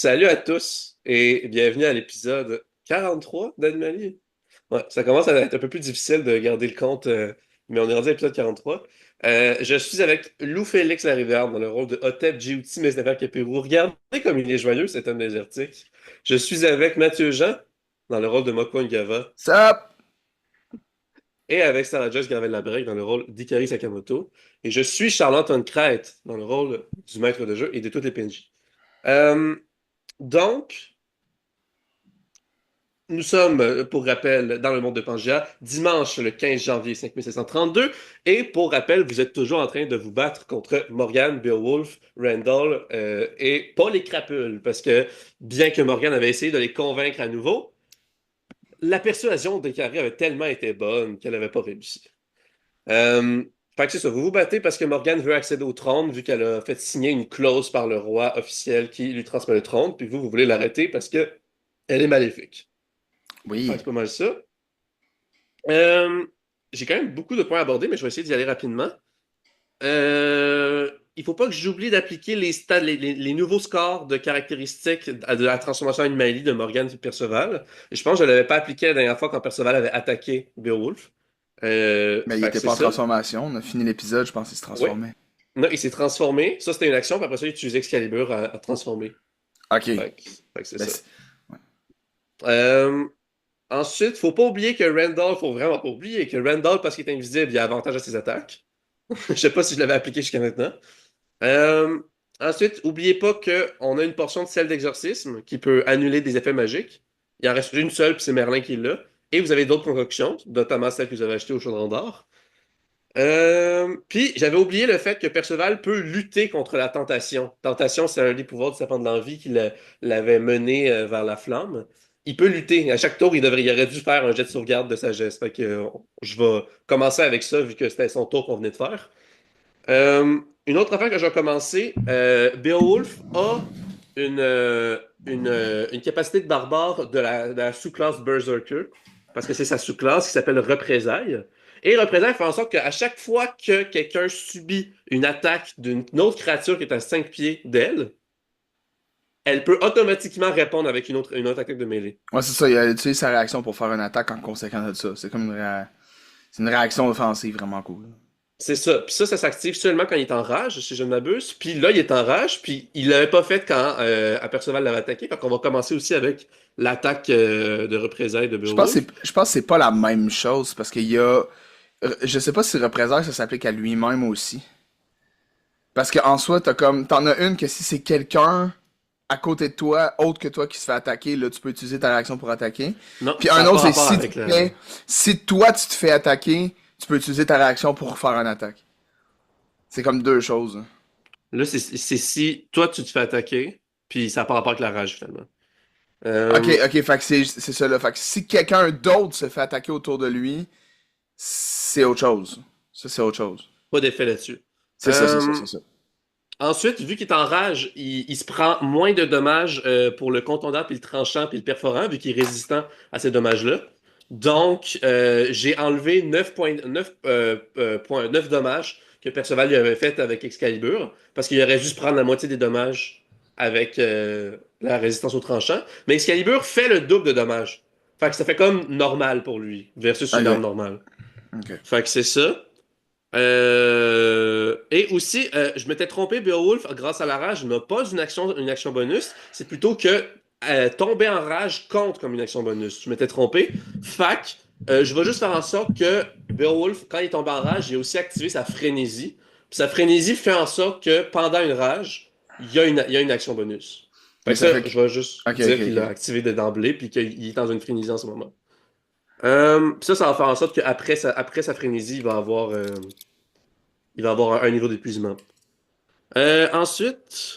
Salut à tous et bienvenue à l'épisode 43 d'Animalie. Ouais, ça commence à être un peu plus difficile de garder le compte, mais on est rendu à l'épisode 43. Je suis avec Lou Félix Larivière dans le rôle de Hotep Djouti Mesnefer Kepérou. Regardez comme il est joyeux, cet homme désertique. Je suis avec Mathieu Jean dans le rôle de Moko Ngava Sup? et avec Sarah Joyce Gravel-Labrec dans le rôle d'Ikari Sakamoto. Et je suis Charles-Antoine Crête dans le rôle du maître de jeu et de toutes les PNJ. Euh, donc, Nous sommes, pour rappel, dans le monde de Pangea, dimanche le 15 janvier 5732. Et pour rappel, vous êtes toujours en train de vous battre contre Morgan, Beowulf, Randall et pas les crapules. Parce que bien que Morgan avait essayé de les convaincre à nouveau, la persuasion de Carrie avait tellement été bonne qu'elle n'avait pas réussi. Euh, Fait que c'est ça, vous vous battez parce que Morgan veut accéder au trône, vu qu'elle a fait signer une clause par le roi officiel qui lui transmet le trône, puis vous voulez l'arrêter parce que elle est maléfique. Fait que Oui. c'est pas mal ça. Euh, j'ai quand même beaucoup de points à aborder, mais je vais essayer d'y aller rapidement. Il faut pas que j'oublie d'appliquer les, les nouveaux scores de caractéristiques de la transformation Animali de Morgan et Perceval. Et je pense que je ne l'avais pas appliqué la dernière fois quand Perceval avait attaqué Beowulf. Mais il Fait que était c'est pas en ça. transformation. On a fini l'épisode, je pense qu'il se Oui. transformait. Non, il s'est transformé. Ça, c'était une action, puis après ça, il utilisait Excalibur à transformer. Ok. Fait que c'est Ben, ça. Euh, Ensuite, faut pas oublier que Randall, faut vraiment pas oublier que Randall, parce qu'il est invisible, il a avantage à ses attaques. Je sais pas si je l'avais appliqué jusqu'à maintenant. Euh, Ensuite, oubliez pas qu'on a une portion de sel d'exorcisme qui peut annuler des effets magiques. Il en reste une seule, puis c'est Merlin qui l'a. Et vous avez d'autres concoctions, notamment celle que vous avez achetée au Chaudron d'Or. Puis j'avais oublié le fait que Perceval peut lutter contre la tentation. Tentation, c'est un des pouvoirs du serpent de l'envie qui l'avait mené vers la flamme. Il peut lutter. À chaque tour, il aurait dû faire un jet de sauvegarde de sagesse. Fait que je vais commencer avec ça vu que c'était son tour qu'on venait de faire. Une autre affaire que je vais commencer, Beowulf a une capacité de barbare de la sous-classe Berserker, parce que c'est sa sous-classe qui s'appelle Représailles. Et Représailles fait en sorte qu'à chaque fois que quelqu'un subit une attaque d'une autre créature qui est à 5 pieds d'elle, elle peut automatiquement répondre avec une autre attaque de mêlée. ouais, c'est ça. Il a utilisé sa réaction pour faire une attaque en conséquence de ça. C'est comme c'est une réaction offensive vraiment cool. C'est ça. Puis ça s'active seulement quand il est en rage, si je ne m'abuse. Puis là, il est en rage, puis il l'avait pas fait quand Perceval l'avait attaqué. Fait qu'on va commencer aussi avec l'attaque de représailles de Beowulf. Je pense que c'est pas la même chose parce qu'il y a. Je sais pas si représailles ça s'applique à lui-même aussi. Parce qu'en soi, t'en as une que si c'est quelqu'un à côté de toi, autre que toi qui se fait attaquer, là, tu peux utiliser ta réaction pour attaquer. Non, Puis ça un n'a pas autre, c'est rapport avec le... si toi tu te fais attaquer, tu peux utiliser ta réaction pour faire une attaque. C'est comme deux choses. Là, c'est si toi, tu te fais attaquer, puis ça n'a pas rapport avec la rage, finalement. Ok, Euh, ok, fait que c'est ça là. Fait que si quelqu'un d'autre se fait attaquer autour de lui, c'est autre chose. Ça, c'est autre chose. Pas d'effet là-dessus. C'est ça, c'est ça, Euh, c'est ça. Ensuite, vu qu'il est en rage, il se prend moins de dommages pour le contondant, puis le tranchant, puis le perforant, vu qu'il est résistant à ces dommages-là. Donc, j'ai enlevé 9 dommages que Perceval lui avait fait avec Excalibur, parce qu'il aurait dû se prendre la moitié des dommages avec la résistance au tranchant. Mais Excalibur fait le double de dommages. Fait que ça fait comme normal pour lui, versus une arme Ok, normale. ok. Fait que c'est ça. Et aussi, je m'étais trompé, Beowulf, grâce à la rage, n'a pas une action bonus. C'est plutôt que tomber en rage compte comme une action bonus. Je m'étais trompé. Fac, je vais juste faire en sorte que Beowulf, quand il tombe en rage, il a aussi activé sa frénésie. Puis sa frénésie fait en sorte que pendant une rage, il y a une action bonus. Fait Mais que ça ça, fait que. je vais juste Ok, ok, dire qu'il l'a ok. activé d'emblée, puis qu'il est dans une frénésie en ce moment. Puis ça va faire en sorte qu'après après sa frénésie, il va avoir un niveau d'épuisement. Ensuite,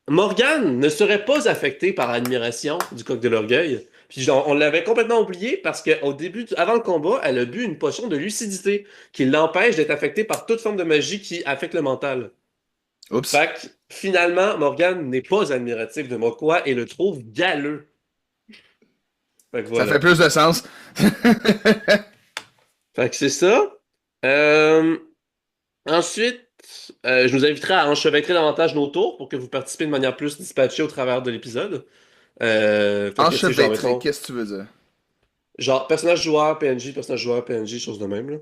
Morgane ne serait pas affectée par l'admiration du coq de l'orgueil. Puis on l'avait complètement oublié parce qu'au début, avant le combat, elle a bu une potion de lucidité qui l'empêche d'être affectée par toute forme de magie qui affecte le mental. Oups. Fait que finalement, Morgane n'est pas admirative de Mokwa et le trouve galeux. Fait que Ça fait voilà. plus de sens. Fait que c'est ça. Euh, Ensuite, Je nous inviterai à enchevêtrer davantage nos tours pour que vous participez de manière plus dispatchée au travers de l'épisode. Fait que, tu sais, genre, Enchevêtré, mettons, qu'est-ce que tu veux dire? genre, personnage joueur, PNJ, choses de même, là.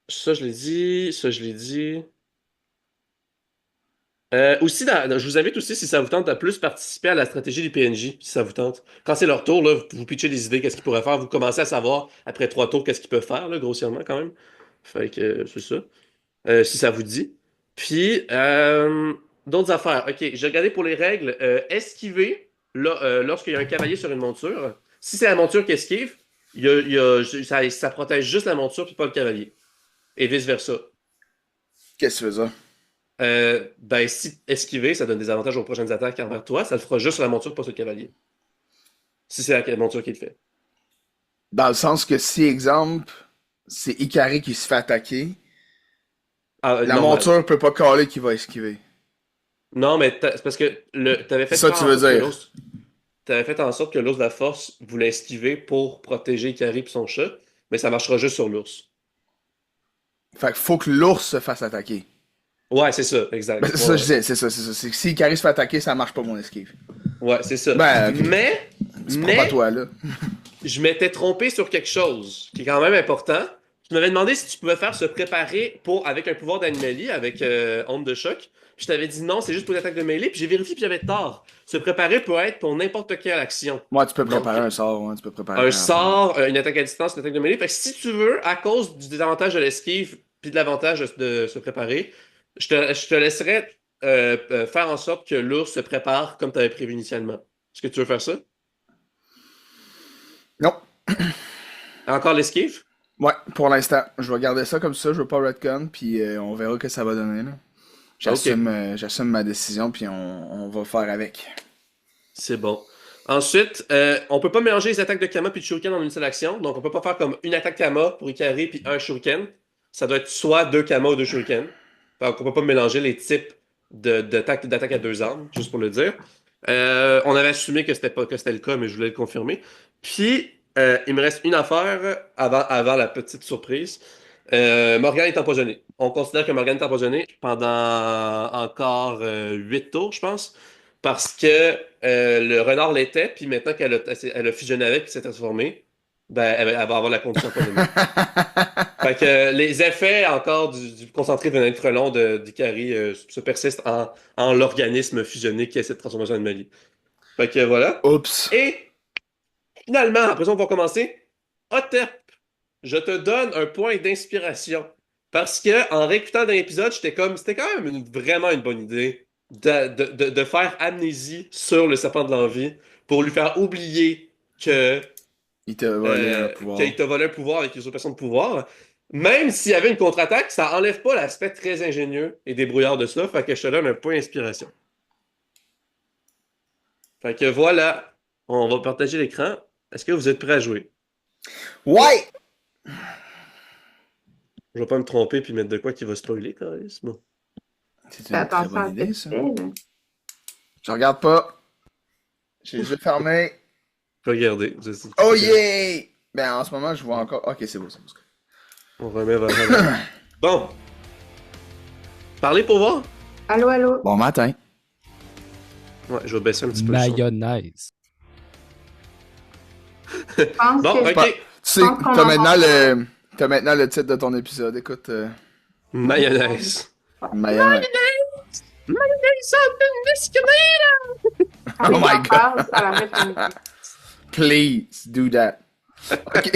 Ça, je l'ai dit. Ça, je l'ai dit. Aussi, je vous invite aussi, si ça vous tente, à plus participer à la stratégie des PNJ, si ça vous tente. Quand c'est leur tour, là, vous pitchez des idées, qu'est-ce qu'ils pourraient faire. Vous commencez à savoir, après 3 tours, qu'est-ce qu'ils peuvent faire, là, grossièrement, quand même. Fait que, c'est ça. Si ça vous dit. Puis, d'autres affaires. OK, j'ai regardé pour les règles. Esquiver, là, lorsqu'il y a un cavalier sur une monture, si c'est la monture qui esquive, ça protège juste la monture puis pas le cavalier. Et vice-versa. Qu'est-ce que tu veux dire? Ben, si esquiver, ça donne des avantages aux prochaines attaques envers toi, ça le fera juste sur la monture, pas sur le cavalier. Si c'est la monture qui le fait. Dans le sens que si, exemple, c'est Ikari qui se fait attaquer, Ah, la normal. monture peut pas caler qui va esquiver. Non, mais c'est parce que t'avais C'est fait ça que faire tu en veux sorte que dire. l'ours. T'avais fait en sorte que l'ours de la force voulait esquiver pour protéger Ikari et son chat, mais ça marchera juste sur l'ours. Fait qu'il faut que l'ours se fasse attaquer. Ouais, c'est ça, Ben, exact. c'est Ouais, ça que je ouais. disais, c'est ça, c'est ça. C'est que si Ikari se fait attaquer, ça marche pas mon esquive. Ouais, c'est ça. Ben, ok. Mais, C'est propre à mais, toi, là. je m'étais trompé sur quelque chose qui est quand même important. Tu m'avais demandé si tu pouvais faire se préparer pour avec un pouvoir d'animalie, avec onde de choc. Puis je t'avais dit non, c'est juste pour l'attaque de mêlée. Puis j'ai vérifié, puis j'avais tort. Se préparer peut être pour n'importe quelle action. Ouais, tu peux Donc, préparer un sort, ouais, tu peux préparer un plein d'affaires. sort, une attaque à distance, une attaque de mêlée. Fait que si tu veux, à cause du désavantage de l'esquive, puis de l'avantage de se préparer, je te laisserai faire en sorte que l'ours se prépare comme tu avais prévu initialement. Est-ce que tu veux faire ça? Non. Encore l'esquive? Ouais, pour l'instant. Je vais garder ça comme ça, je veux pas retcon, puis on verra que ça va donner, là. Ok, J'assume ma décision, puis on va faire avec. c'est bon. Ensuite, on peut pas mélanger les attaques de Kama puis de Shuriken en une seule action. Donc, on peut pas faire comme une attaque Kama pour Ikari puis un Shuriken. Ça doit être soit deux Kama ou deux Shuriken. Donc, on peut pas mélanger les types d'attaques à deux armes, juste pour le dire. On avait assumé que c'était le cas, mais je voulais le confirmer. Puis, il me reste une affaire avant la petite surprise. Morgane est empoisonnée. On considère que Morgane est empoisonnée pendant encore 8 tours, je pense. Parce que le renard l'était, puis maintenant qu'elle a fusionné avec et s'est transformée, ben, elle va avoir la condition empoisonnée. Fait que les effets encore du concentré de nitro long d'Ikari se persistent en l'organisme fusionné qui est cette transformation anomalie. Fait que voilà. Oups. Et finalement, après ça, on va commencer. Hotep, je te donne un point d'inspiration. Parce que en réécoutant dans l'épisode, j'étais comme, c'était quand même vraiment une bonne idée de faire amnésie sur le serpent de l'envie pour lui faire oublier Il t'a volé un qu'il pouvoir. t'a volé un pouvoir avec usurpation de pouvoir. Même s'il y avait une contre-attaque, ça enlève pas l'aspect très ingénieux et débrouillard de ça. Fait que je te donne un point d'inspiration. Fait que voilà, on va partager l'écran. Est-ce que vous êtes prêts à jouer? Ouais! Je vais pas me tromper puis mettre de quoi qui va spoiler, Carlis. Bon. C'est Fais une très attention bonne à ce que idée, tu ça. fais, là. Je regarde pas. J'ai les yeux fermés. Regardez. Oh yeah! Ben, en ce moment, je vois encore. Ok, c'est beau, c'est beau. On remet vers. Bon. Parlez pour voir. Allô, allô? Bon matin. Ouais, je vais baisser un petit peu le son. Mayonnaise. Je pense Bon, que ok. Pas- Tu sais, pense qu'on t'as en maintenant va- le. T'as maintenant le titre de ton épisode. Écoute, Mayonnaise. mayonnaise. Mayonnaise on the Allez, Oh my j'en God. parle à la fin. Please do that. Ok.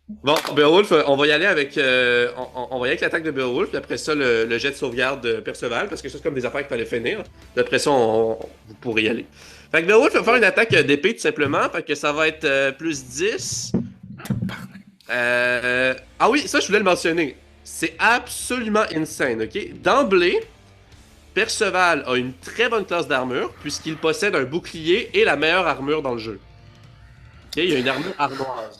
Bon, Beowulf, on va y aller avec, on va y aller avec l'attaque de Beowulf, puis après ça, le jet de sauvegarde de Perceval, parce que ça, c'est comme des affaires qu'il fallait finir. Puis après ça, vous pourrez y aller. Fait que Beowulf va faire une attaque d'épée, tout simplement, fait que ça va être plus 10. Ah oui, ça, je voulais le mentionner. C'est absolument insane, ok? D'emblée, Perceval a une très bonne classe d'armure, puisqu'il possède un bouclier et la meilleure armure dans le jeu. Ok, il y a une armure armoise.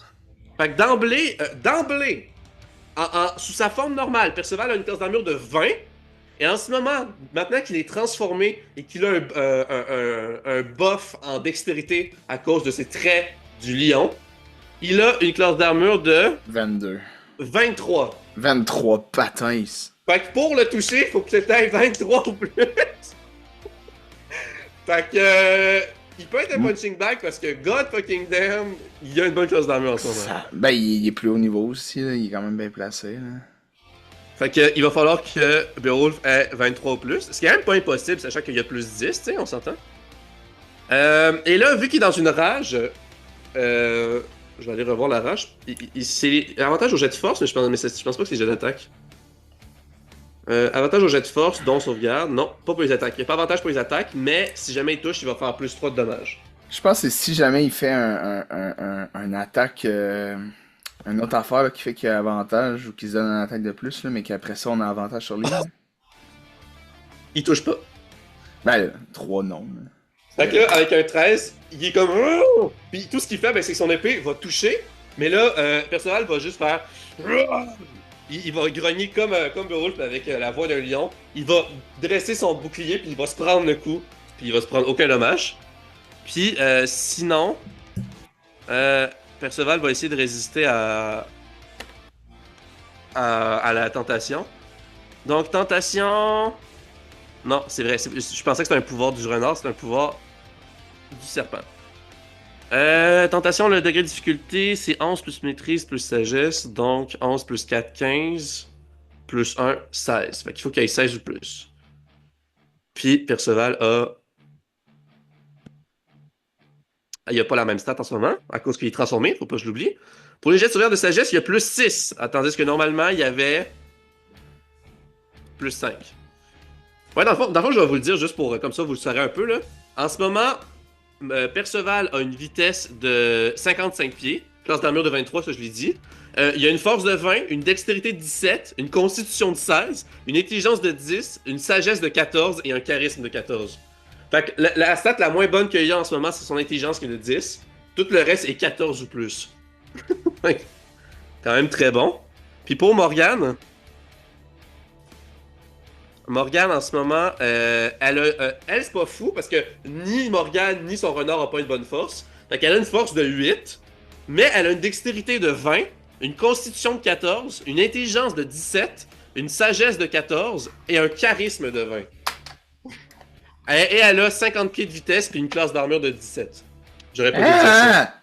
Fait que d'emblée, sous sa forme normale, Perceval a une classe d'armure de 20. Et en ce moment, maintenant qu'il est transformé et qu'il a un buff en dextérité à cause de ses traits du lion, il a une classe d'armure de 22. 23. 23 patins. Fait que pour le toucher, faut que tu aies 23 ou plus. Fait que. Il peut être un punching bag parce que God fucking damn, il a une bonne classe d'armure en ce moment. Ben, il est plus haut niveau aussi, là. Il est quand même bien placé, là. Fait que il va falloir que Beowulf ait 23 ou plus. Ce qui est quand même pas impossible, sachant qu'il y a plus 10, tu sais, on s'entend. Et là, vu qu'il est dans une rage, je vais aller revoir la rage. C'est avantage au jet de force, mais je pense pas que c'est jet d'attaque. Avantage au jet de force, dont sauvegarde. Non, pas pour les attaques. Il n'y a pas avantage pour les attaques, mais si jamais il touche, il va faire plus 3 de dommages. Je pense que si jamais il fait un attaque, une autre affaire là, qui fait qu'il a avantage ou qu'il se donne un attaque de plus, là, mais qu'après ça on a avantage sur lui. là. Il touche pas. Ben, là, 3 non. là. Fait que là, avec un 13, il est comme. Oh! Puis tout ce qu'il fait, ben, c'est que son épée va toucher. Mais là, Perceval va juste faire. Il va grogner comme Beowulf avec la voix d'un lion. Il va dresser son bouclier, puis il va se prendre le coup. Puis il va se prendre aucun dommage. Puis sinon, Perceval va essayer de résister à la tentation. Donc, tentation. Non, c'est vrai. Je pensais que c'était un pouvoir du renard, c'est un pouvoir du serpent. Tentation, le degré de difficulté, c'est 11 plus maîtrise plus sagesse. Donc 11 plus 4, 15. Plus 1, 16. Fait qu'il faut qu'il y ait 16 ou plus. Puis Perceval a. Il a pas la même stat en ce moment, à cause qu'il est transformé, faut pas que je l'oublie. Pour les jets de sauvegarde de sagesse, il y a plus 6. Tandis que normalement, il y avait. Plus 5. Ouais, dans le fond, je vais vous le dire juste pour. Comme ça, vous le saurez un peu, là. En ce moment, Perceval a une vitesse de 55 pieds, classe d'armure de 23, ça je l'ai dit. Il a une force de 20, une dextérité de 17, une constitution de 16, une intelligence de 10, une sagesse de 14 et un charisme de 14. Fait que la stat la moins bonne qu'il y a en ce moment, c'est son intelligence qui est de 10. Tout le reste est 14 ou plus. Quand même très bon. Puis pour Morgane en ce moment, elle c'est pas fou parce que ni Morgane ni son renard ont pas une bonne force. Fait qu'elle a une force de 8, mais elle a une dextérité de 20, une constitution de 14, une intelligence de 17, une sagesse de 14 et un charisme de 20. Et elle a 50 pieds de vitesse puis une classe d'armure de 17. J'aurais pas dû dire ça.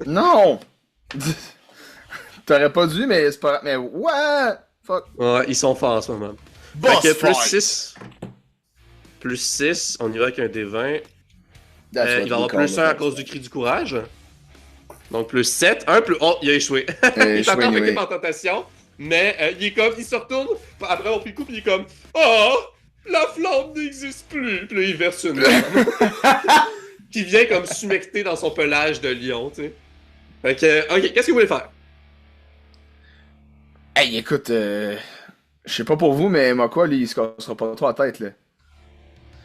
Non! T'aurais pas dû, mais c'est pas. Mais ouais! Fuck! Ouais, ils sont forts en ce moment. Boss Fait que plus fight! 6. Plus 6, on y va avec un D20. That's what Il va we avoir call plus 1 à it. cause du cri du courage. Donc plus 7. 1 plus. Oh, il a échoué. Il est échoué, encore affecté anyway. par tentation. Mais il est comme. Il se retourne. Après avoir pris le coup, puis il est comme. Oh! La flamme n'existe plus! Puis là, il verse une larme. Qui vient comme s'humecter dans son pelage de lion, tu sais. Fait que. Ok, qu'est-ce que vous voulez faire? Hey, écoute, je sais pas pour vous, mais moi quoi, lui, il se cassera pas trop la tête, là.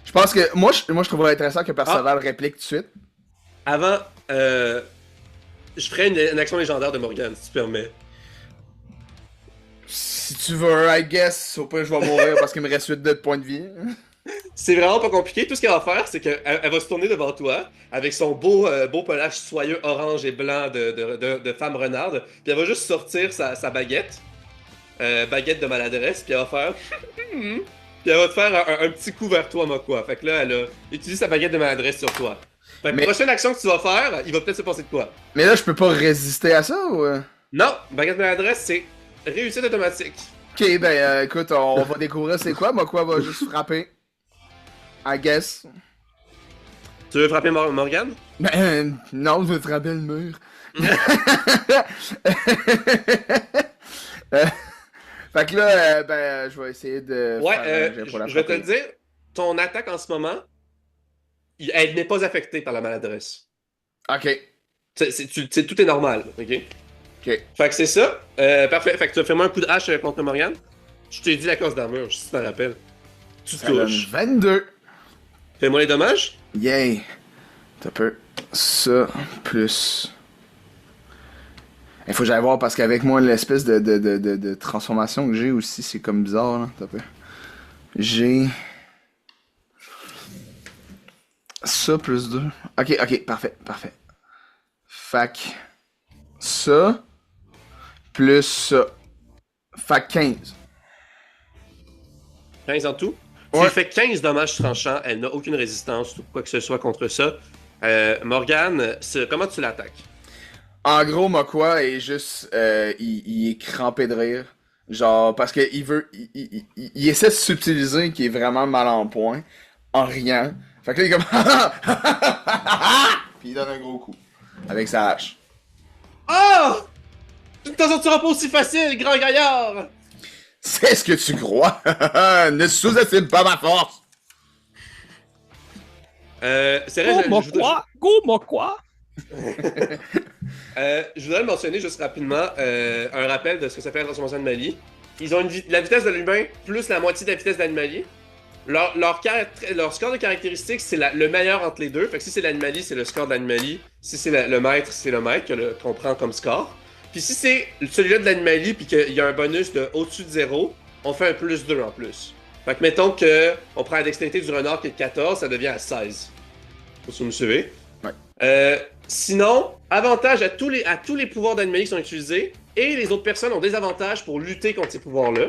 Je pense que. Moi, je trouverais intéressant que Perceval réplique tout de suite. Avant, je ferais une action légendaire de Morgane, si tu permets. Si tu veux, I guess, au pire, je vais mourir parce qu'il me reste 8 de points de vie. C'est vraiment pas compliqué. Tout ce qu'elle va faire, c'est qu'elle va se tourner devant toi avec son beau pelage soyeux orange et blanc de femme renarde. Puis elle va juste sortir sa baguette. Baguette de maladresse. Puis elle va faire. Puis elle va te faire un petit coup vers toi, Mokwa. Fait que là, elle a utilisé sa baguette de maladresse sur toi. Fait que Mais- prochaine action que tu vas faire, il va peut-être se passer de quoi? Mais là, je peux pas résister à ça ou. Non, baguette de maladresse, c'est réussite automatique. Ok, ben écoute, on va découvrir c'est quoi. Moi quoi va juste frapper. I guess. Tu veux frapper Morgane? Ben non, je vais frapper le mur. Fait que là, je vais essayer de. Ouais, faire un jet pour la je vais te frapper. le dire, ton attaque en ce moment, elle n'est pas affectée par la maladresse. Ok. Tout est normal, ok? Ok. Fait que c'est ça. Parfait. Fait que tu fais-moi un coup de hache contre Morgane. Je t'ai dit la classe d'armure, si tu t'en rappelles. Tu Ça donne touches. 22. Fais-moi les dommages. Yay. T'as peu. Ça, plus. Il faut que j'aille voir parce qu'avec moi, l'espèce de transformation que j'ai aussi, c'est comme bizarre, là. T'as peu. J'ai. Ça plus 2. Ok, parfait. Fac. Ça. Plus ça. Fac 15. 15 en tout. Tu Ouais. lui fais 15 dommages tranchants. Elle n'a aucune résistance ou quoi que ce soit contre ça. Morgane, comment tu l'attaques? En gros, Mokwa est juste. Il est crampé de rire. Genre, parce qu'il veut. Il essaie de subtiliser qu'il est vraiment mal en point. En riant. Fait que là, il est comme. Puis il donne un gros coup. Avec sa hache. Oh! Tu ne t'en sortiras pas aussi facile, grand gaillard! C'est ce que tu crois? Ne sous-estime pas ma force! C'est vrai, Go, quoi? Je voudrais le mentionner juste rapidement, un rappel de ce que ça fait la transformation d'animalie. Ils ont la vitesse de l'humain plus la moitié de la vitesse de l'animalie. Leur score de caractéristiques, c'est le meilleur entre les deux. Fait que si c'est l'animalie, c'est le score de l'animalie. Si c'est le maître, c'est le maître qu'on prend comme score. Puis si c'est celui-là de l'animalie puis qu'il y a un bonus de au-dessus de 0, on fait un plus 2 en plus. Fait que mettons qu'on prend la dextérité du renard qui est de 14, ça devient à 16. Faut que vous me suivez. Ouais. Sinon, avantage à tous les pouvoirs d'animalie qui sont utilisés, et les autres personnes ont des avantages pour lutter contre ces pouvoirs-là.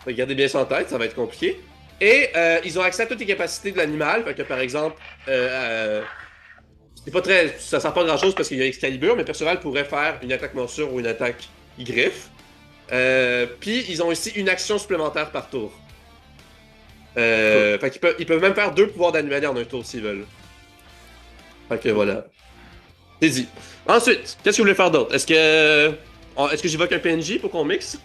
Fait que gardez bien ça en tête, ça va être compliqué. Et ils ont accès à toutes les capacités de l'animal, fait que par exemple, ça sert pas grand chose parce qu'il y a Excalibur, mais Perceval pourrait faire une attaque morsure ou une attaque griffe. Puis ils ont aussi une action supplémentaire par tour. Fait qu'ils peuvent même faire 2 pouvoirs d'animal en un tour s'ils veulent. Fait que voilà. C'est dit. Ensuite, qu'est-ce que vous voulez faire d'autre? Est-ce que j'évoque un PNJ pour qu'on mixe?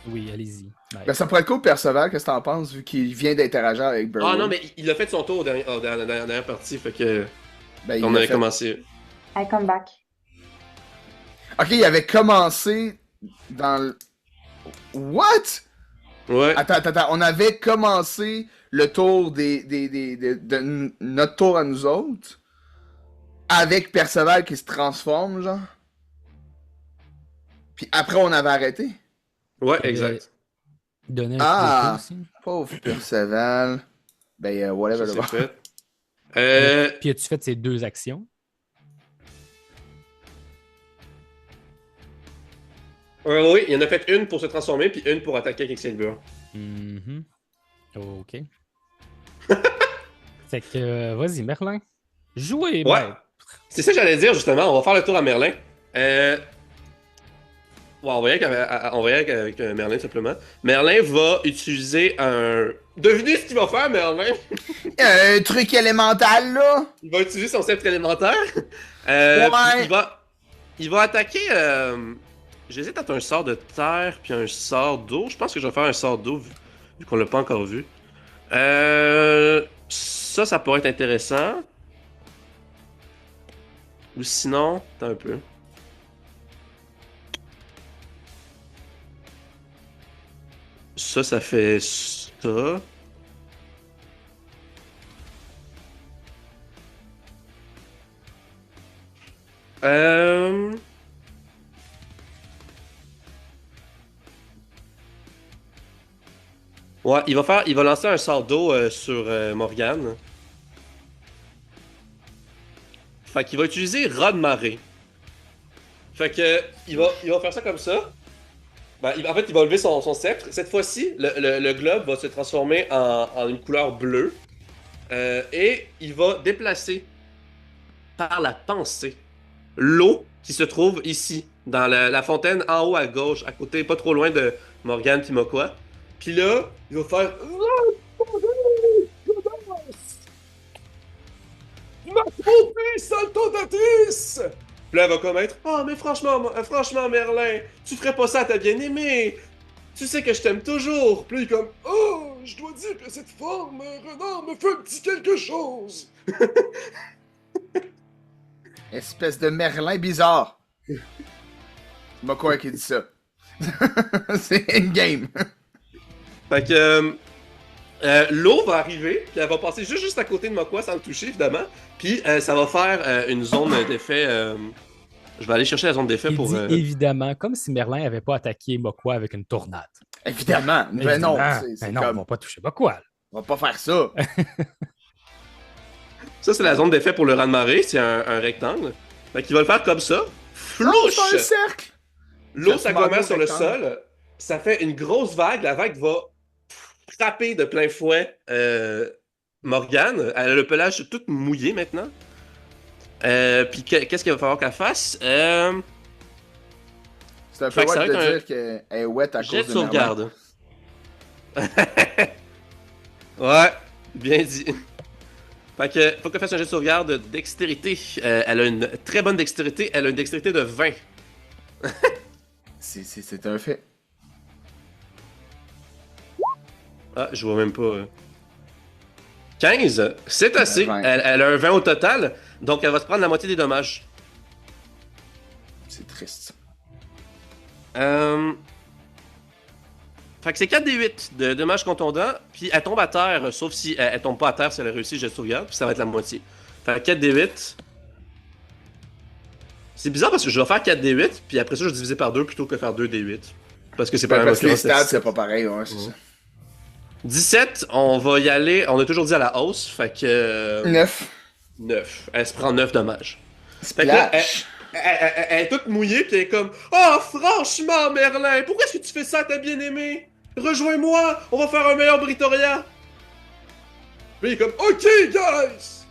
Oui, allez-y. Ben, ça pourrait être cool, Perceval, qu'est-ce que t'en penses, vu qu'il vient d'interagir avec Burrow? Ah non, mais il a fait son tour dans la dernière partie, fait que. Ben, il On l'a avait fait. commencé. I come back. Ok, il avait commencé dans le. What? Ouais. Attends, on avait commencé le tour de notre tour à nous autres avec Perceval qui se transforme, genre. Puis après, on avait arrêté. Ouais, exact. Donner un Ah! coup de aussi. Pauvre Perceval. Ben, whatever Ça, le c'est bord. fait. Puis as-tu fait ces 2 actions? Oui, il en a fait une pour se transformer, puis une pour attaquer avec Excalibur. Mhm. OK. Fait que, vas-y, Merlin. Jouez, Ouais. maître. C'est ça que j'allais dire, justement. On va faire le tour à Merlin. Ouais, on va y aller avec Merlin, simplement. Merlin va utiliser un... Devinez ce qu'il va faire, Merlin! Un truc élémental, là! Il va utiliser son sceptre élémentaire. Ouais. Puis il va attaquer... J'hésite entre un sort de terre puis un sort d'eau. Je pense que je vais faire un sort d'eau, vu qu'on l'a pas encore vu. Ça pourrait être intéressant. Ou sinon... Attends un peu. Ça fait ça. Ouais, il va lancer un sort d'eau sur Morgane. Fait qu'il va utiliser Rod Marée. Fait que il va faire ça comme ça. Ben, en fait, il va lever son sceptre. Cette fois-ci, le globe va se transformer en une couleur bleue. Et il va déplacer par la pensée l'eau qui se trouve ici, dans la fontaine en haut à gauche, à côté, pas trop loin de Morgane Timokwa. Puis là, il va faire... Ma trompée, saltondatrice! Puis là, elle va commettre... Oh, mais franchement, Merlin, tu ferais pas ça à ta bien-aimée! Tu sais que je t'aime toujours! Puis là, il est comme... Oh, je dois dire que cette forme, renard, me fait un petit quelque chose! Espèce de Merlin bizarre. C'est Mokwa qui dit ça. C'est in-game. Fait que... l'eau va arriver, puis elle va passer juste à côté de Mokwa sans le toucher, évidemment. Puis ça va faire une zone d'effet... Je vais aller chercher la zone d'effet Il pour... dit évidemment, comme si Merlin avait pas attaqué Mokwa avec une tornade. Évidemment. Ben non, Évidemment. c'est Ben non, comme... on va pas toucher Mokwa. On va pas faire ça. Ça, c'est la zone d'effet pour le raz de marée, c'est un rectangle. Fait qu'il va le faire comme ça. Non, Flouche! c'est un cercle. L'eau Ça se s'agglomère marque au sur le rectangle. sol. Ça fait une grosse vague. La vague va frapper de plein fouet Morgane. Elle a le pelage tout mouillé maintenant. Puis qu'est-ce qu'il va falloir qu'elle fasse? C'est un peu Fait que ça wet va de être dire qu'elle est wet à jet cause de de Merlin. sauvegarde. Ouais, bien dit. Fait que faut qu'elle fasse un jet de sauvegarde de dextérité. Elle a une très bonne dextérité. Elle a une dextérité de 20. C'est un fait. Ah, je vois même pas. 15, c'est assez. 20. Elle a un 20 au total. Donc elle va se prendre la moitié des dommages. C'est triste. Fait que c'est 4d8 de dommages contondants, puis elle tombe à terre, sauf si elle tombe pas à terre si elle a réussi le jet de sauvegarde, puis ça va être la moitié. Fait que 4d8. C'est bizarre parce que je vais faire 4d8, puis après ça je vais diviser par 2 plutôt que faire 2d8. Parce que c'est pas la même Parce que les occurrence, stats, c'est c'est pas pareil, ouais, c'est Ouais. ça. 17, on va y aller, on a toujours dit à la hausse, fait que... 9. 9. Elle se prend 9 dommages. Fait que là, Splash. elle est toute mouillée, puis elle est comme « Oh, franchement, Merlin, pourquoi est-ce que tu fais ça à ta bien-aimée? Rejoins-moi, on va faire un meilleur Britoria! » Puis il est comme « Ok, guys!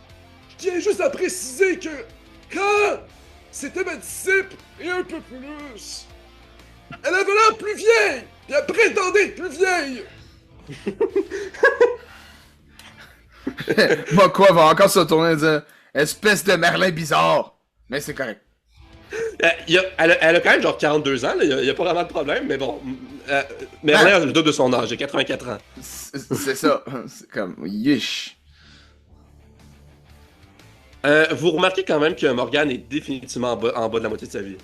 Je tiens juste à préciser que quand c'était ma disciple, et un peu plus, elle avait l'air plus vieille, puis elle prétendait être plus vieille! Mokwa va encore se retourner et dire espèce de Merlin bizarre. Mais c'est correct. Elle a quand même genre 42 ans, il y a pas vraiment de problème, mais bon. Merlin a le double de son âge, j'ai 84 ans. C'est ça. C'est comme yish. Vous remarquez quand même que Morgane est définitivement en bas de la moitié de sa vie.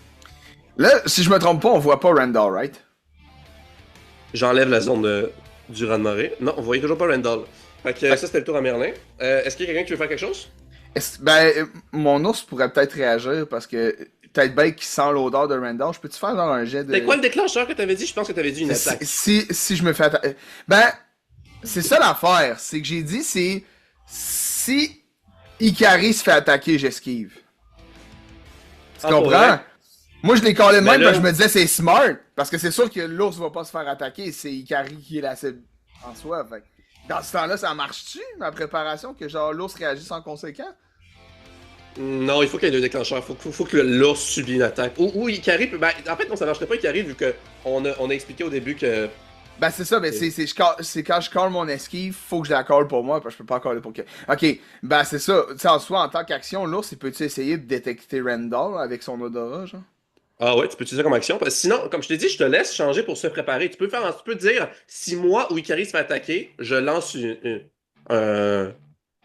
Là, si je me trompe pas, on voit pas Randall, right? J'enlève la zone du rang de marée. Non, on voyait toujours pas Randall. Fait que ça, c'était le tour à Merlin. Est-ce qu'il y a quelqu'un qui veut faire quelque chose? Mon ours pourrait peut-être réagir parce que peut-être bien qu'il sent l'odeur de Randall. Je peux-tu faire genre un jet de. C'était quoi le déclencheur que t'avais dit? Je pense que t'avais dit une attaque. Si je me fais attaquer. C'est ça l'affaire. C'est que j'ai dit, c'est. Si Ikari se fait attaquer, j'esquive. Tu Ah, pour comprends? vrai? Moi, je l'ai collé de Ben même là- parce que je me disais, c'est smart. Parce que c'est sûr que l'ours va pas se faire attaquer. C'est Ikari qui est la cible en soi. Fait. Dans ce temps-là, ça marche-tu, ma préparation, que genre l'ours réagisse en conséquent? Non, il faut qu'il y ait deux déclencheurs. Faut que l'ours subit une attaque. Ou Ikari peut. Ben, en fait, non, ça marcherait pas Ikari vu que on a expliqué au début que. C'est ça, mais c'est quand je colle mon esquive, faut que je la colle pour moi, parce que je peux pas coller pour que. Ok, c'est ça. Tu sais, en soi, en tant qu'action, l'ours, il peut-tu essayer de détecter Randall avec son odorat, genre? Ah ouais, tu peux utiliser ça comme action. Parce que sinon, comme je t'ai dit, je te laisse changer pour se préparer. Tu peux dire, si moi ou Ikari se fait attaquer, je lance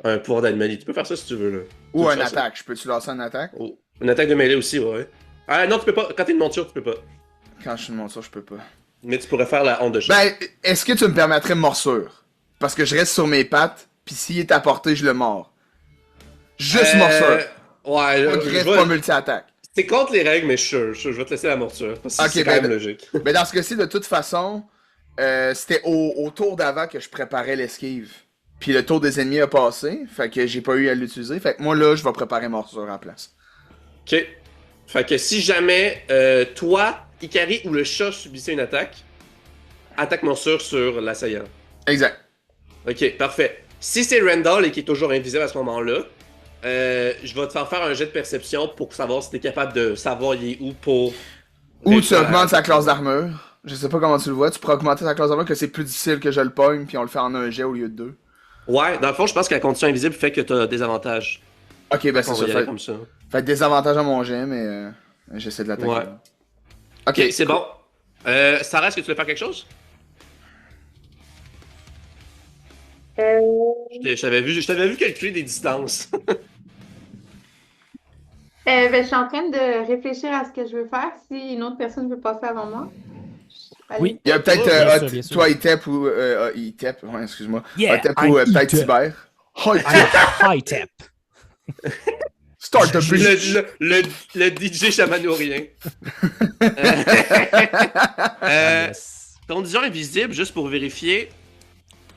un pouvoir d'animalie. Tu peux faire ça si tu veux, là. Ou Tu une fais ça? attaque. Je peux-tu lancer une attaque? Oh, une attaque de mêlée aussi, ouais. Ah non, tu peux pas. Quand t'es une monture, tu peux pas. Quand je suis une monture, je peux pas. Mais tu pourrais faire la honte de chat. Est-ce que tu me permettrais morsure? Parce que je reste sur mes pattes, pis s'il est à portée, je le mords. Juste morsure. Ouais, Pas griffe, pas multi-attaque. c'est contre les règles, mais je vais te laisser la morsure. Parce que Ok, c'est quand même logique. Mais dans ce cas-ci, de toute façon, c'était au tour d'avant que je préparais l'esquive. Puis le tour des ennemis a passé, fait que j'ai pas eu à l'utiliser. Fait que moi, là, je vais préparer morsure en place. Ok. Fait que si jamais toi, Ikari ou le chat subissait une attaque, attaque morsure sur l'assaillant. Exact. Ok, parfait. Si c'est Randall et qui est toujours invisible à ce moment-là, je vais te faire un jet de perception pour savoir si t'es capable de savoir il est où pour. Ou tu réussir à- augmentes sa classe d'armure. Je sais pas comment tu le vois. Tu pourrais augmenter sa classe d'armure que c'est plus difficile que je le pogne, puis on le fait en un jet au lieu de deux. Ouais, dans le fond, je pense que la condition invisible fait que t'as des avantages. Ok, On c'est va ça. y aller comme ça. Fait désavantage à mon jet, mais j'essaie de l'attaquer. Ouais. Ok, Ok, c'est bon. Sarah, est-ce que tu veux faire quelque chose? Je t'avais vu calculer des distances. Je suis en train de réfléchir à ce que je veux faire. Si une autre personne veut passer avant moi. Allez. Oui. Il y a peut-être Bien sûr, bien sûr. toi, Itep ou Itep, ouais, excuse-moi. Yeah, Itep I'm ou peut-être Itep. Tiber. Oh, Itep. I'm high tap. Start the breach. le DJ chamanourien. Yes. Condition invisible, juste pour vérifier.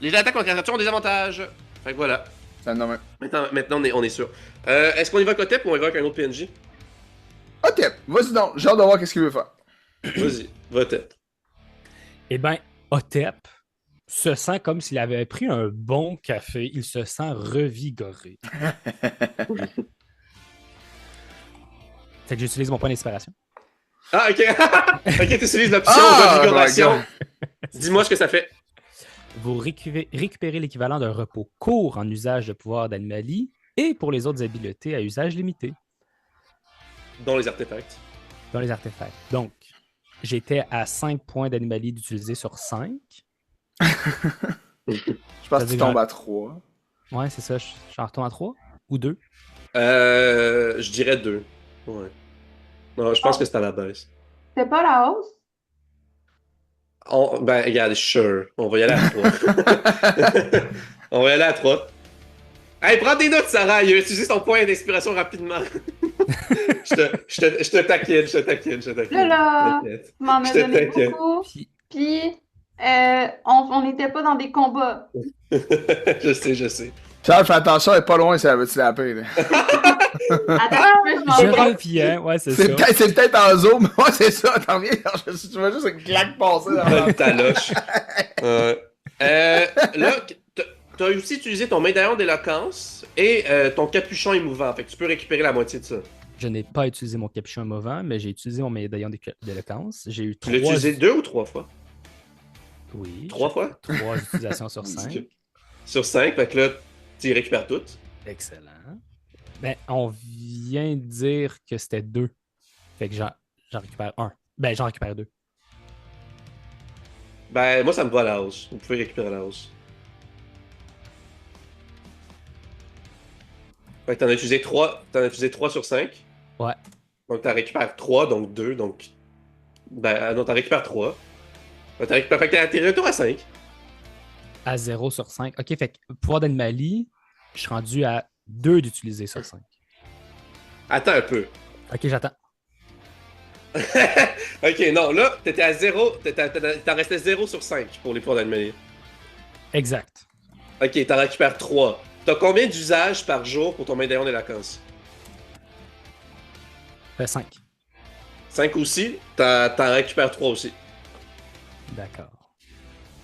Les attaques contre créatures ont des avantages. Fait que voilà. Ça me nomme Maintenant on est sûr. Est-ce qu'on évoque Otep ou on évoque un autre PNJ? Otep, vas-y donc, j'ai hâte de voir qu'est-ce qu'il veut faire. Vas-y, va Otep. Eh ben, Otep se sent comme s'il avait pris un bon café. Il se sent revigoré. Fait que j'utilise mon point d'inspiration. Ah, ok. Ok, tu utilises l'option Ah, revigoration. my Dis-moi ce que ça fait. Vous récupérez l'équivalent d'un repos court en usage de pouvoir d'Animalie et pour les autres habiletés à usage limité Dont les artefacts. dans les artefacts. Donc, j'étais à 5 points d'Animalie d'utiliser sur 5. Je pense que tu tombes à 3. Ouais, c'est ça. J'en retourne à 3 ou 2. Je dirais 2. Ouais. Non, je pense que c'est à la baisse. C'est pas la hausse? Ben, regarde, sure. On va y aller à 3. On va y aller à 3. Hey, prends des notes, Sarah. Il a utilisé son point d'inspiration rapidement. je te taquine, je te taquine, je te taquine. Là, T'inquiète. tu m'en Je as te donné taquine. beaucoup. Puis, Puis, on n'était pas dans des combats. Je sais. Charles, fais attention, elle est pas loin, ça va-tu la paix, là. Attends, je m'en je vais. reviens. Ouais, c'est ça. C'est peut-être en zoom, mais ouais, c'est ça, t'en reviens, tu vois juste une claque passer dans Ta loche. Là, t'as aussi utilisé ton médaillon d'éloquence et ton capuchon émouvant. Fait que tu peux récupérer la moitié de ça. Je n'ai pas utilisé mon capuchon émouvant, mais j'ai utilisé mon médaillon d'éloquence. J'ai eu Tu l'as 3... utilisé 2 ou 3 fois? Oui. 3 fois? 3 utilisations sur 5. Sur 5, fait que là, tu y récupères toutes. Excellent. Ben, on vient de dire que c'était 2. Fait que j'en récupère 1. Ben, j'en récupère 2. Ben, moi, ça me va à la hausse. Vous pouvez récupérer la hausse. Fait que t'en as utilisé 3. T'en as utilisé 3 sur 5. Ouais. Donc, t'en récupères 3, donc 2. Donc, ben, non, t'en récupères 3. Fait que t'es retour à 5. À 0 sur 5. OK, fait que pouvoir d'Animalie, je suis rendu à 2 d'utiliser sur 5. Attends un peu. OK, j'attends. Ok, non, là, t'étais à 0. T'en restais 0 sur 5 pour les pouvoirs d'Animalie. Exact. Ok, t'en récupères 3. T'as combien d'usages par jour pour ton médaillon d'éloquence? 5. 5 aussi, t'en récupères 3 aussi. D'accord.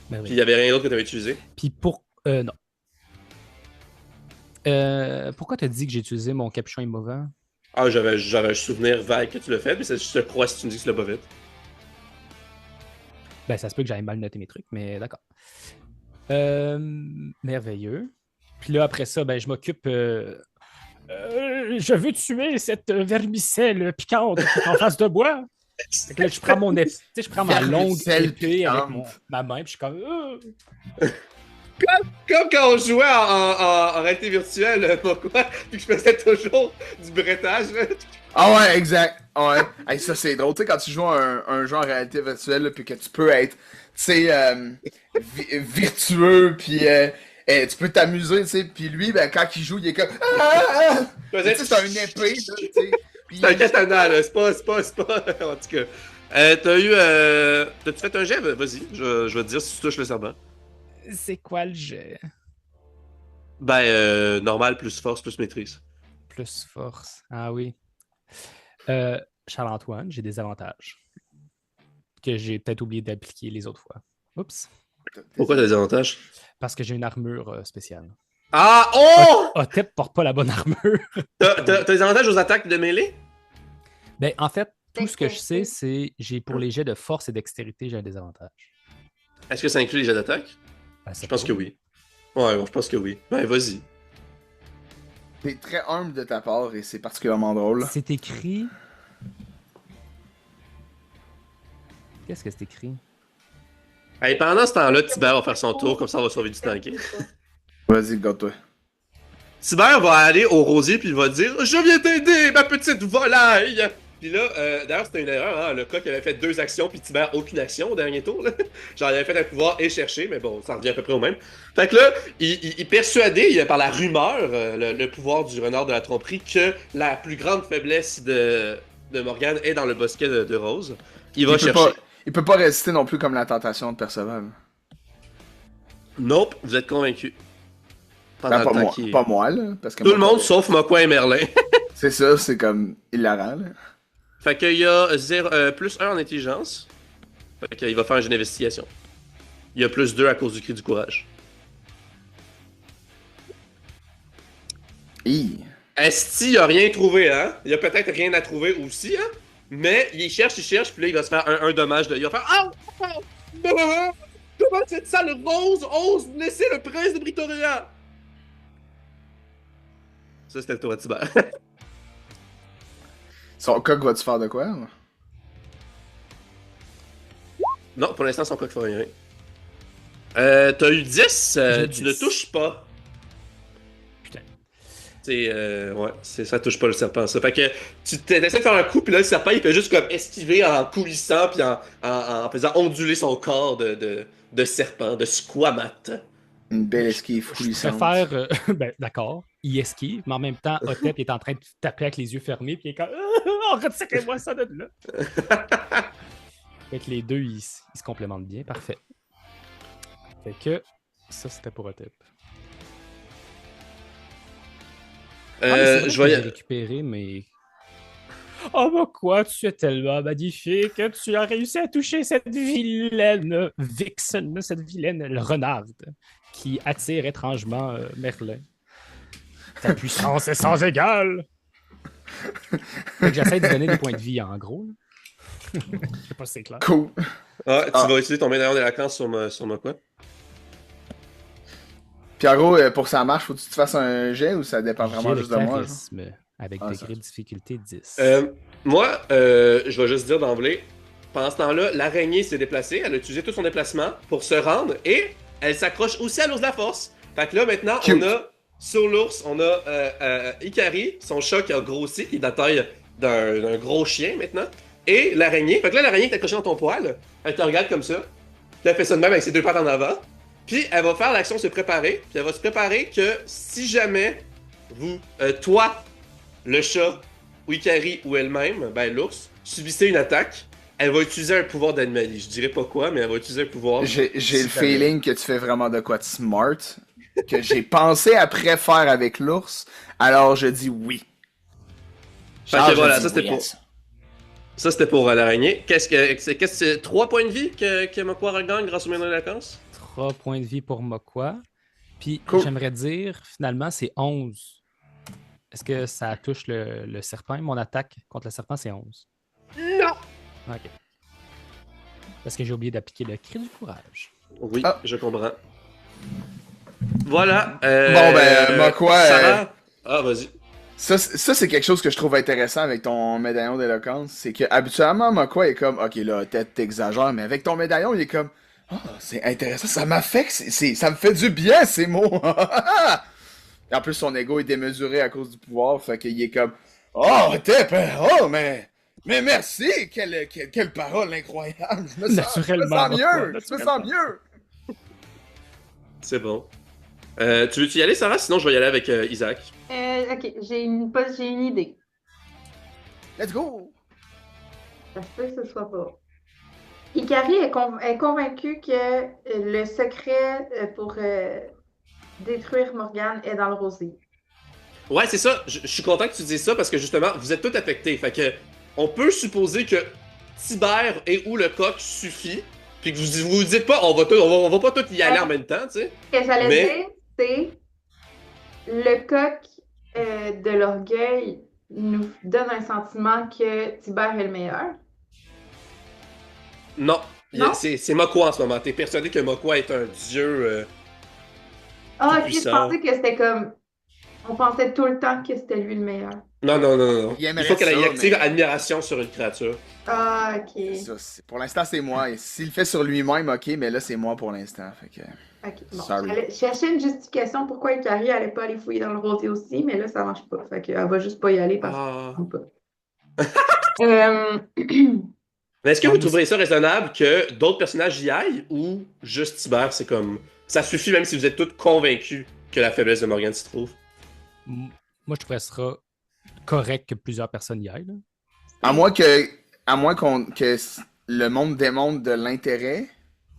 Ben Puis oui. il y avait rien d'autre que t'avais utilisé? Puis pour... non. Pourquoi t'as dit que j'ai utilisé mon capuchon émouvant? Ah, j'avais un souvenir vague que tu l'as fait, mais je te crois si tu me dis que tu l'as pas fait. Ben, ça se peut que j'aille mal noter mes trucs, mais d'accord. Merveilleux. Puis là, après ça, ben, je m'occupe... je veux tuer cette vermicelle piquante qui est en face de moi. Fait que là, je prends mon épée, je prends ma longue Vermicelle épée avec piquante. ma main, puis je suis comme... Comme quand on jouait en réalité virtuelle, pourquoi? Puis que je faisais toujours du brettage, là. Ah ouais, exact. Ouais. Hey, ça, c'est drôle. Tu sais, quand tu joues à un jeu en réalité virtuelle, là, puis que tu peux être, tu sais, virtueux, puis tu peux t'amuser, tu sais. Puis lui, ben, quand il joue, il est comme... Tu sais, c'est un épée, là, tu sais. Puis- C'est un katana, là. C'est pas. En tout cas. T'as-tu fait un jet? Vas-y, je vais te dire si tu touches le serpent. C'est quoi le jet? Ben, normal, plus force, plus maîtrise. Plus force. Ah oui. Charles-Antoine, j'ai des avantages que j'ai peut-être oublié d'appliquer les autres fois. Oups. Pourquoi t'as des avantages? Parce que j'ai une armure spéciale. Ah! Oh! Otep porte pas la bonne armure. T'as des avantages aux attaques de mêlée? Ben, en fait, tout ce que je sais, c'est j'ai pour les jets de force et dextérité, j'ai un désavantage. Est-ce que ça inclut les jets d'attaque? Ben, Je pense que oui. Ouais, je pense que oui. Ben, vas-y. T'es très humble de ta part et c'est particulièrement drôle. C'est écrit. Qu'est-ce que c'est écrit? Hey, pendant ce temps-là, Tibère va faire son tour, comme ça on va sauver du temps, ok? Vas-y, garde-toi. Tibère va aller au rosier puis il va dire « Je viens t'aider, ma petite volaille! » Puis là, d'ailleurs, c'était une erreur, hein? Le coq avait fait 2 actions puis Tibère aucune action au dernier tour, là. Genre, il avait fait un pouvoir et chercher, mais bon, ça revient à peu près au même. Fait que là, il persuadait par la rumeur, le pouvoir du renard de la tromperie, que la plus grande faiblesse de Morgane est dans le bosquet de Rose. Il va chercher. Il peut pas résister non plus comme la tentation de Perceval. Nope, vous êtes convaincus. Pendant Ben, le temps moi, qu'il- pas moi, là. Parce que Tout moi, le monde sauf Mokwa et Merlin. C'est ça, c'est comme hilarant, là. Fait qu'il y a plus 1 en intelligence. Fait qu'il va faire un jeu d'investigation. il y a +2 à cause du cri du courage. Esti, il a rien trouvé, hein? Il a peut-être rien à trouver aussi, hein? Mais il cherche, puis là, il va se faire un dommage de. Il va faire. Ah! Ah! Comment cette sale rose ose blesser le prince de Britoria? Ça, c'était le tour à Tibère. Son coq va-tu faire de quoi? Non, pour l'instant, son coq fait rien. T'as eu 10, J'ai tu 10. ne touches pas. Putain. Ça touche pas le serpent, ça. Fait que tu essaies de faire un coup, puis là, le serpent, il fait juste comme esquiver en coulissant, puis en faisant onduler son corps de serpent, de squamat. Une belle esquive Je coulissante. préfère. Ben, d'accord, il esquive, mais en même temps, Otep est en train de taper avec les yeux fermés, puis il est comme. Oh, retirez-moi ça de là! Fait que les deux, ils se complémentent bien, parfait. Fait que ça, c'était pour Otep. Je vais J'ai récupéré, mais. Oh, bah quoi, tu es tellement magnifique! Tu as réussi à toucher cette vilaine Vixen, cette vilaine renarde qui attire étrangement Merlin. Ta puissance est sans égale! Fait que j'essaie de donner des points de vie, en gros. Je sais pas si c'est clair. Cool. tu vas utiliser ton médaillon d'éloquence sur ma quoi? Puis en gros, pour que ça marche, faut que tu te fasses un jet ou ça dépend vraiment J'ai juste le de moi? Genre? charisme avec degré de difficulté 10. Moi, je vais juste dire d'emblée, pendant ce temps-là, l'araignée s'est déplacée, elle a utilisé tout son déplacement pour se rendre et elle s'accroche aussi à l'ours de la force. Fait que là, maintenant, Cute. on a, sur l'ours, on a Ikari, son chat qui a grossi, qui est de la taille d'un gros chien maintenant, et l'araignée. Fait que là, l'araignée est accrochée dans ton poil, elle te regarde comme ça, puis elle fait ça de même avec ses deux pattes en avant, puis elle va faire l'action se préparer, puis elle va se préparer que si jamais vous, toi, le chat, ou Ikari ou elle-même, ben l'ours, subissait une attaque, elle va utiliser un pouvoir d'animalie. Je dirais pas quoi, mais elle va utiliser un pouvoir. J'ai le Si jamais. feeling que tu fais vraiment de quoi de smart, que j'ai pensé après faire avec l'ours, alors je dis oui. Fait que Genre, je voilà, dis ça c'était oui à pour. ça. Ça c'était pour l'araignée. Qu'est-ce que c'est 3 points de vie que Makwa regagne grâce au médaillon de vacances? 3 points de vie pour Mokwa. Puis Cool. j'aimerais dire, finalement, c'est 11. Est-ce que ça touche le serpent? Mon attaque contre le serpent, c'est 11. Non! Ok. Parce que j'ai oublié d'appliquer le cri du courage. Oui, Ah. je comprends. Voilà. Bon, ben, Makwa, Sarah? Ah, vas-y. Ça, c'est quelque chose que je trouve intéressant avec ton médaillon d'éloquence. C'est que habituellement, Makwa est comme, ok, là, peut-être t'exagères, mais avec ton médaillon, il est comme, ah, c'est intéressant, ça m'affecte, ça me fait du bien, ces mots. Et en plus, son ego est démesuré à cause du pouvoir, fait qu'il est comme, oh, mais merci, quelle parole incroyable. Je me sens Naturellement, mieux, Makwa, je me sens mieux. C'est bon. Tu veux-tu y aller, Sarah? Sinon, je vais y aller avec Isaac. Ok, j'ai une idée. Let's go. Ça se peut que ce soit pas. Ikari est convaincu que le secret pour détruire Morgane est dans le rosier. Ouais, c'est ça. Je suis content que tu dises ça parce que justement, vous êtes tous affectés. Fait que on peut supposer que Tibère et ou le coq suffit. Puis que vous dites pas, on va pas tous y aller en même temps, tu sais. Ce que j'allais Mais- dire, c'est le coq de l'orgueil nous donne un sentiment que Tibère est le meilleur. Non. Non? C'est Makwa en ce moment. T'es persuadé que Makwa est un dieu. Ah, ok, je puissant. pensais que c'était comme. On pensait tout le temps que c'était lui le meilleur. Non. Il aimerait faut qu'elle ait ça, active mais- admiration sur une créature. Ah, ok. Ça, pour l'instant, c'est moi. Et s'il le fait sur lui-même, ok, mais là, c'est moi pour l'instant. Fait que... Ok, bon. Sorry. J'allais chercher une justification pourquoi Ikari allait pas aller fouiller dans le rosier aussi, mais là, ça marche pas. Fait qu'elle va juste pas y aller parce Ah. qu'elle pas. Euh, Mais est-ce que vous trouvez ça raisonnable que d'autres personnages y aillent ou juste Tibère, c'est comme. Ça suffit même si vous êtes tous convaincus que la faiblesse de Morgane s'y trouve? Moi, je trouverais ça sera correct que plusieurs personnes y aillent. Là. À moins que le monde démontre de l'intérêt,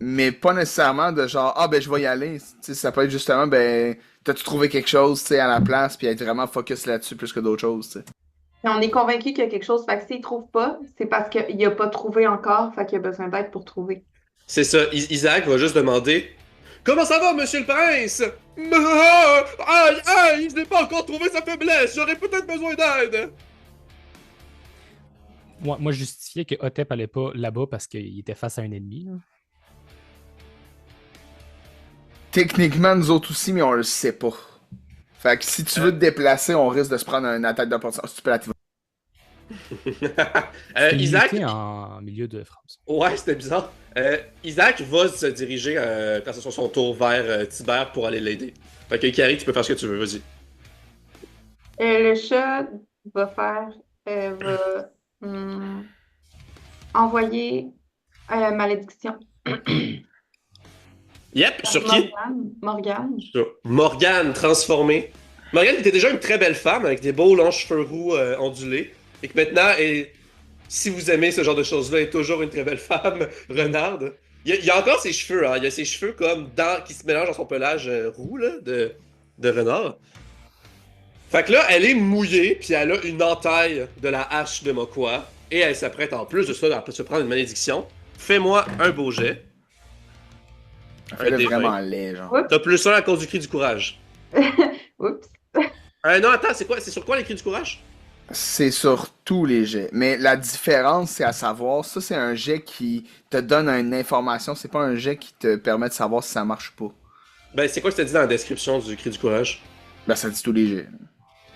mais pas nécessairement de genre, ah ben je vais y aller. Tu sais, ça peut être justement, ben, t'as-tu trouvé quelque chose, tu sais, à la place, puis être vraiment focus là-dessus plus que d'autres choses, tu sais. on est convaincu qu'il y a quelque chose, fait que s'il trouve pas, c'est parce qu'il a pas trouvé encore, fait qu'il a besoin d'aide pour trouver. C'est ça. Isaac va juste demander comment ça va, monsieur le prince? Aïe, aïe, je n'ai pas encore trouvé sa faiblesse. J'aurais peut-être besoin d'aide. Moi, je justifiais que Hotep allait pas là-bas parce qu'il était face à un ennemi. Là. Techniquement, nous autres aussi, mais on le sait pas. Fait que si tu veux te déplacer, on risque de se prendre une attaque d'opportunité. Si tu peux l'activer. C'est une Isaac, unité en milieu de France. ouais, c'était bizarre. Isaac va se diriger quand c'est son tour vers Tibère pour aller l'aider. Fait que Ikari, tu peux faire ce que tu veux, vas-y. Le chat va faire. Envoyer malédiction. Yep, sur qui? Morgane. Sur Morgane transformée. Morgane était déjà une très belle femme avec des beaux longs cheveux roux ondulés. Et que maintenant, si vous aimez ce genre de choses-là, est toujours une très belle femme renarde. Il y a encore ses cheveux, hein. Il y a ses cheveux comme qui se mélangent dans son pelage roux là, de renard. Fait que là, elle est mouillée, puis elle a une entaille de la hache de Mokwa. Et elle s'apprête en plus de ça à se prendre une malédiction. Fais-moi un beau jet. Fait là, vraiment laid, genre. T'as plus un à cause du cri du courage. Oups. Non, attends, c'est quoi? C'est sur quoi les cris du courage? C'est sur tous les jets. Mais la différence, c'est à savoir, ça c'est un jet qui te donne une information, c'est pas un jet qui te permet de savoir si ça marche ou pas. Ben, c'est quoi que tu t'as dit dans la description du cri du courage? Ben, ça dit tous les jets.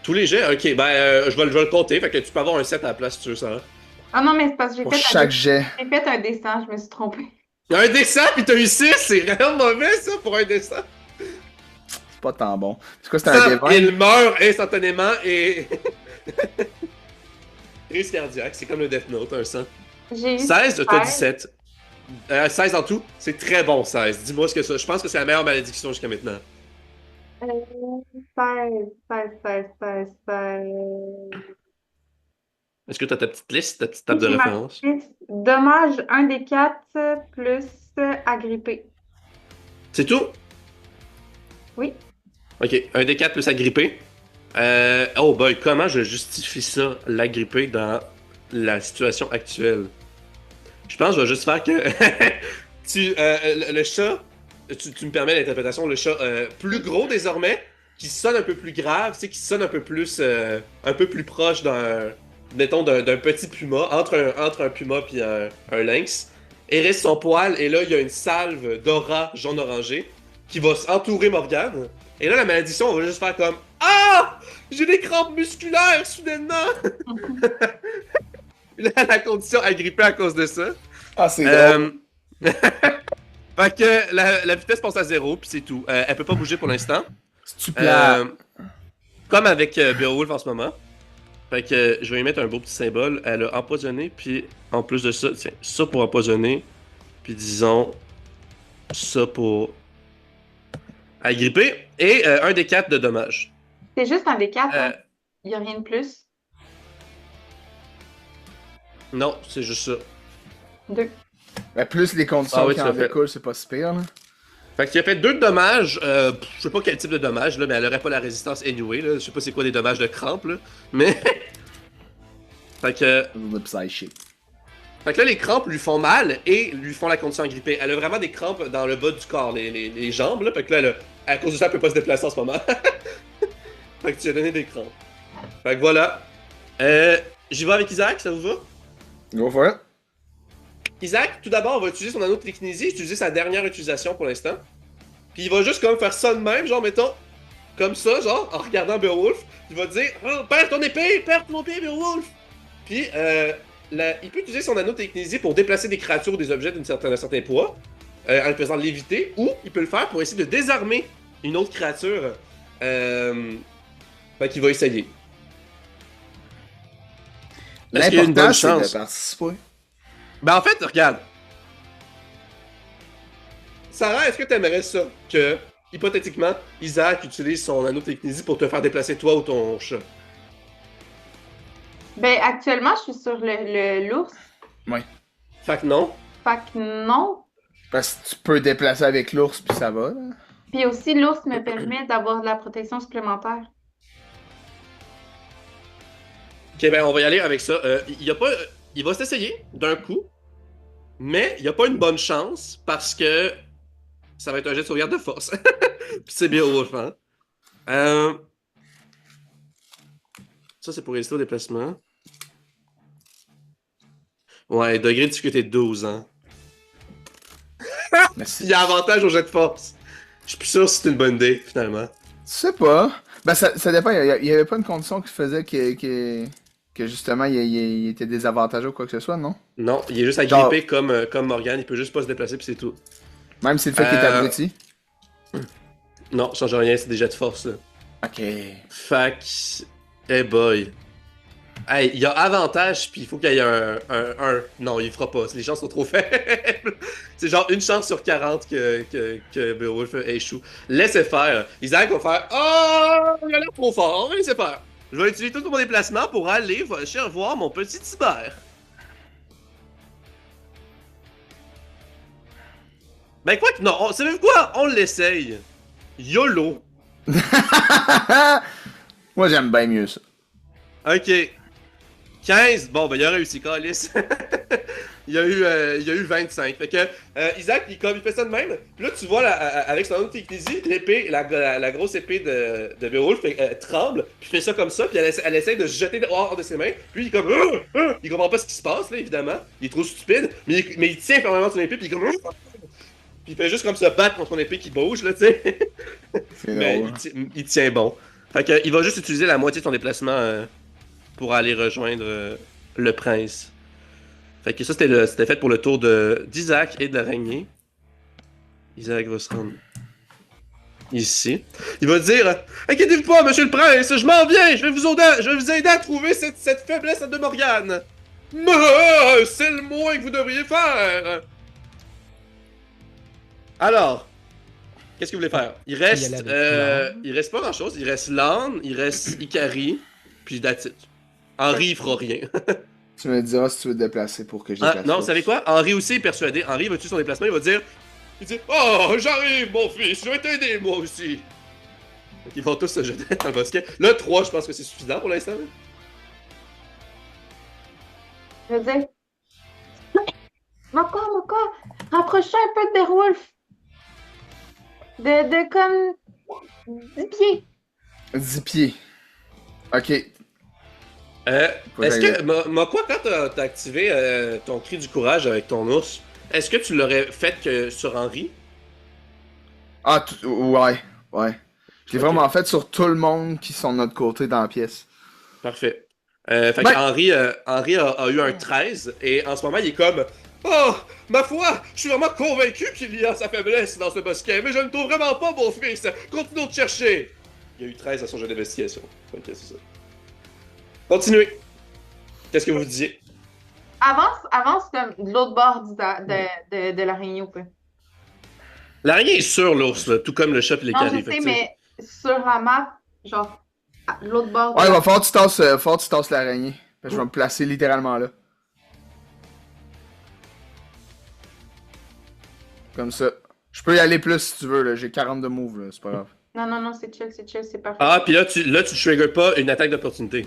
Tous les jets? Ok, ben, je vais le compter, fait que tu peux avoir un 7 à la place si tu veux ça. Ah non, mais c'est parce que Pour chaque jet. j'ai fait un dessin, je me suis trompée. Un dessin pis t'as eu 6, c'est vraiment mauvais ça pour un dessin. C'est pas tant bon. C'est quoi, c'était un D20? Il meurt instantanément et. Crise cardiaque, c'est comme le Death Note, un sang. J'ai eu 16, t'as 17. 16 en tout, c'est très bon 16. Dis-moi ce que ça. Je pense que c'est la meilleure malédiction jusqu'à maintenant. 16. Est-ce que t'as ta petite liste, ta petite table de J'ai ma référence? liste. Dommage, un des 4 plus agrippé. C'est tout? Oui. Ok, un des 4 plus agrippé. Oh boy, comment je justifie ça, l'agrippé, dans la situation actuelle? Je pense que je vais juste faire que le chat, tu me permets l'interprétation, le chat plus gros désormais, qui sonne un peu plus grave, tu sais, qui sonne un peu plus proche mettons, d'un petit puma, entre un puma puis un lynx, hérisse son poil, et là, il y a une salve d'aura jaune-orangé qui va entourer Morgane. Et là, la malédiction, on va juste faire comme Ah! J'ai des crampes musculaires, soudainement! Là, la condition agrippée à cause de ça. Ah, c'est drôle. Fait que la vitesse passe à 0, puis c'est tout. Elle peut pas bouger pour l'instant. C'est-tu plat? Comme avec Beowulf en ce moment. Fait que je vais y mettre un beau petit symbole. Elle a empoisonné, puis en plus de ça, tiens, ça pour empoisonner, puis disons ça pour agripper, et un des 4 de dommages. C'est juste un des 4, hein? Il n'y a rien de plus. Non, c'est juste ça. 2. Ben, plus les conditions oui, qui tout en à fait. découlent, c'est pas si pire, là. Fait qu'il a fait 2 de dommages. Je sais pas quel type de dommage, là, mais elle aurait pas la résistance anyway. Là. Je sais pas c'est quoi des dommages de crampe, là. Mais. Fait que. Fait que là, les crampes lui font mal et lui font la condition agrippée. Elle a vraiment des crampes dans le bas du corps, les jambes, là. Fait que là, à cause de ça, elle peut pas se déplacer en ce moment. Fait que tu lui as donné des crampes. Fait que voilà. J'y vais avec Isaac, ça vous va? Go for it. Isaac, tout d'abord, on va utiliser son anneau de télékinésie, utiliser sa dernière utilisation pour l'instant. Puis il va juste comme faire ça de même, genre, mettons, comme ça, genre, en regardant Beowulf. Il va dire Oh, perds ton épée, perds ton pied, Beowulf! Puis, il peut utiliser son anneau de télékinésie pour déplacer des créatures ou des objets d'un certain poids, en le faisant léviter, ou il peut le faire pour essayer de désarmer une autre créature. Fait qu'il va essayer. Est-ce qu'il y a une bonne L'important, c'est chance? de participer. Ben en fait, regarde. Sarah, est-ce que t'aimerais ça que, hypothétiquement, Isaac utilise son anneau de télékinésie pour te faire déplacer toi ou ton chat? Ben, actuellement, je suis sur l'ours. Ouais. Fait que non. Fait que non. Parce que tu peux déplacer avec l'ours, puis ça va, là. Puis aussi, l'ours me permet d'avoir de la protection supplémentaire. Ok, ben on va y aller avec ça. Il va s'essayer d'un coup. Mais il n'y a pas une bonne chance parce que ça va être un jet de sauvegarde de force. Puis c'est Beowulf, hein. Euh, Ça, c'est pour résister au déplacement. Ouais, degré de difficulté 12, hein. Merci. Il y a avantage au jet de force. Je suis plus sûr si c'est une bonne idée, finalement. Je sais pas. Ben, ça dépend. Il y avait pas une condition qui faisait que justement, il était désavantageux ou quoi que ce soit, non? Non, il est juste Genre- agrippé comme Morgan, il peut juste pas se déplacer, puis c'est tout. Même si le fait qu'il est abruti? Non, ça change rien, c'est des jets de force, là. Ok. Fait que... Hey boy. Hey, il y a avantage, puis il faut qu'il y ait un... Non, il fera pas, les chances sont trop faibles. C'est genre une chance sur 40 que Beowulf échoue. Laissez faire. Isaac va faire... Oh, il a l'air trop fort, laissez faire. Je vais utiliser tout mon déplacement pour aller voir mon petit Tibère. Ben quoi que... Non, savez-vous quoi? On l'essaye. YOLO. Moi, j'aime bien mieux ça. Ok. 15, bon, ben il a réussi, Calis. il y a eu 25. Fait que Isaac, il fait ça de même. Puis là, tu vois, avec son autre technésie, l'épée, la grosse épée de Beowulf tremble, puis fait ça comme ça, puis elle essaie de se jeter hors de ses mains. Puis il est comme. Il comprend pas ce qui se passe, là, évidemment. Il est trop stupide, mais il tient fermement son épée, puis il est comme. Puis il fait juste comme se battre contre son épée qui bouge, là, tu sais. C'est Mais drôle. il tient bon. Fait que, il va juste utiliser la moitié de son déplacement pour aller rejoindre le prince. Fait que ça, c'était fait pour le tour d'Isaac et de l'araignée. Isaac va se rendre ici. Il va dire inquiétez-vous pas, monsieur le prince, je m'en viens, je vais vous aider à trouver cette faiblesse de Morgane. Mais c'est le moins que vous devriez faire. Alors, qu'est-ce que vous voulez faire? Il y a Il reste pas grand chose. Il reste Lan, il reste Ikari, puis that's it. Henri, il fera rien. Tu me diras si tu veux te déplacer pour que je Ah, déplace. non, ça. vous savez quoi? Henri aussi est persuadé. Henri va tuer son déplacement, il va dire oh, j'arrive, mon fils, je vais t'aider, moi aussi. Donc, ils vont tous se jeter dans le bosquet. Là, 3, je pense que c'est suffisant pour l'instant. Là. Je veux dire. Moko, rapproche-toi un peu de Beowulf. De comme 10 pieds. 10 pieds. Ok. Faut Est-ce que que, quoi, quand t'as activé ton cri du courage avec ton ours, est-ce que tu l'aurais fait que sur Henri? Ah, ouais. Je l'ai Ok. vraiment fait sur tout le monde qui sont de notre côté dans la pièce. Parfait. Fait que Ben- Henri a eu un 13 et en ce moment il est comme oh, ma foi, je suis vraiment convaincu qu'il y a sa faiblesse dans ce bosquet, mais je ne trouve vraiment pas, mon fils. Continuons de chercher. Il y a eu 13 à son jeu d'investigation. Ok, c'est ça. Continuez. Qu'est-ce que vous disiez? Avance comme de l'autre bord de l'araignée ou peu. L'araignée est sur l'ours, là, tout comme le chat et les Non, caries. je fait sais, que, mais sur la map, genre, à l'autre bord Ouais, de il va falloir que tu tasses l'araignée. Fait que je vais me placer littéralement là. Comme ça. Je peux y aller plus si tu veux, là. J'ai 42 moves, là. C'est pas grave. Non, c'est chill, c'est parfait. Ah, puis là, tu triggers pas une attaque d'opportunité.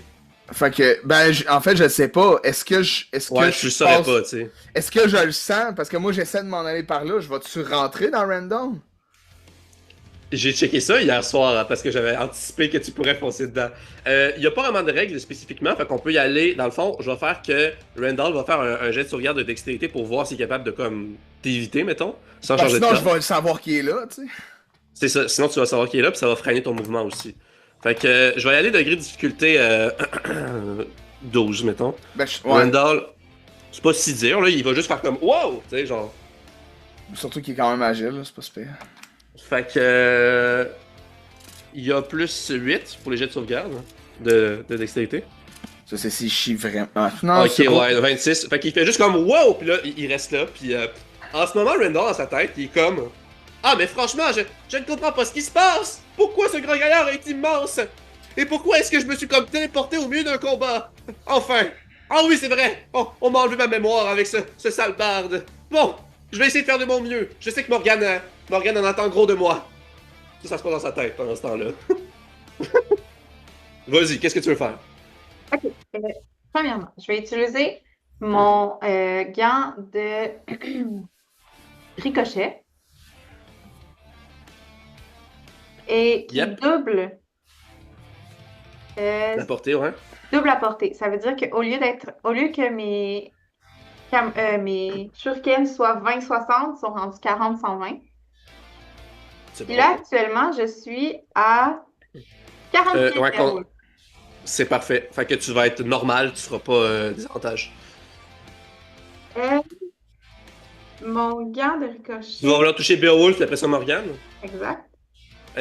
Fait que, ben, en fait, je sais pas. Est-ce que Ouais, je le saurais passe- pas, tu sais. Est-ce que je le sens? Parce que moi, j'essaie de m'en aller par là. Je vais-tu rentrer dans Random? J'ai checké ça hier soir hein, parce que j'avais anticipé que tu pourrais foncer dedans. Il n'y a pas vraiment de règles spécifiquement, fait qu'on peut y aller. Dans le fond, je vais faire que Randall va faire un jet de sauvegarde de dextérité pour voir s'il est capable de comme t'éviter, mettons, sans Ben, changer sinon, de je camp. vais savoir qui est là, tu sais. C'est ça, sinon tu vas savoir qu'il est là, puis ça va freiner ton mouvement aussi. Fait que je vais y aller degré de difficulté 12, mettons. Ben, ouais. Randall, c'est pas si dur, là, il va juste faire comme wow, tu sais, genre. Surtout qu'il est quand même agile, là. C'est pas super. Fait que. Il y a plus 8 pour les jets de sauvegarde de dextérité. Ça, c'est si je chie vraiment. Ah, non, Ok, c'est pas- ouais, 26. Fait qu'il fait juste comme wow, puis là, il reste là. Puis en ce moment, Randall, dans sa tête, il est comme ah, mais franchement, je ne comprends pas ce qui se passe. Pourquoi ce grand gaillard est immense? Et pourquoi est-ce que je me suis comme téléporté au milieu d'un combat? Enfin! Ah oui, c'est vrai! Oh, on m'a enlevé ma mémoire avec ce sale barde. Bon, je vais essayer de faire de mon mieux. Je sais que Morgane en attend gros de moi. Ça se passe dans sa tête pendant ce temps-là. Vas-y, qu'est-ce que tu veux faire? Premièrement, je vais utiliser mon gant de ricochet et qui Yep. double, La portée, ouais. double la portée. Ça veut dire au lieu que mes shurikens soient 20-60, ils sont rendus 40-120. C'est Puis bon. là, actuellement, je suis à 40 pieds Ouais, de Beowulf. c'est parfait. Fait que tu vas être normal, tu feras pas désavantage. Euh, Mon gant de Tu vas ricochet, vouloir toucher Beowulf et après ça Morgane. exact,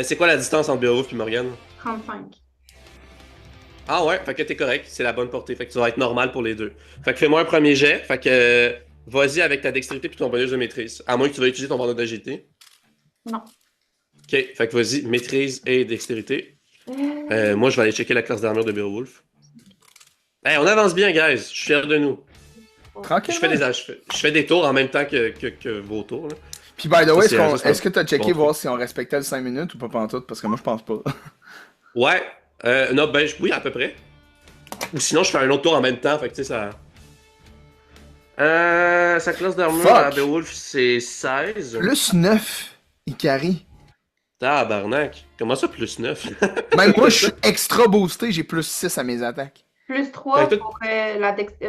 C'est quoi la distance entre Beowulf et Morgane? 35. Ah ouais, fait que t'es correct, c'est la bonne portée. Fait que tu vas être normal pour les deux. Fait que fais-moi un premier jet. Fait que vas-y avec ta dextérité puis ton bonus de maîtrise. À moins que tu vas utiliser ton bonus d'agilité. Non. Ok, fait que vas-y, maîtrise et dextérité. Euh, Moi, je vais aller checker la classe d'armure de Beowulf. Hey, on avance bien, guys. Je suis fier de nous. Tranquillement. Je fais des tours en même temps que vos tours. Là. Puis, by the way, Ça, c'est est-ce que t'as checké bon voir truc. si on respectait le 5 minutes ou pas pantoute? Parce que moi, je pense pas. Ouais. Non, ben, oui, à peu près. Ou sinon, je fais un autre tour en même temps. Fait que, tu sais, ça. Sa classe d'armure Fuck. à Beowulf, c'est 16. Plus 9, Ikari. Tabarnak. Comment ça, plus 9? Même moi, je suis extra boosté, j'ai plus 6 à mes attaques. Plus Fait 3 que pour,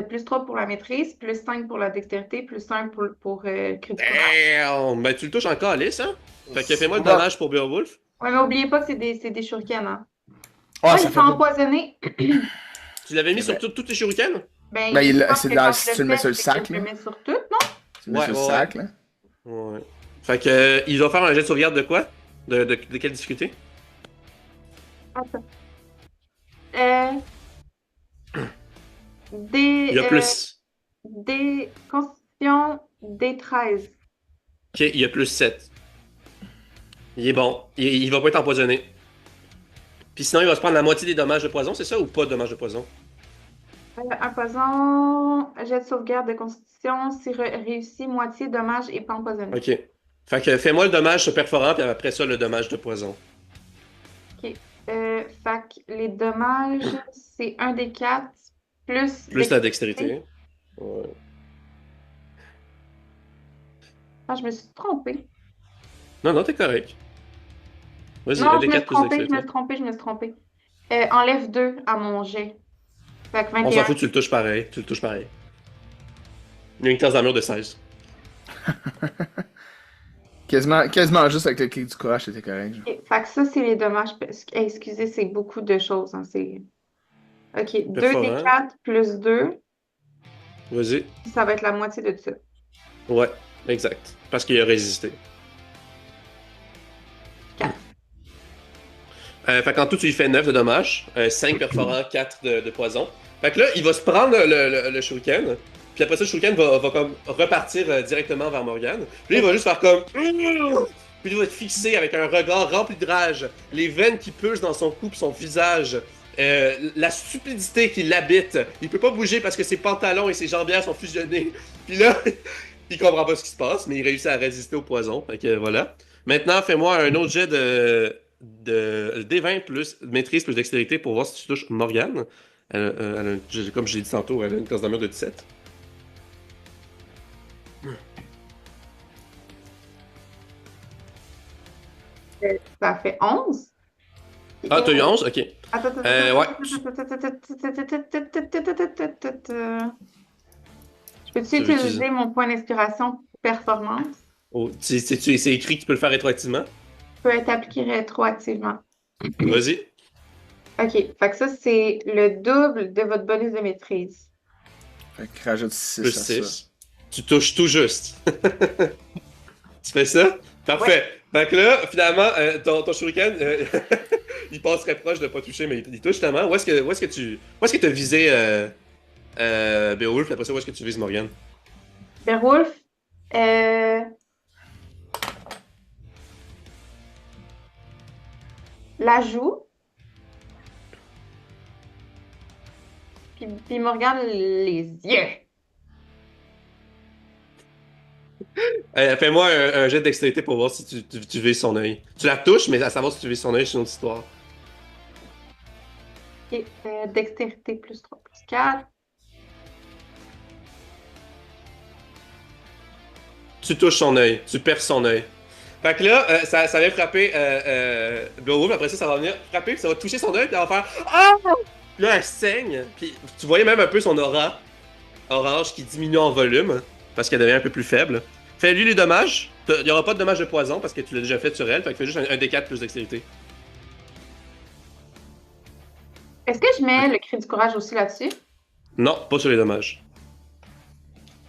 plus 3 pour la maîtrise, plus 5 pour la dextérité, plus 1 pour critique. Damn! Ben, tu le touches encore, Alice, hein? Fait que fais-moi le Ouais. dommage pour Beowulf. Ouais, mais oubliez pas que c'est des shurikens, hein. Ah, Ah, ça ils fait sont pas... empoisonnés. Tu l'avais mis C'est sur tous tes shurikens? Ben, Ben, je pense c'est que dans- quand si je tu le mets fais, sur le c'est sac, que je le là. mets sur tout, non? Tu le mets Ouais, sur le ouais, sac, là. Ouais. Fait que, il va faire un jet de sauvegarde de quoi? De quelle difficulté? Attends. Euh, Il y a plus. des constitutions des 13. Ok, il y a plus 7. Il est bon. Il va pas être empoisonné. Puis sinon, il va se prendre la moitié des dommages de poison, c'est ça? Ou pas de dommages de poison? Un poison, jet de sauvegarde de constitution, si réussi, moitié, dommage et pas empoisonné. Ok. Fait que fais-moi le dommage sur perforant, puis après ça, le dommage de poison. OK. Fait que les dommages, c'est 1 des 4 plus Plus la dextérité. Ouais. Ah, je me suis trompée. Non, non, t'es correct. Vas-y, Non, un je des me suis 4 plus trompée, je me dextérité. suis trompée, je me suis trompée. Enlève 2 à mon jet. Fait que On s'en 21. fout, tu le touches pareil. Tu le touches pareil. Il y a une classe d'armure de 16. Quasiment juste avec le clic du courage, c'était correct. Genre. OK. Fait que ça, c'est les dommages. Excusez, c'est beaucoup de choses, hein, OK, 2 des Perforant. 4 plus 2, Vas-y. ça va être la moitié de ça. Ouais, exact. Parce qu'il a résisté. Quatre. Fait qu'en tout, tu lui fais 9 de dommages, 5 perforants, 4 de poison. Fait que là, il va se prendre le shuriken, puis après ça, le shuriken va comme repartir directement vers Morgane. Puis là, il va juste faire comme... Puis il va être fixé avec un regard rempli de rage, les veines qui pulsent dans son cou pis son visage, la stupidité qui l'habite. Il peut pas bouger parce que ses pantalons et ses jambières sont fusionnés. Puis là, il comprend pas ce qui se passe, mais il réussit à résister au poison. Fait que voilà. Maintenant, fais-moi un autre jet de D20 plus maîtrise plus dextérité pour voir si tu touches Morgane. Comme je l'ai dit tantôt, elle a une classe d'armure de 17. Ça fait 11. Ah, t'as eu 11? Ok. Attends, attends, Ouais. Je peux-tu Tu veux utiliser utiliser. mon point d'inspiration performance? Oh, c'est écrit que tu peux le faire rétroactivement. Peut être appliqué rétroactivement. Vas-y. OK. Fait que ça, c'est le double de votre bonus de maîtrise. Fait que rajoute 6 Plus à 6. Tu touches tout juste. Tu fais ça? Parfait. Fait que là, finalement, ton shuriken, il passerait proche de pas toucher, mais il touche finalement. Où est-ce que tu as visé Beowulf? Après ça, où est-ce que tu vises Morgane? Beowulf, la joue. Puis Morgane, les yeux. Fais-moi un jet de dextérité pour voir si tu vises son œil. Tu la touches, mais à savoir si tu vises son œil, c'est une autre histoire. OK. Dextérité plus 3 plus 4. Tu touches son œil. Tu perces son œil. Fait que là, ça vient frapper Beowulf. Après ça va venir frapper, puis ça va toucher son œil, puis elle va faire Ah! Puis là, elle saigne. Puis tu voyais même un peu son aura orange qui diminue en volume, parce qu'elle devient un peu plus faible. Fais-lui les dommages. Il n'y aura pas de dommages de poison, parce que tu l'as déjà fait sur elle. Fait que fais juste un D4 plus dextérité. Est-ce que je mets le cri du courage aussi là-dessus? Non, pas sur les dommages.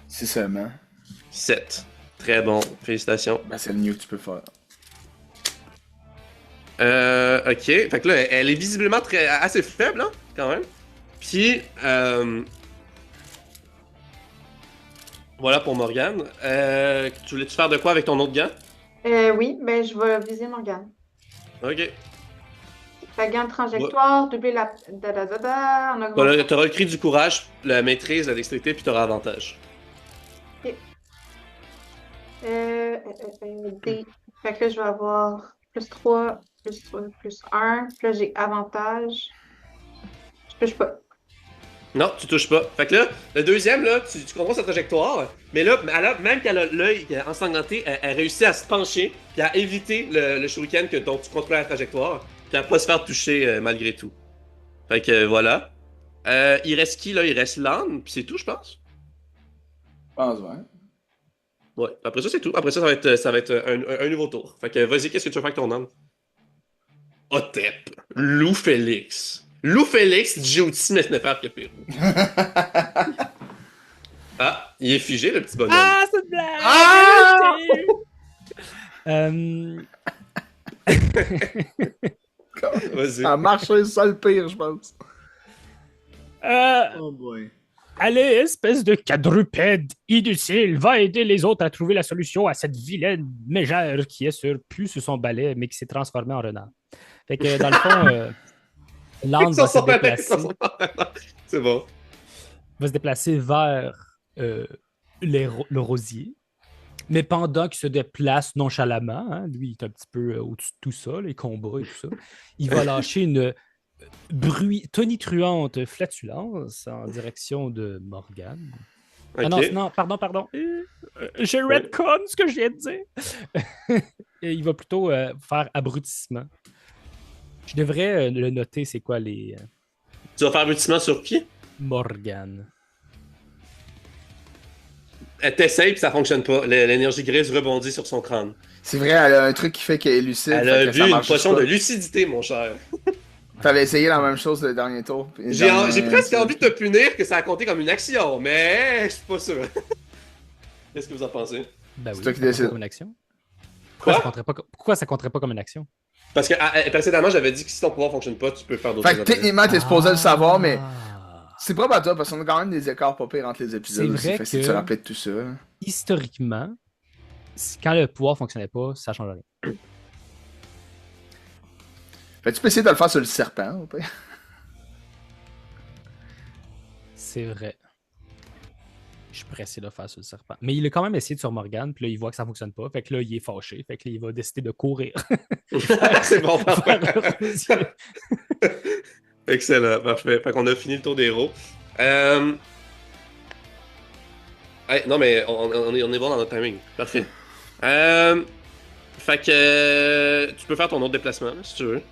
Si seulement. 7. Très bon. Félicitations. Ben, c'est le mieux que tu peux faire. Ok. Fait que là, elle est visiblement assez faible, hein, quand même. Puis, voilà pour Morgane. Tu voulais-tu faire de quoi avec ton autre gant? Oui, ben je vais viser Morgane. Ok. La gant de trajectoire, doubler la... on augmente. T'auras le cri du courage, la maîtrise, la dextérité, puis t'auras avantage. D. Fait que là, je vais avoir plus 3, plus 1. Puis là, j'ai avantage. Je touche pas. Non, tu touches pas. Fait que là, le deuxième, là, tu comprends sa trajectoire, mais là, même qu'elle a l'œil ensanglanté, elle réussit à se pencher, puis à éviter le shuriken dont tu contrôles la trajectoire, puis à pas se faire toucher malgré tout. Fait que voilà. Il reste qui, là? Il reste Lan, puis c'est tout, je pense. Je pense, ouais. Ouais, après ça, c'est tout. Après ça, ça va être un nouveau tour. Fait que vas-y, qu'est-ce que tu veux faire avec ton âme? Otep. Lou Félix. Lou Félix, Jyoti, mais ce n'est pas que pire. Ah, il est figé, le petit bonhomme. Ah, c'est une blague! Ah! Vas-y. Ça a marché, c'est ça le pire, je pense. Oh boy. Allez, espèce de quadrupède inutile, va aider les autres à trouver la solution à cette vilaine mégère qui est plus sur son balai, mais qui s'est transformée en renard. Fait que dans le fond, Land va se déplacer. C'est bon. Va se déplacer vers le rosier. Mais pendant qu'il se déplace nonchalamment, hein, lui, il est un petit peu au-dessus de tout ça, les combats et tout ça, il va lâcher une tonitruante flatulence en direction de Morgane. Okay. Ah non, pardon. J'ai redcon ce que je viens de dire. Et il va plutôt faire abrutissement. Je devrais le noter, c'est quoi les... Tu vas faire abrutissement sur qui? Morgane. Elle t'essaye puis ça fonctionne pas. L'énergie grise rebondit sur son crâne. C'est vrai, elle a un truc qui fait qu'elle est lucide. Elle a vu une potion de lucidité, mon cher. T'avais essayé la même chose le dernier tour. J'ai presque envie de te punir que ça a compté comme une action, mais je suis pas sûr. Qu'est-ce que vous en pensez? Ben oui, c'est toi qui décides. Comme une action. Quoi? Pourquoi ça compterait pas comme une action? Parce que précédemment, j'avais dit que si ton pouvoir fonctionne pas, tu peux faire d'autres choses. Fait que techniquement, t'es supposé le savoir, mais Ah. c'est propre à toi parce qu'on a quand même des écarts pas pires entre les épisodes. C'est vrai aussi, que tu te rappelles de tout ça. Historiquement, quand le pouvoir fonctionnait pas, ça change rien. Fait que tu peux essayer de le faire sur le serpent, ou pas? C'est vrai. Je pourrais essayer de le faire sur le serpent. Mais il a quand même essayé sur Morgane, puis là, il voit que ça fonctionne pas. Fait que là, il est fâché. Fait que là, il va décider de courir. C'est bon, parfait. Excellent, parfait. Fait qu'on a fini le tour des héros. Non, mais on est bon dans notre timing. Parfait. Fait que tu peux faire ton autre déplacement, là, si tu veux.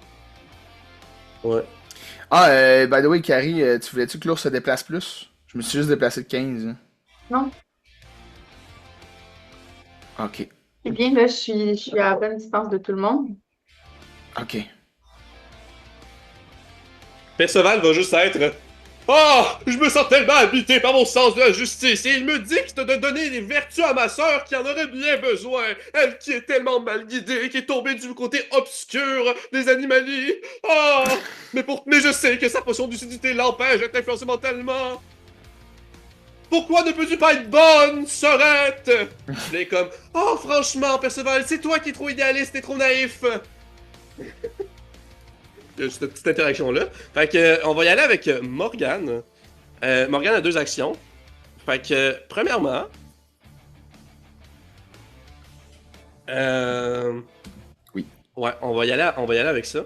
Ouais. Ah, by the way, Carrie, tu voulais-tu que l'ours se déplace plus? Je me suis juste déplacé de 15. Hein. Non. Ok. C'est bien, là, je suis à la bonne distance de tout le monde. Ok. Perceval va juste être Oh! Je me sens tellement habité par mon sens de la justice et il me dicte de donner les vertus à ma sœur qui en aurait bien besoin. Elle qui est tellement mal guidée, qui est tombée du côté obscur des animaliers. Oh! Mais je sais que sa potion de lucidité l'empêche d'être influencée mentalement. Pourquoi ne peux-tu pas être bonne, sœurette? Il est comme Oh, franchement, Perceval, c'est toi qui es trop idéaliste et trop naïf. Cette petite interaction-là. Fait que, on va y aller avec Morgane. Morgane a 2 actions. Fait que, premièrement... Oui. Ouais, on va y aller avec ça.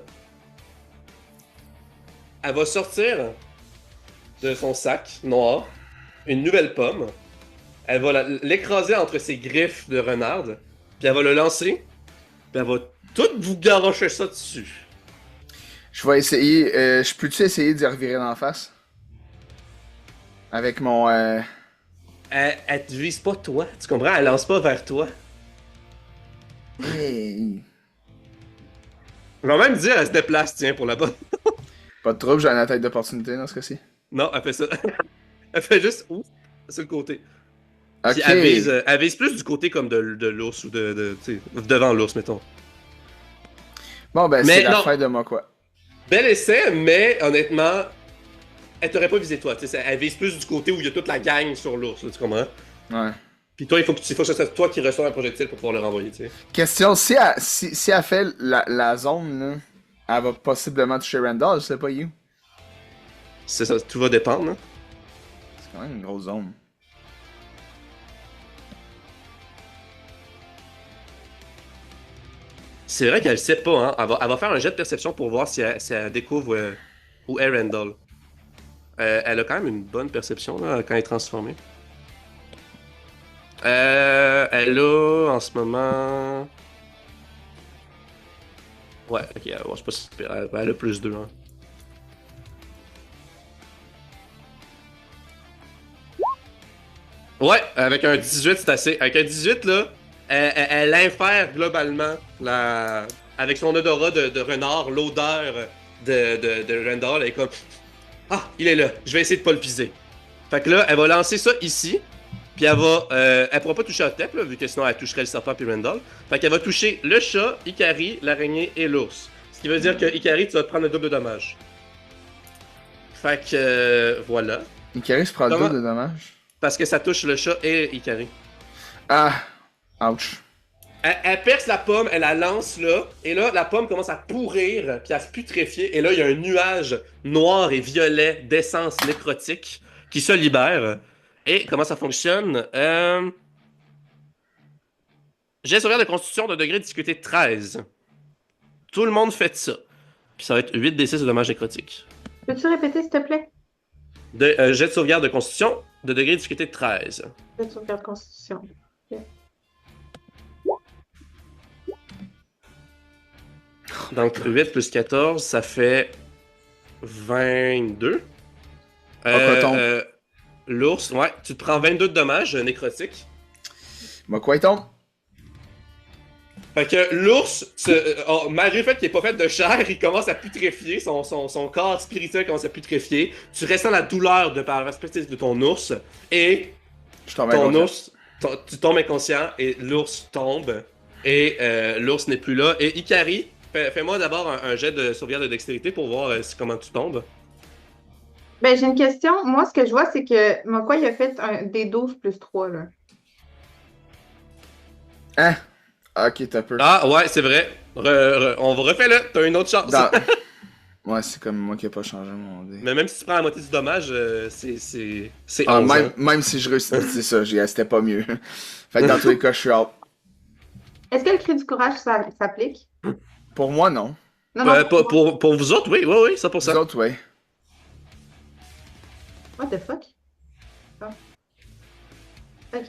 Elle va sortir de son sac noir une nouvelle pomme. Elle va l'écraser entre ses griffes de renarde, puis elle va le lancer, puis elle va tout vous garocher ça dessus. Je vais essayer. Je peux-tu essayer d'y revirer dans la face? Avec mon. Elle te vise pas toi, tu comprends? Elle lance pas vers toi. Hey. Je vais même dire, elle se déplace, tiens, pour la bonne. Pas de trouble, j'ai une attaque d'opportunité dans ce cas-ci. Non, elle fait ça. Elle fait juste ouf, sur le côté. Ok. Puis elle vise plus du côté comme de l'ours ou tu sais, devant l'ours, mettons. Bon, ben, Mais c'est la non. fin de moi, quoi. Bel essai, mais honnêtement, elle t'aurait pas visé toi. Tu sais, elle vise plus du côté où il y a toute la gang sur l'ours, là, tu comprends? Ouais. Puis toi, il faut que ce soit toi qui reçois un projectile pour pouvoir le renvoyer, tu sais. Question, si elle fait la zone, là, elle va possiblement toucher Randall, je sais pas, you. C'est ça, tout va dépendre. Hein. C'est quand même une grosse zone. C'est vrai qu'elle sait pas, hein. Elle va faire un jet de perception pour voir si elle découvre où est Randall. Elle a quand même une bonne perception là, quand elle est transformée. Elle a en ce moment. Ouais, ok, bon, je sais pas si elle a plus 2. Hein. Ouais, avec un 18, c'est assez. Avec un 18, là, elle infère globalement avec son odorat de renard, l'odeur de Randall. Elle est comme ah, il est là, je vais essayer de pas le viser. Fait que là, elle va lancer ça ici. Puis elle pourra pas toucher à Tep, là, vu que sinon elle toucherait le serpent puis Randall. Fait qu'elle va toucher le chat, Ikari, l'araignée et l'ours. Ce qui veut dire que Ikari, tu vas te prendre le double de dommages. Fait que voilà. Ikari se prend le Comment- dos de dommages. Parce que ça touche le chat et Ikari. Ah! Ouch. Elle perce la pomme, elle la lance là, et là, la pomme commence à pourrir, puis à se putréfier, et là, il y a un nuage noir et violet d'essence nécrotique qui se libère. Et comment ça fonctionne? J'ai sauvegarde de constitution de degré de difficulté 13. Tout le monde fait ça. Puis ça va être 8 d 6 de dommages nécrotiques. Peux-tu répéter, s'il te plaît? Jet de sauvegarde de constitution de degré de difficulté 13. Je vais sauvegarde constitution. Donc 8 plus 14, ça fait 22. coton. L'ours, ouais, tu te prends 22 de dommages nécrotiques. Bah, quoi, il tombe? Fait que l'ours, malgré le fait qu'il n'est pas fait de chair, il commence à putréfier, son corps spirituel commence à putréfier. Tu ressens la douleur de par la perspective de ton ours, et Je tombe ton inconscient. ours, tu tombes inconscient, et l'ours tombe, et l'ours n'est plus là. Et Ikari, fais-moi d'abord un jet de sauvegarde de dextérité pour voir comment tu tombes. Ben, j'ai une question. Moi, ce que je vois, c'est que mon quoi, il a fait un des 12 plus 3, là. Hein? Ok, t'as peur. Ah ouais, c'est vrai. On va refaire le, t'as une autre chance. Ouais, c'est comme moi qui ai pas changé mon dé. Mais même si tu prends la moitié du dommage, c'est Ah, 11. hein. même si je réussis, c'est ça, c'était pas mieux. Fait que dans tous les cas, je suis out. Est-ce que le cri du courage, ça s'applique? Pour moi, non. Non, non. Pour vous autres, oui, oui, oui, 100%. Pour les autres, ouais. What the fuck? Ah. Ok.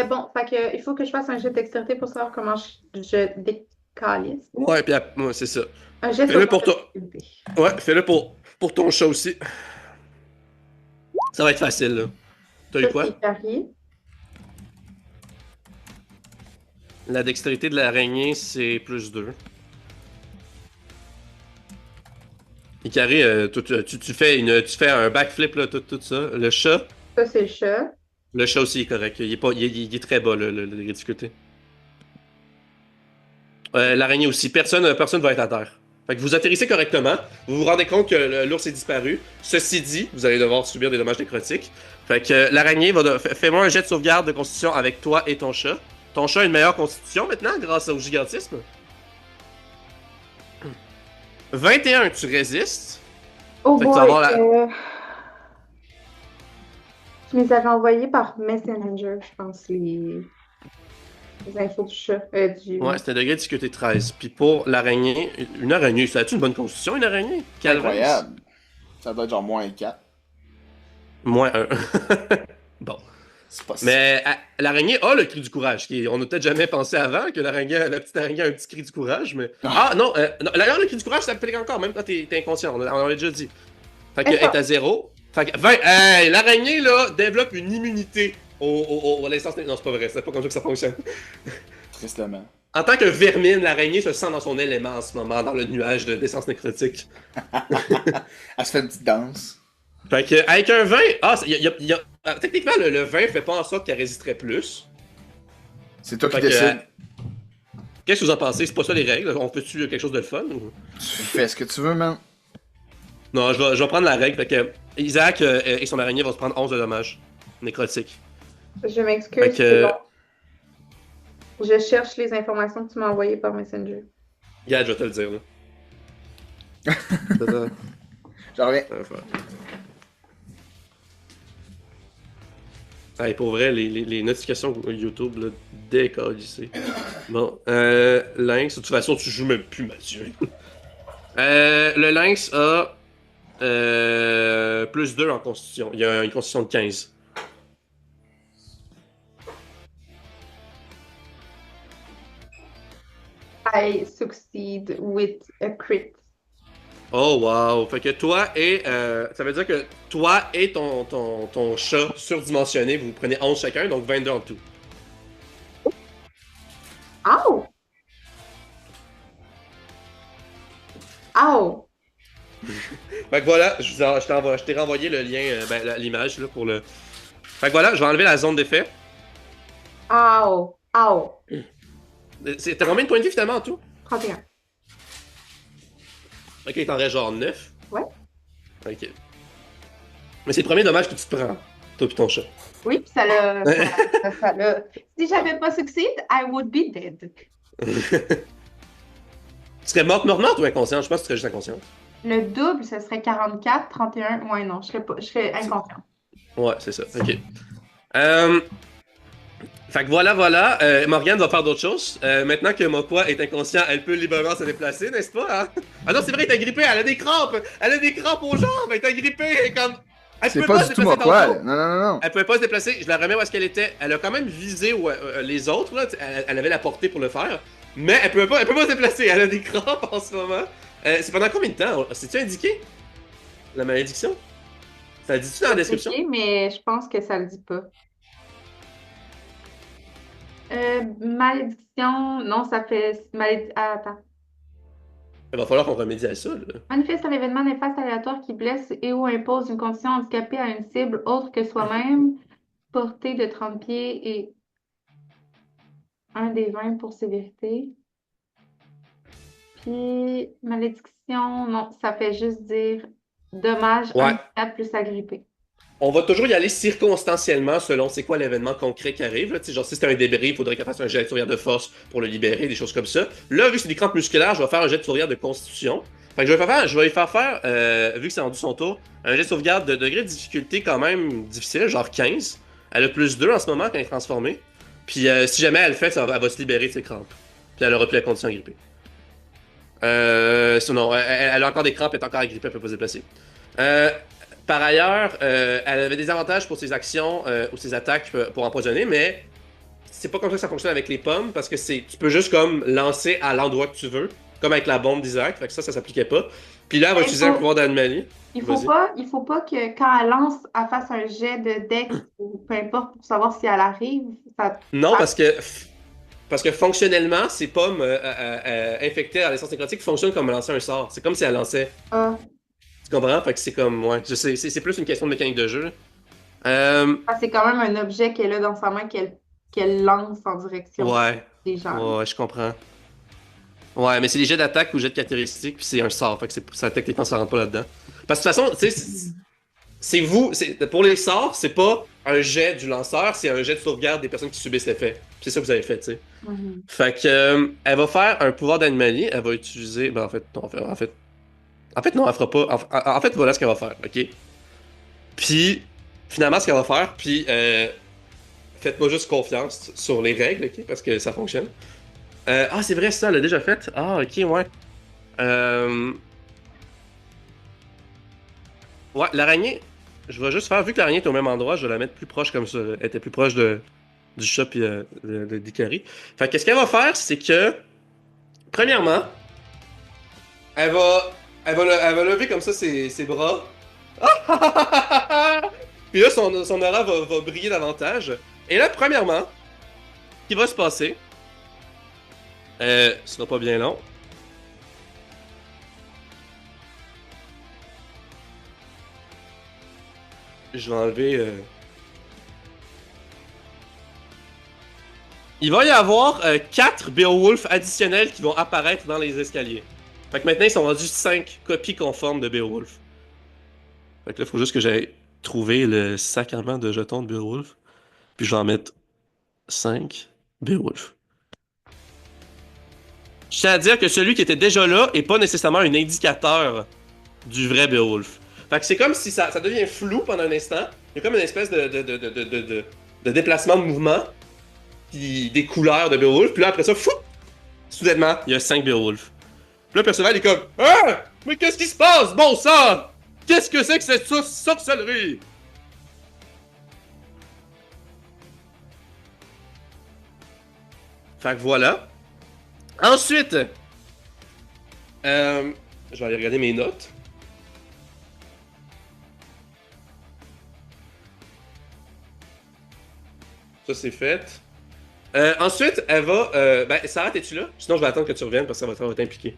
Bon, fait que il faut que je fasse un jet de dextérité pour savoir comment je décalisse. Ouais, puis ouais, c'est ça. Un jet Fais-le sur pour toi. Ouais, fais-le pour ton chat aussi. Ça va être facile, là. T'as eu quoi? La dextérité de l'araignée, c'est plus 2. Ikari, tu fais un backflip, là, tout ça. Le chat, Ça, c'est le chat. le chat aussi est correct. Il est très bas, le degré de difficulté. L'araignée aussi. Personne va être à terre. Fait que vous atterrissez correctement. Vous vous rendez compte que l'ours est disparu. Ceci dit, vous allez devoir subir des dommages nécrotiques. Fait que l'araignée va. Fais-moi un jet de sauvegarde de constitution avec toi et ton chat. Ton chat a une meilleure constitution maintenant grâce au gigantisme. 21, tu résistes. Oh Fait que tu vas boy, avoir tu les avais envoyés par Messenger, je pense, les infos du chat. Ouais, c'était degré de difficulté 13. Puis pour l'araignée, une araignée, ça a-tu une bonne constitution, une araignée? Incroyable. Ça doit être genre -4. Moins 1. Bon. C'est pas ça. Mais l'araignée a le cri du courage. On n'a peut-être jamais pensé avant que la petite araignée a un petit cri du courage, mais. Ah non, d'ailleurs, le cri du courage, ça s'applique encore, même quand t'es inconscient. On en a déjà dit. Fait qu'elle est à 0. Fait que 20. Hey, l'araignée, là, développe une immunité à l'essence. Non, c'est pas vrai, c'est pas comme ça que ça fonctionne. Tristement. En tant que vermine, l'araignée se sent dans son élément en ce moment, dans le nuage d'essence nécrotique. Elle se fait une petite danse. Fait que, avec un 20, techniquement, le 20 fait pas en sorte qu'elle résisterait plus. C'est toi qui Fait que, décides. qu'est-ce que vous en pensez? C'est pas ça les règles? On fait-tu quelque chose de le fun? Ou... Tu fais ce que tu veux, man. Non, je vais prendre la règle. Fait que Isaac et son araignée vont se prendre 11 de dommages nécrotiques. Je m'excuse, Fait que- c'est bon. Je cherche les informations que tu m'as envoyées par Messenger. Regarde, je vais te le dire. Là. J'en reviens. Hey, pour vrai, les notifications YouTube, là, décollent ici. Bon, Lynx, de toute façon, tu joues même plus, Mathieu. Le Lynx a plus 2 en constitution. Il a une constitution de 15. I succeed with a crit. Oh wow! Fait que toi et... ça veut dire que toi et ton chat surdimensionné, vous prenez 11 chacun, donc 22 en tout. Ow! Ow! Fait que voilà, je t'ai renvoyé le lien, l'image là, pour le... Fait que voilà, je vais enlever la zone d'effet. Ow! Ow! T'as combien de points de vie finalement en tout? 31. Ok, il t'en reste genre 9. Ouais. Ok. Mais c'est le premier dommage que tu te prends, toi pis ton chat. Oui, pis ça l'a. Ça l'a. Si j'avais pas succédé, I would be dead. Tu serais morte ou inconsciente? Je pense que tu serais juste inconsciente. Le double, ce serait 44, 31. Ouais, non, je serais inconsciente. Ouais, c'est ça. Ok. Fait que voilà. Morgane va faire d'autres choses. Maintenant que Mokwa est inconscient, elle peut librement se déplacer, n'est-ce pas? Hein? Ah non, c'est vrai, elle est agrippée, elle a des crampes! Elle a des crampes aux jambes, elle est agrippée, elle est comme... Elle C'est peut pas se du tout déplacer moi quoi. tantôt. Non. Elle pouvait pas se déplacer, je la remets où est-ce qu'elle était. Elle a quand même visé les autres, là. Elle avait la portée pour le faire. Mais elle peut pas se déplacer, elle a des crampes en ce moment. C'est pendant combien de temps? C'est-tu indiqué? La malédiction? Ça le dit-tu dans la description? Ok, mais je pense que ça le dit pas. Malédiction. Non, ça fait. Attends. Il va falloir qu'on remédie à ça, là. Manifeste un événement néfaste aléatoire qui blesse et ou impose une condition handicapée à une cible autre que soi-même, portée de 30 pieds et 1 des 20 pour sévérité. Puis, malédiction, non, ça fait juste dire dommage, Ouais. handicap plus agrippé. On va toujours y aller circonstanciellement selon c'est quoi l'événement concret qui arrive. Là. Genre, si c'est un débris, il faudrait qu'elle fasse un jet de sauvegarde de force pour le libérer, des choses comme ça. Là, vu que c'est des crampes musculaires, je vais faire un jet de sauvegarde de constitution. Fait que je vais lui faire faire, vu que c'est rendu son tour, un jet de sauvegarde de degré de difficulté quand même difficile, genre 15. Elle a plus 2 en ce moment quand elle est transformée. Puis si jamais elle le fait, elle va se libérer de ses crampes. Puis elle aura plus la condition agrippée. Sinon, elle a encore des crampes, elle est encore agrippée, elle peut pas se déplacer. Par ailleurs, elle avait des avantages pour ses actions ou ses attaques pour empoisonner, mais c'est pas comme ça que ça fonctionne avec les pommes, parce que tu peux juste comme lancer à l'endroit que tu veux, comme avec la bombe d'Isaac, fait que ça s'appliquait pas. Puis là, elle va utiliser un pouvoir d'anomalie. Il faut pas que quand elle lance, elle fasse un jet de dex ou peu importe pour savoir si elle arrive. Non, parce que fonctionnellement, ces pommes infectées à l'essence nécrotique fonctionnent comme lancer un sort. C'est comme si elle lançait. Ah. Tu comprends? Fait que c'est comme, ouais, je sais, c'est plus une question de mécanique de jeu. C'est quand même un objet qu'elle a dans sa main qu'elle lance en direction des gens. Ouais, je comprends. Ouais, mais c'est des jets d'attaque ou jets de caractéristiques, puis c'est un sort, fait que ça techniquement ça rentre pas là-dedans. Parce que de toute façon, tu sais, pour les sorts, c'est pas un jet du lanceur, c'est un jet de sauvegarde des personnes qui subissent l'effet. C'est ça que vous avez fait, tu sais. Mhm. Fait que, elle va faire un pouvoir d'anomalie, elle va utiliser, ben en fait, non, elle fera pas. En fait, voilà ce qu'elle va faire, ok? Puis, finalement, ce qu'elle va faire, puis faites-moi juste confiance sur les règles, ok? Parce que ça fonctionne. C'est vrai, ça, elle l'a déjà fait. Ah, ok, ouais. Ouais, l'araignée. je vais juste faire, vu que l'araignée est au même endroit, je vais la mettre plus proche comme ça. Elle était plus proche du chat puis d'Ikari. Fait que qu'est-ce qu'elle va faire, c'est que, premièrement, elle va, elle va lever comme ça ses bras. Puis là, son aura va briller davantage. Et là, premièrement, ce qui va se passer, ce sera pas bien long. Je vais enlever. Il va y avoir 4 Beowulf additionnels qui vont apparaître dans les escaliers. Fait que maintenant, ils sont rendus 5 copies conformes de Beowulf. Fait que là, il faut juste que j'aille trouver le sacrement de jetons de Beowulf. Puis je vais en mettre 5 Beowulf. Je tiens à dire que celui qui était déjà là est pas nécessairement un indicateur du vrai Beowulf. Fait que c'est comme si ça devient flou pendant un instant. Il y a comme une espèce de déplacement de mouvement. Puis des couleurs de Beowulf. Puis là, après ça, fou! Soudainement, il y a 5 Beowulf. Puis là, Perceval est comme ah! Mais qu'est-ce qui se passe, bon sang? Qu'est-ce que c'est que cette sorcellerie? Fait que voilà. Ensuite, je vais aller regarder mes notes. Ça, c'est fait. Ensuite, elle va. Ben, Sarah, t'es-tu là? Sinon, je vais attendre que tu reviennes parce que ça va t'impliquer.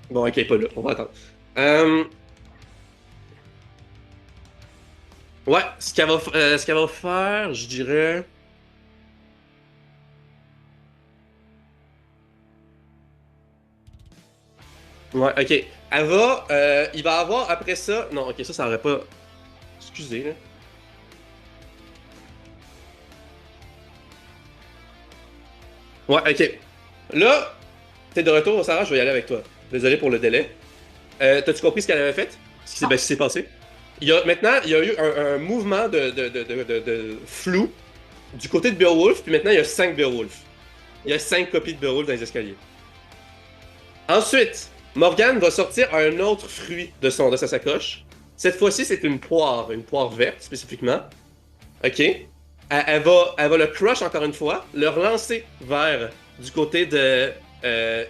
Bon, ok, pas là. On va attendre. Ouais, ce qu'elle va faire, je dirais. Ouais, ok. Elle va. Il va avoir après ça. Non, ok, ça aurait pas. Excusez, là. Ouais, ok. Là, t'es de retour, Sarah, je vais y aller avec toi. Désolé pour le délai. T'as-tu compris ce qu'elle avait fait? Ce qui s'est passé? Maintenant, il y a eu un mouvement de flou du côté de Beowulf, puis maintenant il y a 5 Beowulf. Il y a 5 copies de Beowulf dans les escaliers. Ensuite, Morgane va sortir un autre fruit de sa sacoche. Cette fois-ci, c'est une poire verte spécifiquement. Ok. Elle va le crush encore une fois, le relancer vers du côté de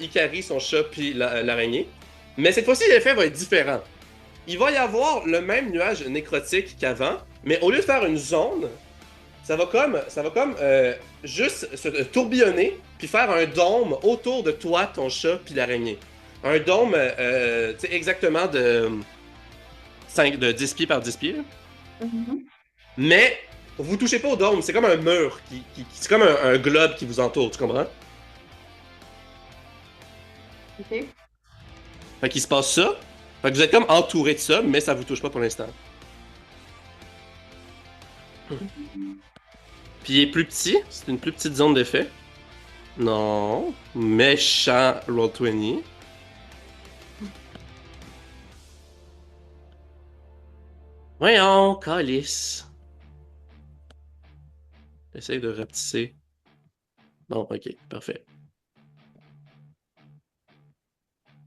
Ikari, son chat, puis l'araignée. Mais cette fois-ci, l'effet va être différent. Il va y avoir le même nuage nécrotique qu'avant, mais au lieu de faire une zone, ça va comme juste se tourbillonner, puis faire un dôme autour de toi, ton chat, puis l'araignée. Un dôme, tu sais, exactement de 10 pieds par 10 pieds. Là. Mhm. Mais vous touchez pas au dôme, c'est comme un mur, c'est comme un globe qui vous entoure, tu comprends? Ok. Fait qu'il se passe ça. Fait que vous êtes comme entouré de ça, mais ça vous touche pas pour l'instant. Puis il est plus petit, c'est une plus petite zone d'effet. Non, méchant Roll20. Voyons, calice. J'essaie de rapetisser. Bon, ok, parfait.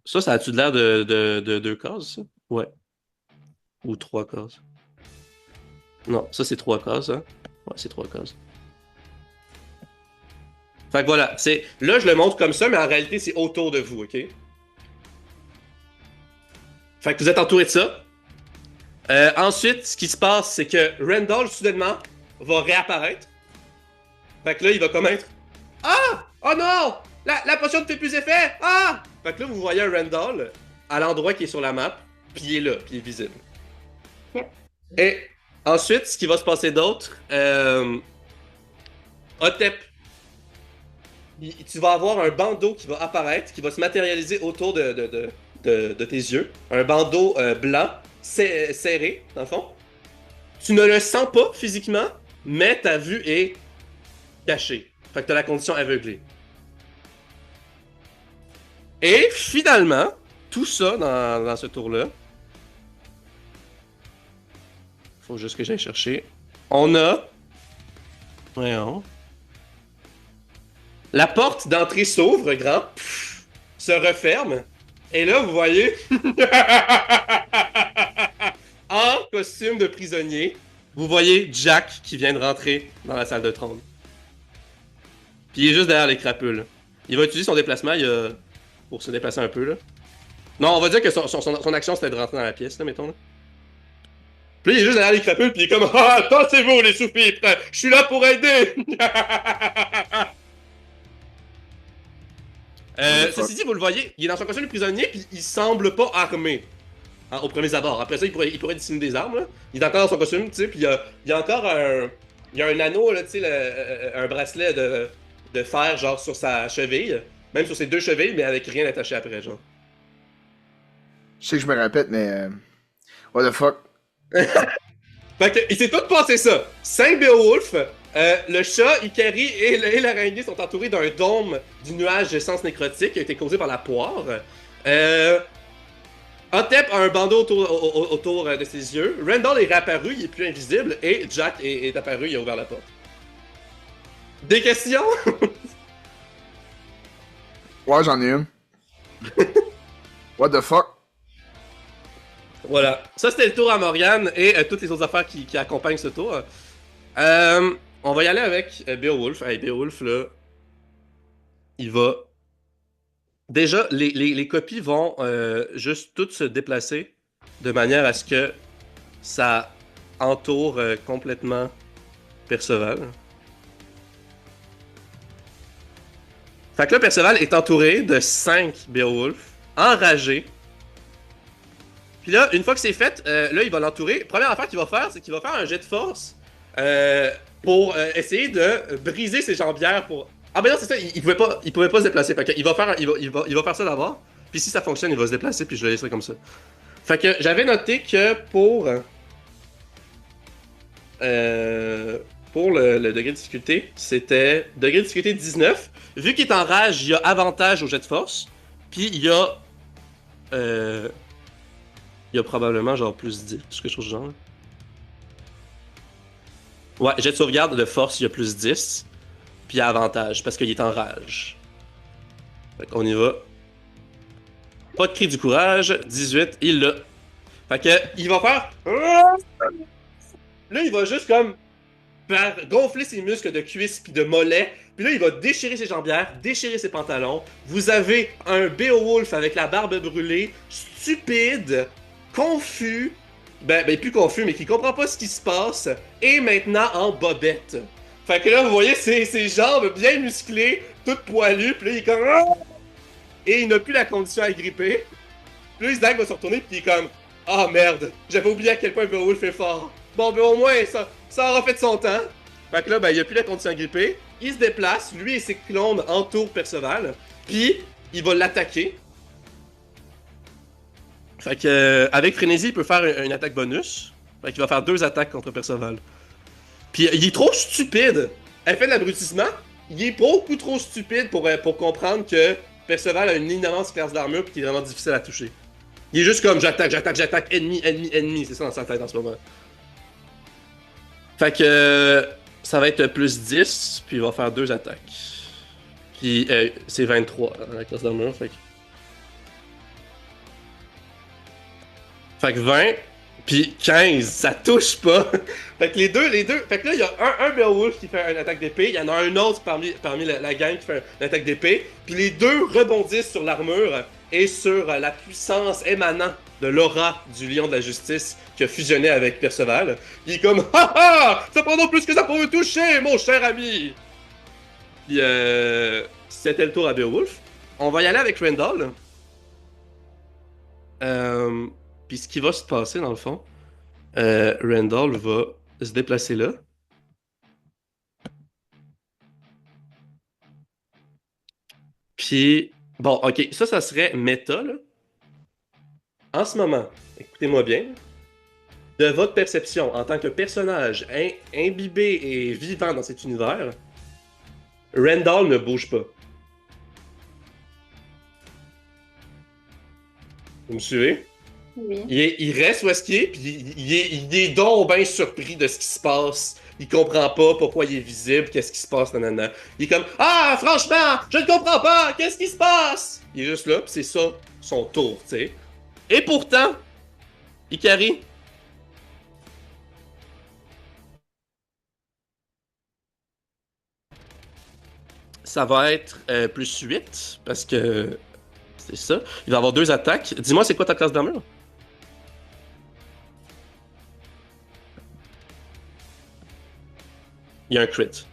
Ça a-tu de l'air de 2 cases, ça? Ouais. Ou 3 cases. Non, ça c'est 3 cases, hein? Ouais, c'est 3 cases. Fait que voilà, là je le montre comme ça, mais en réalité c'est autour de vous, ok? Fait que vous êtes entouré de ça. Ensuite, ce qui se passe, c'est que Randall soudainement va réapparaître. Fait que là, il va comme être ah! Oh non! La potion ne fait plus effet! Ah! Fait que là, vous voyez un Randall à l'endroit qui est sur la map, puis il est là, puis il est visible. Yep. Et ensuite, ce qui va se passer d'autre, Otep, tu vas avoir un bandeau qui va apparaître, qui va se matérialiser autour de tes yeux. Un bandeau blanc, serré, dans le fond. Tu ne le sens pas physiquement, mais ta vue est cachée. Fait que tu as la condition aveuglée. Et finalement, tout ça dans ce tour-là, faut juste que j'aille chercher. On a. Voyons. La porte d'entrée s'ouvre grand. se referme. Et là, vous voyez, en costume de prisonnier, vous voyez Jack qui vient de rentrer dans la salle de trône. Puis il est juste derrière les crapules. Il va utiliser son déplacement pour se déplacer un peu. Là. Non, on va dire que son action c'était de rentrer dans la pièce, là, mettons. Là. Puis là, il est juste derrière les crapules, puis il est comme ah, attendez-vous les sous-fifres, je suis là pour aider. Ceci dit, vous le voyez, il est dans son costume de prisonnier, puis il semble pas armé. Hein, au premier abord. Après ça, il pourrait dessiner des armes. Là. Il est encore dans son costume, tu sais, puis il y a encore un. Il y a un anneau, là, tu sais, un bracelet de fer, genre, sur sa cheville. Même sur ses deux chevilles, mais avec rien attaché après, genre. Je sais que je me répète, mais. What the fuck? Fait que, il s'est tout passé ça. 5 Beowulf, le chat, Ikari et l'araignée sont entourés d'un dôme du nuage d'essence nécrotique qui a été causé par la poire. Hotep a un bandeau autour de ses yeux. Randall est réapparu, il est plus invisible. Et Jack est apparu, il a ouvert la porte. Des questions? Ouais, j'en ai une. What the fuck? Voilà. Ça, c'était le tour à Morgane et toutes les autres affaires qui accompagnent ce tour. On va y aller avec Beowulf. Hey, Beowulf, là, il va... Déjà, les copies vont juste toutes se déplacer de manière à ce que ça entoure complètement Perceval. Fait que là, Perceval est entouré de 5 Beowulf, enragés. Puis là, une fois que c'est fait, là, il va l'entourer. Première affaire qu'il va faire, c'est qu'il va faire un jet de force pour essayer de briser ses jambières pour... Ah ben non, c'est ça, il pouvait pas se déplacer. Fait que il va faire ça d'abord. Puis si ça fonctionne, il va se déplacer, puis je le laisserai comme ça. Fait que j'avais noté que pour le degré de difficulté, c'était degré de difficulté 19. Vu qu'il est en rage, il y a avantage au jet de force. Puis il y a probablement genre plus 10, quelque chose du genre. Ouais, jet de sauvegarde de force, il y a plus 10. Puis il y a avantage, parce qu'il est en rage. Fait qu'on y va. Pas de cri du courage, 18, il l'a. Fait que, il va faire... Là, il va juste comme... gonfler ses muscles de cuisse puis de mollet. Puis là, il va déchirer ses jambières, déchirer ses pantalons. Vous avez un Beowulf avec la barbe brûlée, stupide, confus, ben plus confus, mais qui comprend pas ce qui se passe, et maintenant en bobette. Fait que là, vous voyez ses jambes bien musclées, toutes poilues, puis là, il est comme... Et il n'a plus la condition à gripper. Puis là, Isaac va se retourner, puis il est comme... Ah merde, j'avais oublié à quel point Beowulf est fort. Bon, ben au moins, ça aura fait son temps. Fait que là, ben, il a plus la condition à gripper. Il se déplace, lui et ses clones entourent Perceval, puis il va l'attaquer. Fait que, avec frénésie, il peut faire une attaque bonus. Fait qu'il va faire 2 attaques contre Perceval. Puis il est trop stupide. Elle fait de l'abrutissement. Il est beaucoup trop stupide pour comprendre que Perceval a une immense classe d'armure et qu'il est vraiment difficile à toucher. Il est juste comme j'attaque, ennemi. C'est ça dans sa tête en ce moment. Fait que ça va être plus 10, puis il va faire 2 attaques. Puis c'est 23 la classe d'armure. Fait que 20, puis 15, ça touche pas. Fait que les deux. Fait que là, il y a un Beowulf qui fait une attaque d'épée, il y en a un autre parmi la gang qui fait une attaque d'épée, puis les deux rebondissent sur l'armure et sur la puissance émanant de l'aura du Lion de la Justice qui a fusionné avec Perceval. Puis il est comme ha ha! Ça prend donc plus que ça pour me toucher, mon cher ami! Puis c'était le tour à Beowulf. On va y aller avec Randall. Puis ce qui va se passer dans le fond, Randall va se déplacer là. Puis, bon, ok, ça serait méta, là. En ce moment, écoutez-moi bien, de votre perception en tant que personnage imbibé et vivant dans cet univers, Randall ne bouge pas. Vous me suivez? Oui. Il reste où est-ce qu'il est, puis il est donc bien surpris de ce qui se passe. il comprend pas pourquoi il est visible, qu'est-ce qui se passe, nanana. Il est comme ah, franchement, je ne comprends pas, qu'est-ce qui se passe? Il est juste là, pis c'est ça son tour, tu sais. Et pourtant, Ikari, ça va être plus 8 parce que c'est ça. Il va avoir 2 attaques. Dis-moi, c'est quoi ta classe d'armure? Il y a un crit.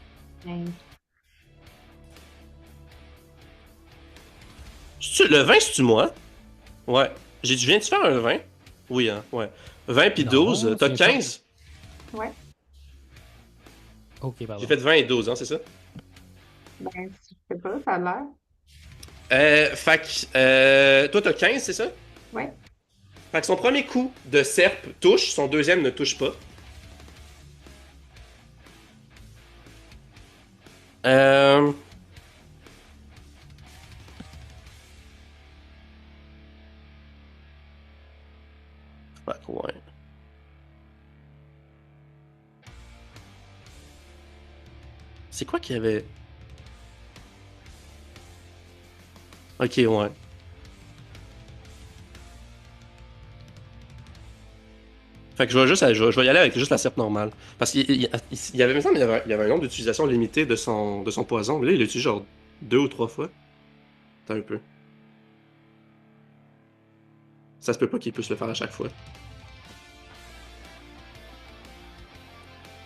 Le 20, c'est-tu moi? Ouais. Viens-tu faire un 20? Oui, hein, ouais. 20 puis Non, 12, t'as c'est 15? Ouais. Ok, pardon. J'ai fait 20 et 12, hein, c'est ça? Ben, je sais pas, ça a l'air. Toi, t'as 15, c'est ça? Ouais. Fait que son premier coup de serpe touche, son deuxième ne touche pas. Euh... Fuck, ouais. C'est quoi qu'il y avait? Ok, ouais. Fait que je vais y aller avec juste la serpe normale. Parce qu'il y avait, il me semble, il y avait un nombre d'utilisations limité de son poison. Mais là, il l'utilise genre 2 ou 3 fois. Attends un peu. Ça se peut pas qu'il puisse le faire à chaque fois.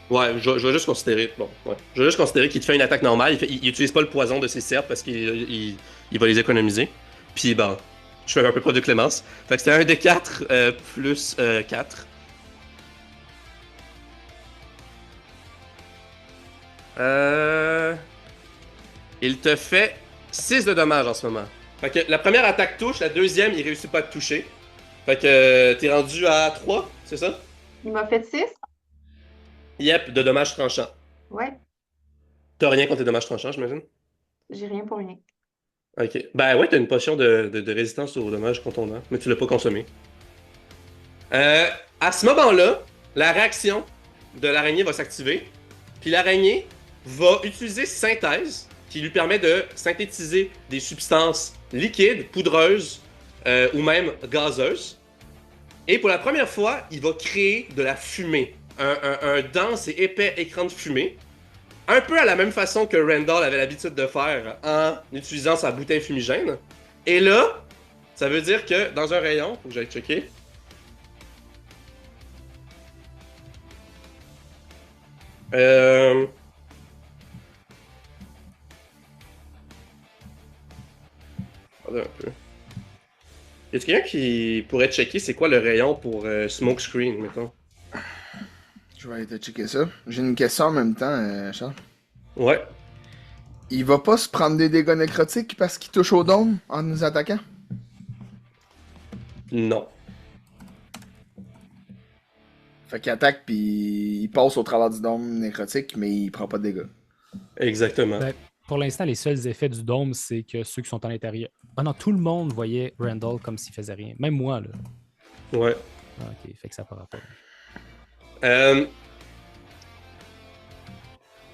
Ouais, je vais juste considérer. Bon, ouais. Je vais juste considérer qu'il te fait une attaque normale. Il utilise pas le poison de ses serpes parce qu'il va les économiser. Puis bon, je fais un peu pas de clémence. Fait que c'était un des 4 plus 4. Il te fait 6 de dommages en ce moment. Fait que la première attaque touche, la deuxième, il réussit pas à te toucher. Fait que t'es rendu à 3, c'est ça? Il m'a fait 6? Yep, de dommages tranchants. Ouais. T'as rien contre les dommages tranchants, j'imagine? J'ai rien pour rien. Ok. Ben ouais, t'as une potion de résistance aux dommages contondants, mais tu l'as pas consommé. À ce moment-là, la réaction de l'araignée va s'activer. Puis l'araignée va utiliser synthèse, qui lui permet de synthétiser des substances liquides, poudreuses ou même gazeuses. Et pour la première fois, il va créer de la fumée. Un dense et épais écran de fumée. Un peu à la même façon que Randall avait l'habitude de faire en utilisant sa bouteille fumigène. Et là, ça veut dire que dans un rayon, faut que j'aille checker. Attendez un peu. Y a quelqu'un qui pourrait checker c'est quoi le rayon pour smokescreen, mettons? Je vais aller te checker ça. J'ai une question en même temps, Charles. Ouais. Il va pas se prendre des dégâts nécrotiques parce qu'il touche au dôme en nous attaquant? Non. Fait qu'il attaque puis il passe au travers du dôme nécrotique, mais il prend pas de dégâts. Exactement. Ben, pour l'instant, les seuls effets du dôme, c'est que ceux qui sont à l'intérieur. Ah non, tout le monde voyait Randall comme s'il faisait rien. Même moi, là. Ouais. Ah, ok, fait que ça part pas.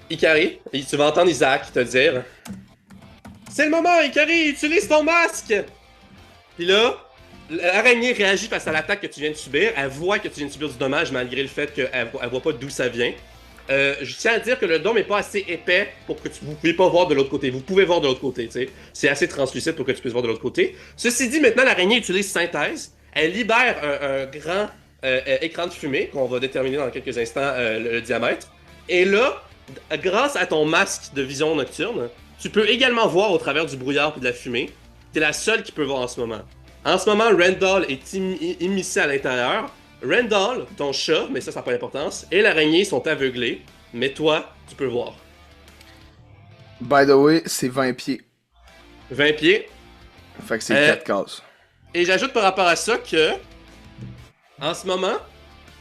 Ikari, tu vas entendre Isaac te dire c'est le moment, Ikari, utilise ton masque! Puis là, l'araignée réagit face à l'attaque que tu viens de subir. Elle voit que tu viens de subir du dommage malgré le fait qu'elle voit pas d'où ça vient. Je tiens à dire que le dôme est pas assez épais pour que vous puissiez pas voir de l'autre côté. Vous pouvez voir de l'autre côté, tu sais. C'est assez translucide pour que tu puisses voir de l'autre côté. Ceci dit, maintenant, l'araignée utilise synthèse. Elle libère un grand écran de fumée qu'on va déterminer dans quelques instants le diamètre. Et là, grâce à ton masque de vision nocturne, tu peux également voir au travers du brouillard et de la fumée. T'es la seule qui peut voir en ce moment. En ce moment, Randall est immiscé à l'intérieur. Randall, ton chat, mais ça n'a pas d'importance, et l'araignée sont aveuglés, mais toi, tu peux voir. By the way, c'est 20 pieds. 20 pieds. Fait que c'est 4 cases. Et j'ajoute par rapport à ça que, en ce moment,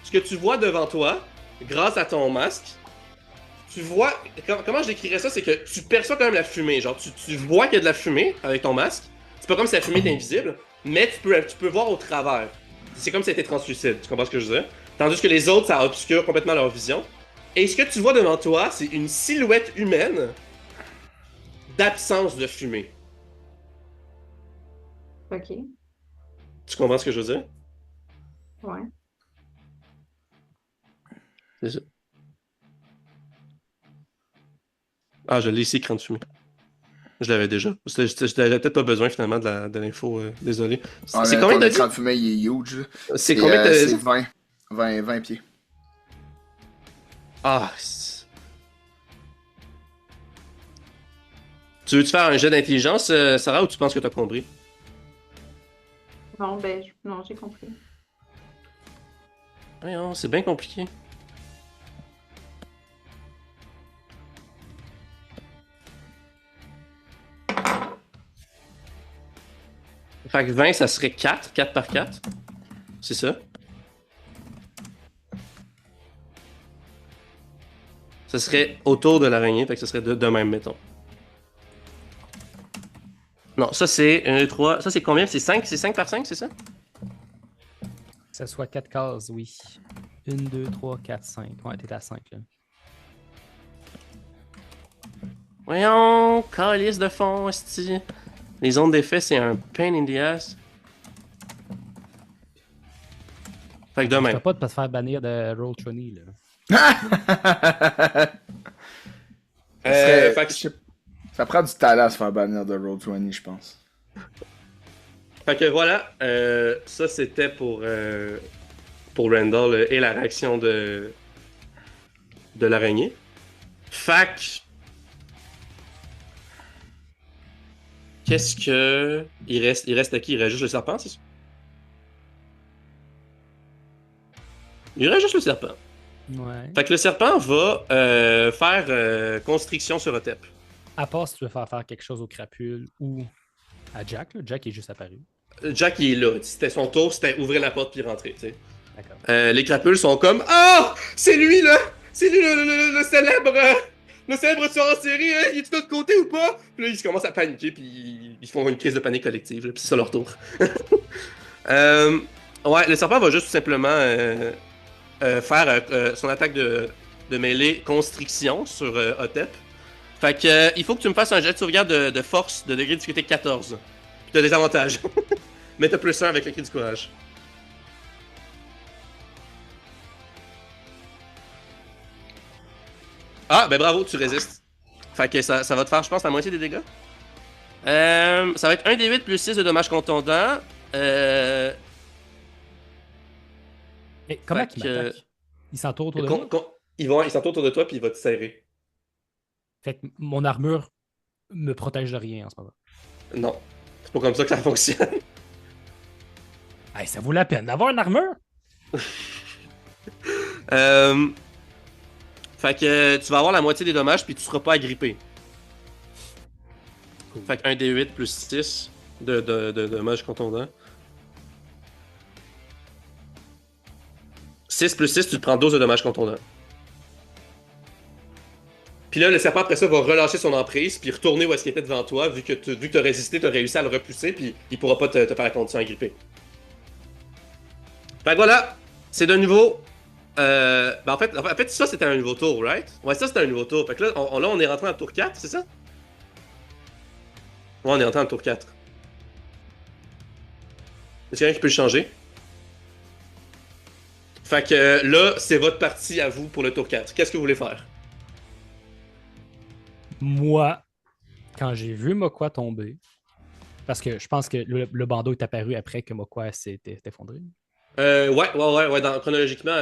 ce que tu vois devant toi, grâce à ton masque, tu vois, comment je décrirais ça, c'est que tu perçois quand même la fumée. Genre, tu vois qu'il y a de la fumée avec ton masque. C'est pas comme si la fumée est invisible, mais tu peux voir au travers. C'est comme si c'était translucide, tu comprends ce que je veux dire? Tandis que les autres, ça obscure complètement leur vision. Et ce que tu vois devant toi, c'est une silhouette humaine d'absence de fumée. OK. Tu comprends ce que je veux dire? Ouais. C'est ça. Ah, je l'ai ici, écran de fumée. Je l'avais déjà. Je n'avais peut-être pas besoin finalement de l'info. Désolé. Ah, C'est mais combien ton t'as écran dit? de fumée, il est huge. Là. C'est combien t'as C'est dit? 20 pieds. Ah. Tu veux-tu faire un jet d'intelligence, Sarah, ou tu penses que t'as compris? Non, ben, non, j'ai compris. Voyons, c'est bien compliqué. Fait que 20, ça serait 4 par 4. C'est ça? Ça serait autour de l'araignée, fait que ça serait de même, mettons. Non, ça c'est 1, 2, 3. Ça c'est combien? C'est 5 par 5, c'est ça? Que ce soit 4 cases, oui. 1, 2, 3, 4, 5. Ouais, t'es à 5 là. Voyons, calice de fond, esti. Les zones d'effet, c'est un pain in the ass. Fait que de Je même. peux pas te faire bannir de Roll20 là. Fait que, Ça prend du talent à se faire bannir de Roll20, je pense. fait que voilà, ça c'était pour Randall et la réaction de l'araignée. Fait que, qu'est-ce que... Il reste à qui? Il reste juste le serpent, c'est ça? Il reste juste le serpent. Ouais. Fait que le serpent va faire constriction sur Otep. À part si tu veux faire quelque chose au crapule ou à Jack, là. Jack est juste apparu. Jack, il est là. C'était son tour, c'était ouvrir la porte puis rentrer, tu sais. D'accord. Les crapules sont comme Ah! C'est lui, là! C'est lui, le célèbre! Le célèbre tueur en série, hein? Il est de l'autre côté ou pas? Puis là, ils commencent à paniquer, puis ils font une crise de panique collective, là, puis c'est ça leur tour. Ouais, le serpent va juste tout simplement faire son attaque de mêlée constriction sur Otep. Fait que il faut que tu me fasses un jet de sauvegarde de force de degré de difficulté 14. Puis t'as des avantages. Mais t'as plus 1 avec le cri du courage. Ah, ben bravo, tu résistes. Fait que ça va te faire, je pense, la moitié des dégâts. Ça va être 1 des 8 plus 6 de dommages contondants. Mais comment Fait il que- m'attaque? Il s'entoure autour de moi? Il s'entoure autour de toi puis il va te serrer. Fait que mon armure me protège de rien en ce moment. Non, c'est pas comme ça que ça fonctionne. Hey, ça vaut la peine d'avoir une armure? Euh, Fait que tu vas avoir la moitié des dommages puis tu seras pas agrippé. Cool. Fait que 1 des 8 plus 6 de dommages contondants. 6 plus 6, tu te prends 12 de dommages contondants. Puis là, le serpent après ça va relâcher son emprise puis retourner où est-ce qu'il était devant toi. Vu que tu as résisté, tu as réussi à le repousser puis il pourra pas te faire la condition agrippée. Fait que voilà, c'est de nouveau. Ben en fait, ça c'était un nouveau tour, right? Ouais, ça c'était un nouveau tour. Fait que là, on est rentré dans le tour 4, c'est ça? Ouais, on est rentré dans le tour 4. Est-ce qu'il y a quelqu'un qui peut le changer? Fait que là, c'est votre partie à vous pour le tour 4. Qu'est-ce que vous voulez faire? Moi, quand j'ai vu Mokwa tomber, parce que je pense que le bandeau est apparu après que Mokwa s'est effondré. Ouais. Chronologiquement,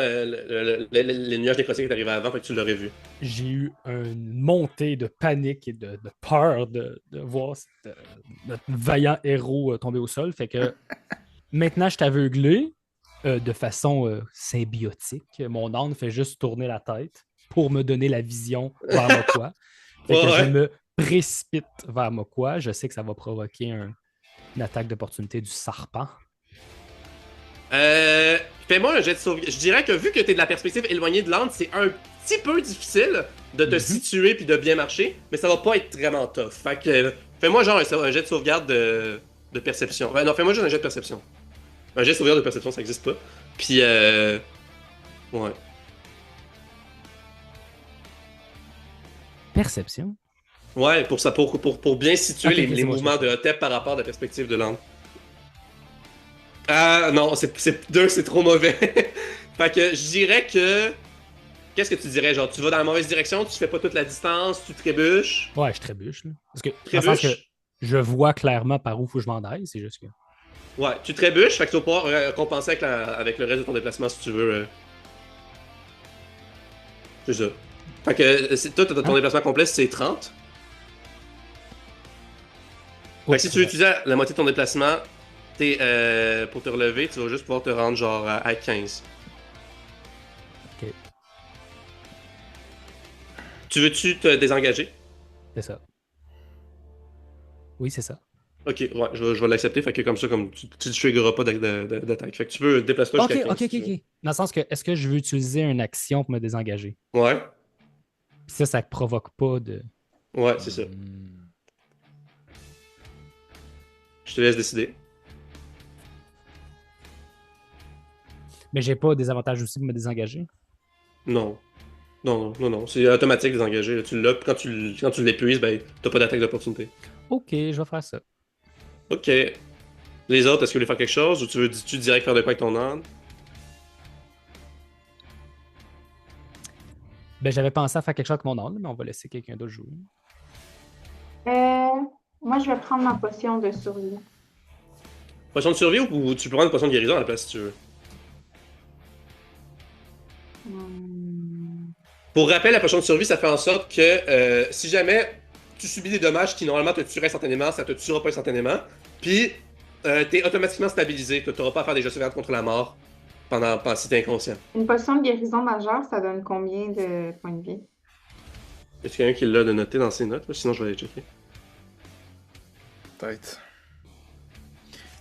les nuages nécrotiques est arrivé avant, fait que tu l'aurais vu. J'ai eu une montée de panique et de peur de voir notre vaillant héros tomber au sol. Fait que maintenant, je suis aveuglé de façon symbiotique. Mon âne fait juste tourner la tête pour me donner la vision vers Mokwa. Fait que je me précipite vers Mokwa. Je sais que ça va provoquer une attaque d'opportunité du serpent. Fais-moi un jet de sauvegarde. Je dirais que vu que t'es de la perspective éloignée de l'âne, c'est un petit peu difficile de te situer puis de bien marcher, mais ça va pas être vraiment tough. Fait que fais-moi genre un jet de sauvegarde de perception. Ouais, non, fais-moi juste un jet de perception. Un jet de sauvegarde de perception, ça existe pas. Puis ouais. Perception. Ouais, pour bien situer Ok, les, ok, les c'est bon, mouvements je de Hotep par rapport à la perspective de l'angle. Ah non, c'est trop mauvais. Fait que je dirais que. Qu'est-ce que tu dirais? Genre, tu vas dans la mauvaise direction, tu fais pas toute la distance, tu trébuches. Ouais, je trébuche, là. Parce que, dans le sens que Trébuches? je vois clairement par où faut que je m'en aille, c'est juste que. Ouais, tu trébuches, fait que tu vas pouvoir compenser avec le reste de ton déplacement si tu veux. C'est ça. Fait que toi, ton Hein? déplacement complet, c'est 30. Fait Oh, que si tu c'est veux vrai. utiliser la moitié de ton déplacement, pour te relever, tu vas juste pouvoir te rendre genre à 15. Ok, Tu veux-tu te désengager? c'est ça. Oui, c'est ça. Ok, ouais, je vais l'accepter. Fait que comme ça, comme tu ne triggeras pas d'attaque. Fait que tu peux déplacer-toi Ok, jusqu'à 15 ok, si ok, tu veux. ok. Dans le sens que, est-ce que je veux utiliser une action pour me désengager? Ouais, Puis ça provoque pas de. ouais, c'est ça. Hmm. Je te laisse décider. Mais j'ai pas des avantages aussi pour me désengager. Non. Non, non, non, non. C'est automatique désengagé. Là. Tu l'as, puis quand tu l'épuises, ben, t'as pas d'attaque d'opportunité. Ok, je vais faire ça. Ok. Les autres, est-ce que vous voulez faire quelque chose ou tu direct faire de quoi avec ton âne? Ben, j'avais pensé à faire quelque chose avec mon ordre, mais on va laisser quelqu'un d'autre jouer. Euh, Moi, je vais prendre ma potion de survie. Potion de survie ou tu peux prendre une potion de guérison à la place si tu veux? Hmm. Pour rappel, la potion de survie, ça fait en sorte que si jamais tu subis des dommages qui normalement te tueraient instantanément, ça te tuera pas instantanément. Puis, t'es automatiquement stabilisé. Tu n'auras pas à faire des jeux de sauvegarde contre la mort si t'es inconscient. Une potion de guérison majeure, ça donne combien de points de vie? Est-ce qu'il y a quelqu'un qui l'a de noter dans ses notes? Sinon, je vais aller checker. Peut-être.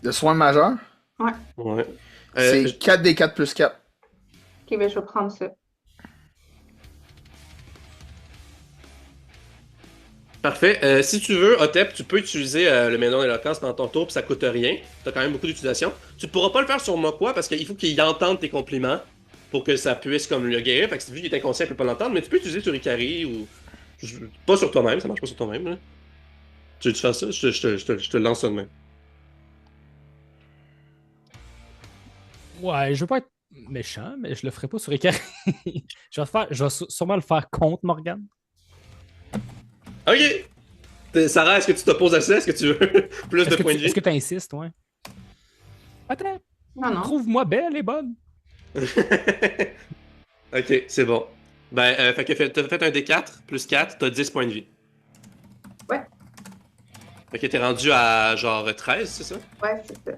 De soins majeurs, Ouais. Ouais. c'est 4d4 plus 4. Ok, ben je vais prendre ça. Parfait. Si tu veux, Otep, tu peux utiliser le médaillon d'éloquence pendant ton tour, puis ça coûte rien. T'as quand même beaucoup d'utilisation. Tu ne pourras pas le faire sur Mokwa parce qu'il faut qu'il entende tes compliments pour que ça puisse comme le guérir. Fait que vu qu'il est inconscient, il peut pas l'entendre, mais tu peux utiliser sur Ikari ou. Pas sur toi-même, ça marche pas sur toi-même. Là. Tu veux-tu faire ça? Je te lance ça de même. Ouais, je veux pas être méchant, mais je le ferai pas sur Ikari. Je vais sûrement le faire contre Morgane. Ok! Sarah, est-ce que tu t'opposes à ça? Est-ce que tu veux plus de points de Est-ce que vie? tu insistes, ouais? Attends, Non, non. trouve-moi belle et bonne. Ok, c'est bon. Ben, fait que t'as fait un D4 plus 4, t'as 10 points de vie. Ouais, Fait que t'es rendu à genre 13, c'est ça? ouais, c'est ça.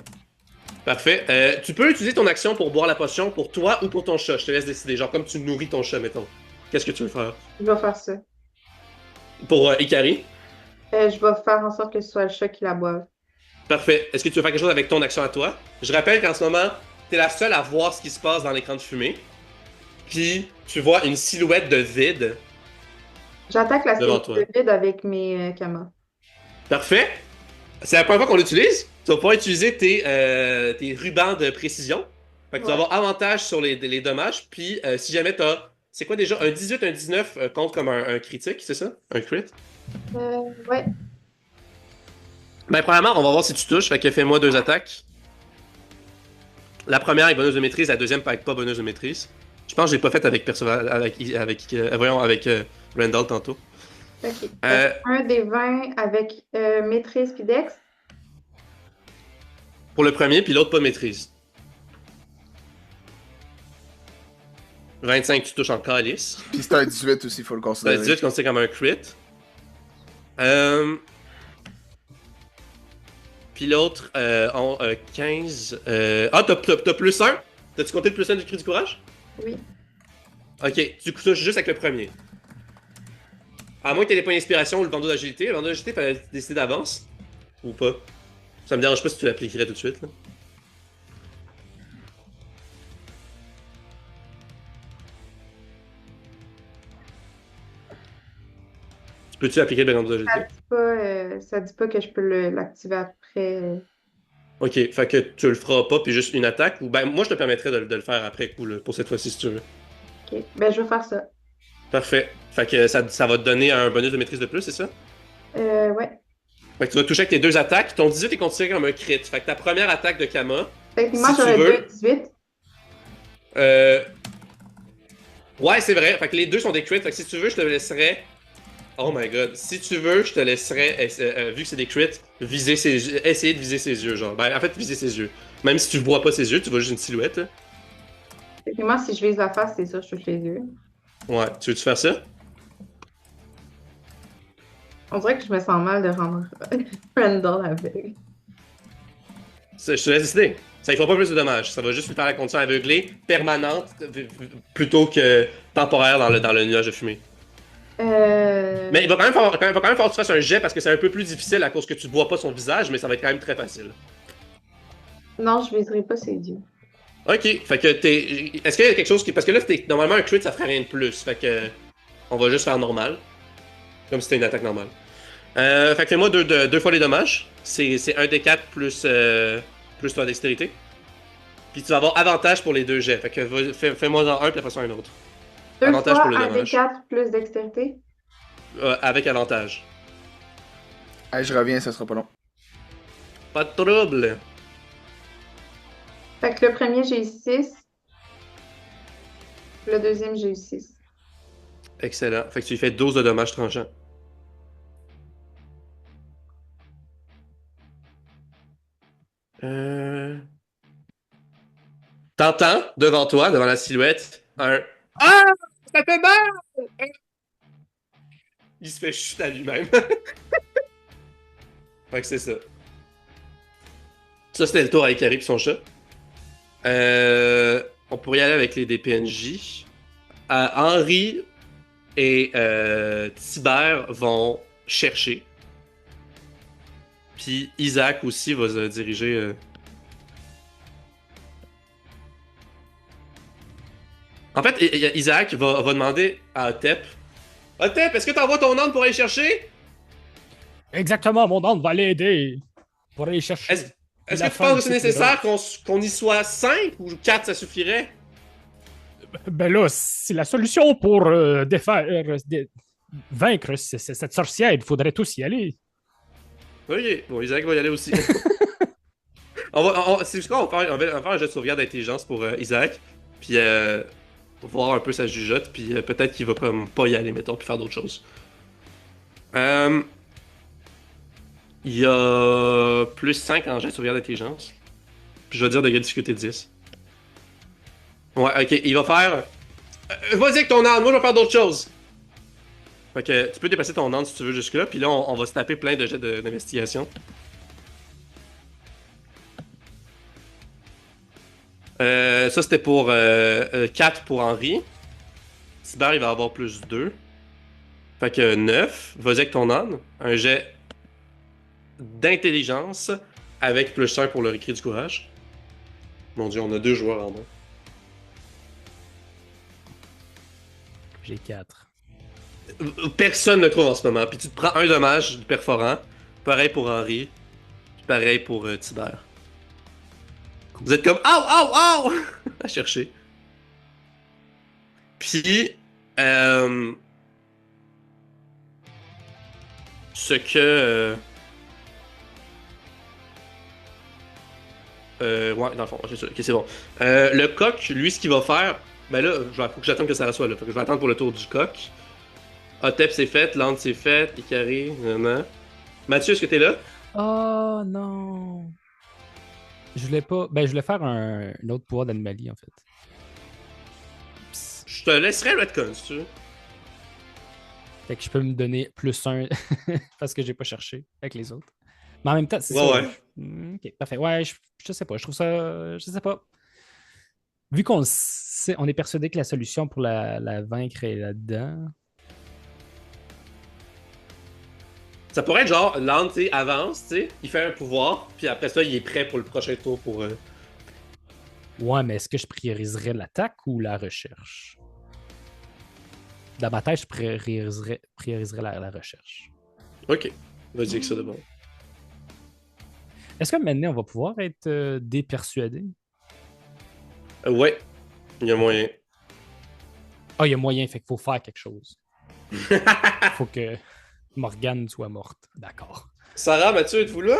Parfait. Tu peux utiliser ton action pour boire la potion pour toi ou pour ton chat. Je te laisse décider. Genre comme tu nourris ton chat, mettons. Qu'est-ce que tu veux faire? Je vais faire ça. Pour Ikari? Je vais faire en sorte que ce soit le chat qui la boive. Parfait. Est-ce que tu veux faire quelque chose avec ton action à toi? Je rappelle qu'en ce moment, t'es la seule à voir ce qui se passe dans l'écran de fumée. Puis, tu vois une silhouette de vide J'attaque la devant cellule toi. de vide avec mes kamas. Parfait. C'est la première fois qu'on l'utilise. Tu vas pouvoir utiliser tes rubans de précision. Fait que tu vas Ouais. avoir avantage sur les dommages. Puis si jamais t'as. C'est quoi déjà? Un 18, un 19 compte comme un critique, c'est ça? Un crit? Ouais. Ben, premièrement, on va voir si tu touches. Fait que fais-moi 2 attaques. La première avec bonus de maîtrise, la deuxième avec pas bonus de maîtrise. Je pense que je l'ai pas faite avec Randall tantôt. Ok. Euh, Un des 20 avec maîtrise puis dex. pour le premier, puis l'autre pas maîtrise. 25, tu touches en calice. Puis c'est un 18 aussi, il faut le T'as considérer. 18 considéré comme un crit. Puis l'autre, 15. Ah, t'as plus 1? T'as-tu compté le plus 1 du cri du courage? Oui. Ok, tu touches juste avec le premier. À moins que t'aies des points d'inspiration ou le bandeau d'agilité. Le bandeau d'agilité, fallait décider d'avance. Ou pas. Ça me dérange pas si tu l'appliquerais tout de suite. Là. Peux-tu appliquer le bandeau d'agilité? Ça dit pas que je peux l'activer après. Ok, fait que tu le feras pas, puis juste une attaque. Ou ben, moi, je te permettrais de le faire après coup, là, pour cette fois-ci, si tu veux. Ok. Ben, je vais faire ça. Parfait. Fait que ça va te donner un bonus de maîtrise de plus, c'est ça? Ouais. Fait que tu vas toucher avec tes deux attaques. Ton 18 est considéré comme un crit. Fait que ta première attaque de Kama, Techniquement, si tu j'aurais veux. 2 18. euh, Ouais, c'est vrai. Fait que les deux sont des crits. Fait que si tu veux, je te laisserais. Oh my god. Si tu veux, je te laisserais, vu que c'est des crits, essayer de viser ses yeux, genre. Ben, en fait, viser ses yeux. Même si tu vois pas ses yeux, tu vois juste une silhouette. Là. Techniquement, si je vise la face, c'est ça, je touche les yeux. Ouais. Tu veux-tu faire ça? On dirait que je me sens mal de rendre Randall aveugle. Je te laisse décider. Ça ne fera pas plus de dommages. Ça va juste lui faire la condition aveuglée, permanente, plutôt que temporaire dans le nuage de fumée. Mais il va quand même falloir que tu fasses un jet parce que c'est un peu plus difficile à cause que tu ne vois pas son visage, mais ça va être quand même très facile. Non, je viserai pas ses yeux. Ok, fait que t'es. Est-ce qu'il y a quelque chose qui. Parce que là, normalement, un crit, ça ferait rien de plus. Fait que. On va juste faire normal. Comme si c'était une attaque normale. Fait que fais-moi deux fois les dommages. C'est un des 4 plus ta dextérité. Puis tu vas avoir avantage pour les deux jets. Fait que fais-moi en un, puis après ça un autre. Deux Avantage pour fois le un dommage. D4 plus dextérité. Avec avantage. Hey, je reviens, ça sera pas long. Pas de trouble. Fait que le premier, j'ai eu 6. Le deuxième, j'ai eu 6. Excellent. Fait que tu lui fais 12 de dommages tranchants. Euh... T'entends devant toi, devant la silhouette, un Ah! Ça fait mal! Il se fait chute à lui-même. Fait que c'est ça. Ça, c'était le tour avec Harry et son chat. On pourrait y aller avec les DPNJ. Henri et Tibère vont chercher. Puis Isaac aussi va se diriger. En fait, Isaac va demander à Otep Otep, est-ce que t'envoies ton âne pour aller chercher? Exactement, mon âne va l'aider pour aller chercher. Est-ce Puis est-ce la que tu fin penses que c'est c'est nécessaire heureuse. qu'on y soit 5 ou 4 ça suffirait? Ben là, c'est la solution pour vaincre cette sorcière. Il faudrait tous y aller. Ok, bon, Isaac va y aller aussi. C'est juste quoi, on va faire un jet de sauvegarde d'intelligence pour Isaac. Puis voir un peu sa jugeote. Puis peut-être qu'il va pas y aller, mettons, puis faire d'autres choses. Euh, Il y a plus 5 en jet de sauvegarde d'intelligence. Puis je vais dire degré de difficulté 10. Ouais, ok, il va faire. Vas-y avec ton âne, moi je vais faire d'autres choses. Fait que tu peux dépasser ton âne si tu veux jusque-là. Puis là, on va se taper plein de jets d'investigation. Ça, c'était pour 4 pour Henri. Cyber, il va avoir plus 2. Fait que 9. Vas-y avec ton âne. Un jet d'intelligence avec plus 1 pour le récrit du courage. Mon dieu, on a 2 joueurs en main. J'ai 4. Personne ne trouve en ce moment. Puis tu te prends un dommage du perforant. Pareil pour Henri. Puis pareil pour Tibère. Vous êtes comme Aouh, aouh, aouh! À chercher. Puis, ce que. Ouais, dans le fond, c'est ça. Ok, c'est bon. Le coq, lui, ce qu'il va faire. Ben là, faut que j'attende que ça soit là. Fait que je vais attendre pour le tour du coq. Otep c'est fait, Land c'est fait, Ikari, non. Mathieu, est-ce que t'es là? Oh non. Je voulais pas. Ben, je voulais faire un autre pouvoir d'anomalie, en fait. Psst. Je te laisserai Redcon si tu veux. Fait que je peux me donner plus 1 parce que j'ai pas cherché avec les autres. Mais en même temps, c'est Ouais, ça. ouais. Ok, parfait. Ouais, je sais pas. Je trouve ça. Je sais pas. Vu qu'on sait, on est persuadé que la solution pour la vaincre est là-dedans. Ça pourrait être genre, Land, tu sais, avance, tu sais, il fait un pouvoir, puis après ça, il est prêt pour le prochain tour pour. Ouais, mais est-ce que je prioriserais l'attaque ou la recherche? Dans ma tête, je prioriserais la recherche. Ok. Vas-y avec ça de bon. Est-ce que maintenant, on va pouvoir être dépersuadé? Ouais, il y a moyen. Ah, il y a moyen, fait qu'il faut faire quelque chose. Faut que Morgane soit morte. D'accord. Sarah, Mathieu, êtes-vous là?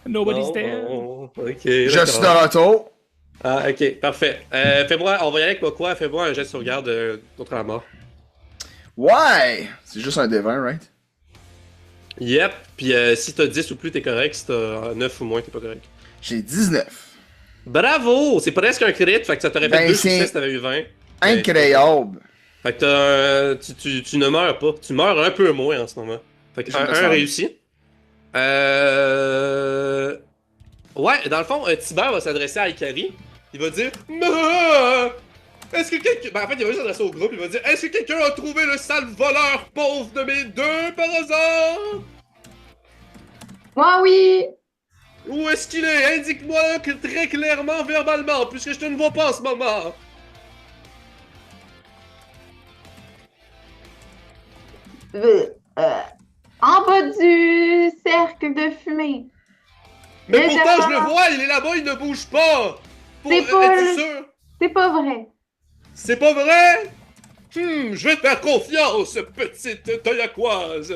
Nobody's Non, there. bon, ok, Je suis de d'accord. retour. Ah, ok, parfait. Fais-moi, on va y aller avec quoi? Fais-moi un jet de sauvegarde contre la mort. Ouais! C'est juste un D20, right? Yep, puis si t'as 10 ou plus, t'es correct. Si t'as 9 ou moins, t'es pas correct. J'ai 19. Bravo! C'est presque un crit, fait que ça t'aurait fait Ben, 2 c'est succès si t'avais eu 20. Incroyable! Fait que tu ne meurs pas. Tu meurs un peu moins en ce moment. Fait que Je me un sens- réussi. Ouais, dans le fond, Tibère va s'adresser à Ikari. Il va dire Est-ce que quelqu'un. Ben, en fait, il va juste s'adresser au groupe. Il va dire Est-ce que quelqu'un a trouvé le sale voleur pauvre de mes deux par hasard? Moi, oui! Où est-ce qu'il est? Indique-moi très clairement, verbalement, puisque je te ne vois pas en ce moment. Euh, euh, En bas du cercle de fumée. Mais pourtant, je le Légèrement. vois, il est là-bas, il ne bouge pas. C'est pas Es-tu le- sûr? C'est pas vrai. C'est pas vrai? Je vais te faire confiance, petite toyaquoise.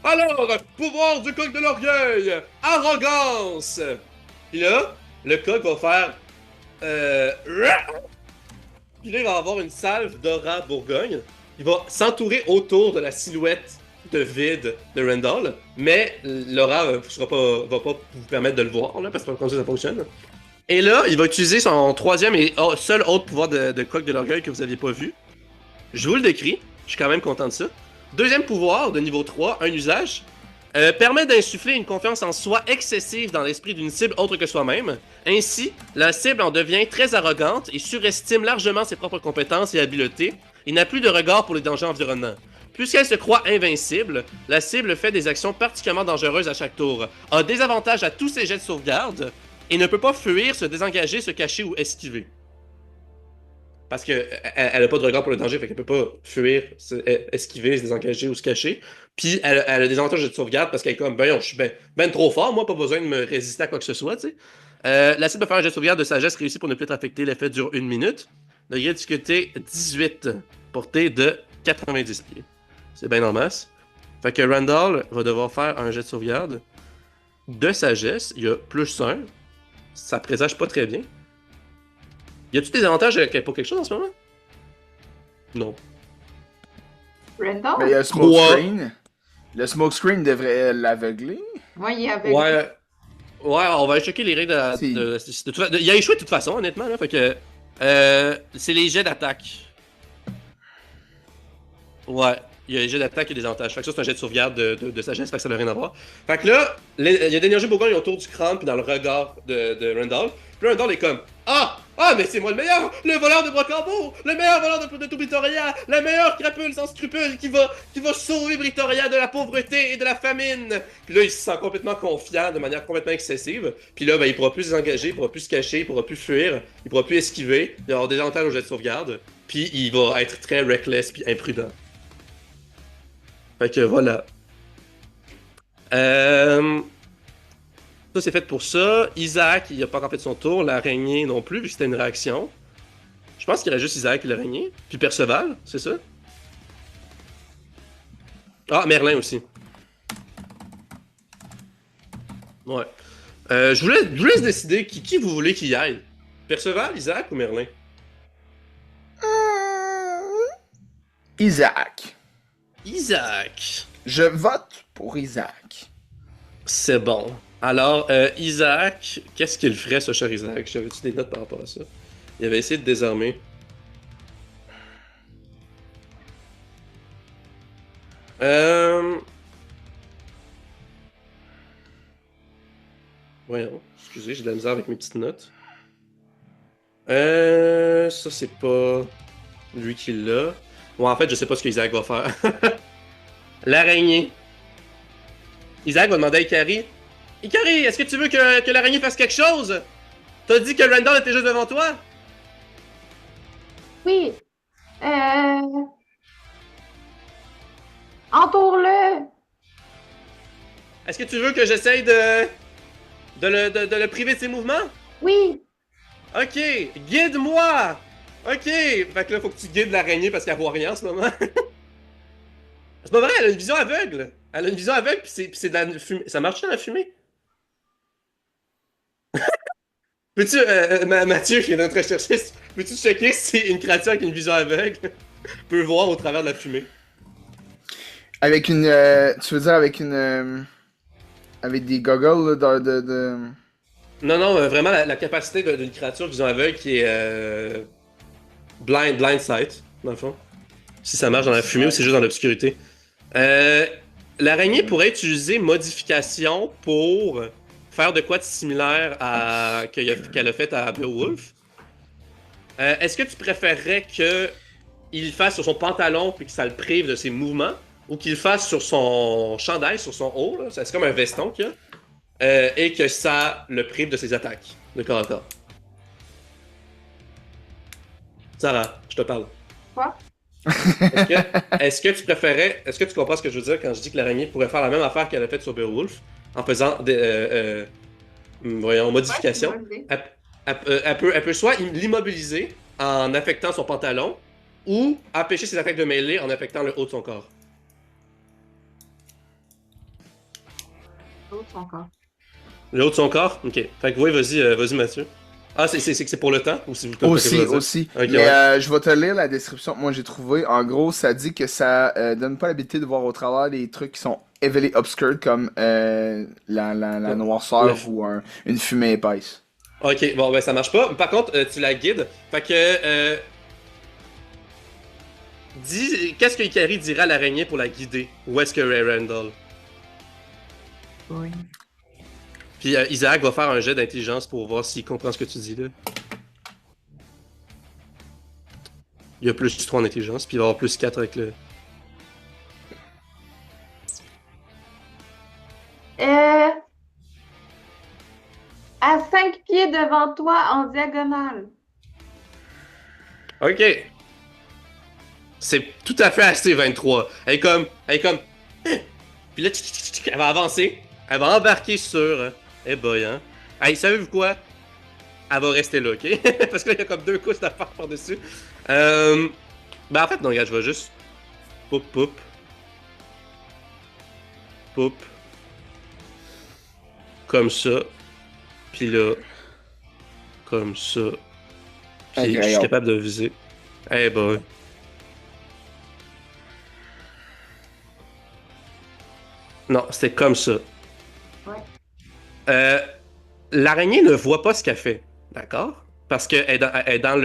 Alors, pouvoir du coq de l'orgueil, arrogance. Puis là, le coq va faire... Puis là, il va avoir une salve d'aura Bourgogne. Il va s'entourer autour de la silhouette de vide de Randall, mais l'aura va pas vous permettre de le voir, là, parce que comme ça fonctionne. Et là, il va utiliser son troisième et seul autre pouvoir de coq de l'orgueil que vous aviez pas vu. Je vous le décris, je suis quand même content de ça. Deuxième pouvoir de niveau 3, un usage, permet d'insuffler une confiance en soi excessive dans l'esprit d'une cible autre que soi-même. Ainsi, la cible en devient très arrogante et surestime largement ses propres compétences et habiletés, et n'a plus de regard pour les dangers environnants. Puisqu'elle se croit invincible, la cible fait des actions particulièrement dangereuses à chaque tour, a des avantages à tous ses jets de sauvegarde, et ne peut pas fuir, se désengager, se cacher ou esquiver. Parce qu'elle a pas de regard pour le danger, fait qu'elle peut pas fuir, esquiver, se désengager ou se cacher. Puis elle a des avantages de sauvegarde parce qu'elle est comme, ben, je suis ben trop fort, moi, pas besoin de me résister à quoi que ce soit, tu sais. La cible peut faire un jet de sauvegarde de sagesse réussi pour ne plus être affecté. L'effet dure 1 minute. Degré de difficulté 18, portée de 90 pieds. C'est bien en masse. Fait que Randall va devoir faire un jet de sauvegarde de sagesse. Il y a +1. Ça présage pas très bien. Y a-tu des avantages pour quelque chose en ce moment? Non. Randall? Mais il y a le smoke Trois. screen. Le smoke screen devrait l'aveugler. Moi, il y avait. Ouais. Ouais, on va checker les règles Si. il a échoué de toute façon, honnêtement, là. Fait que. C'est les jets d'attaque. Ouais. Il y a les jets d'attaque et des avantages. Fait que ça, c'est un jet de sauvegarde de sagesse, fait que ça n'a rien à voir. Fait que là, il y a de l'énergie Bourgogne autour du crâne puis dans le regard de Randall. Puis Randall est comme Ah, mais c'est moi le meilleur! Le voleur de Brocambeau! Le meilleur voleur de tout Britoria! La meilleure crapule sans scrupule qui va sauver Britoria de la pauvreté et de la famine! Puis là, il se sent complètement confiant de manière complètement excessive. Puis là, ben, il pourra plus s'engager, il pourra plus se cacher, il pourra plus fuir, il pourra plus esquiver. Il va avoir des avantages au jet de sauvegarde. Puis il va être très reckless puis imprudent. Fait que voilà. Ça, c'est fait pour ça. Isaac, il a pas encore fait son tour. L'araignée non plus, vu que c'était une réaction. Je pense qu'il reste juste Isaac et l'araignée. Puis Perceval, c'est ça? Ah, Merlin aussi. Ouais. Je vous laisse décider qui vous voulez qu'il y aille. Perceval, Isaac ou Merlin? Isaac. Isaac. Je vote pour Isaac. C'est bon. Alors, Isaac, qu'est-ce qu'il ferait, ce cher Isaac? J'avais-tu des notes par rapport à ça? Il avait essayé de désarmer. Voyons, excusez, j'ai de la misère avec mes petites notes. Ça c'est pas lui qui l'a. Bon, en fait, je sais pas ce qu'Isaac va faire. L'araignée. Isaac va demander à Ikari. Ikari, est-ce que tu veux que l'araignée fasse quelque chose? T'as dit que Randall était juste devant toi? Oui. Entoure-le. Est-ce que tu veux que j'essaye de le priver de ses mouvements? Oui. Ok, guide-moi! Ok, fait que là, faut que tu guides l'araignée parce qu'elle voit rien en ce moment. C'est pas vrai, elle a une vision aveugle. Elle a une vision aveugle, puis c'est de la fumée. Ça marche dans la fumée? Peux-tu, Mathieu, qui est notre recherchiste, peux-tu checker si une créature avec une vision aveugle peut voir au travers de la fumée? Avec une. Tu veux dire avec une. Avec des goggles là, Non, non, vraiment la capacité d'une créature vision aveugle qui est blind sight, dans le fond. Si ça marche dans la fumée ou c'est juste dans l'obscurité. Euh, L'araignée pourrait utiliser modification pour faire de quoi de similaire à qu'elle a fait à Beowulf. Est-ce que tu préférerais que il le fasse sur son pantalon puis que ça le prive de ses mouvements ou qu'il le fasse sur son chandail, sur son haut, là, c'est comme un veston qu'il a, et que ça le prive de ses attaques de corps à corps? Sarah, je te parle. Quoi? Est-ce que tu préférais, est-ce que tu comprends ce que je veux dire quand je dis que l'araignée pourrait faire la même affaire qu'elle a faite sur Beowulf en faisant des voyons, modifications? Ouais, c'est une bonne idée. Elle peut soit l'immobiliser en affectant son pantalon ou empêcher ses attaques de mêlée en affectant le haut de son corps. L'autre, son corps. Le haut de son corps? Ok. Fait que oui, vas-y Mathieu. Ah, c'est pour le temps? Ou c'est Aussi. Ok, Mais ouais. je vais te lire la description que moi j'ai trouvée. En gros, ça dit que ça donne pas l'habilité de voir au travers des trucs qui sont heavily obscured comme la noirceur Le- ou une fumée épaisse. Ok, bon, ben ça marche pas. Par contre, tu la guides. Fait que. Qu'est-ce que Ikari dira à l'araignée pour la guider? Où est-ce que Ray Randall? Oui. Puis Isaac va faire un jet d'intelligence pour voir s'il comprend ce que tu dis là. Il y a plus 3 en intelligence, puis il va avoir plus 4 avec le. À 5 pieds devant toi en diagonale. Ok. C'est tout à fait assez 23. Elle est comme. Puis là, elle va avancer. Elle va embarquer sur. Eh boy, hein. Hey, savez-vous quoi? Elle va rester là, ok? Parce que là, il y a comme 2 couches d'affaires par-dessus. Ben en fait, non, regarde, je vais juste. Poup, poup. Poup. Comme ça. Puis là. Comme ça. Puis je suis Incroyable. capable de viser. Eh boy. Non, c'était comme ça. Ouais. L'araignée ne voit pas ce qu'elle fait, d'accord? Parce qu'elle est dans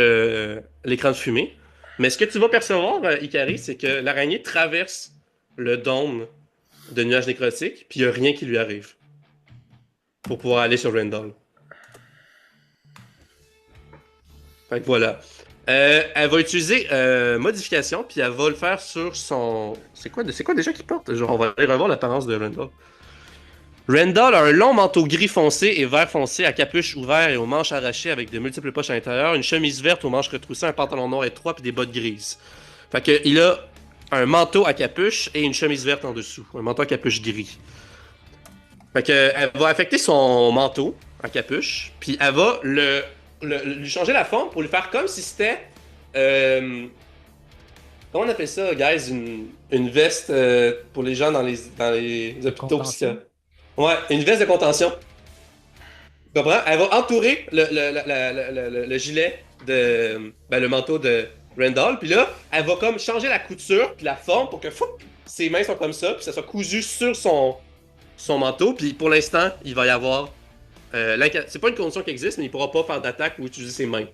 l'écran de fumée. Mais ce que tu vas percevoir, Ikari, c'est que l'araignée traverse le dôme de nuages nécrotiques, puis il n'y a rien qui lui arrive. Pour pouvoir aller sur Randall. Fait que voilà. Elle va utiliser modification, puis elle va le faire sur son. C'est quoi déjà qu'il porte? Genre, on va aller revoir l'apparence de Randall. Randall a un long manteau gris foncé et vert foncé à capuche ouverte et aux manches arrachées avec de multiples poches à l'intérieur, une chemise verte aux manches retroussées, un pantalon noir étroit puis des bottes grises. Fait que il a un manteau à capuche et une chemise verte en dessous, un manteau à capuche gris. Fait que elle va affecter son manteau à capuche, puis elle va lui changer la forme pour lui faire comme si c'était comment on appelle ça, guys, une veste pour les gens dans les hôpitaux Contention. psychiatriques. Ouais, une veste de contention. Tu comprends? Elle va entourer le gilet de. Ben, le manteau de Randall. Puis là, elle va comme changer la couture puis la forme pour que ses mains soient comme ça. Puis ça soit cousu sur son manteau. Puis pour l'instant, il va y avoir. C'est pas une condition qui existe, mais il pourra pas faire d'attaque ou utiliser ses mains.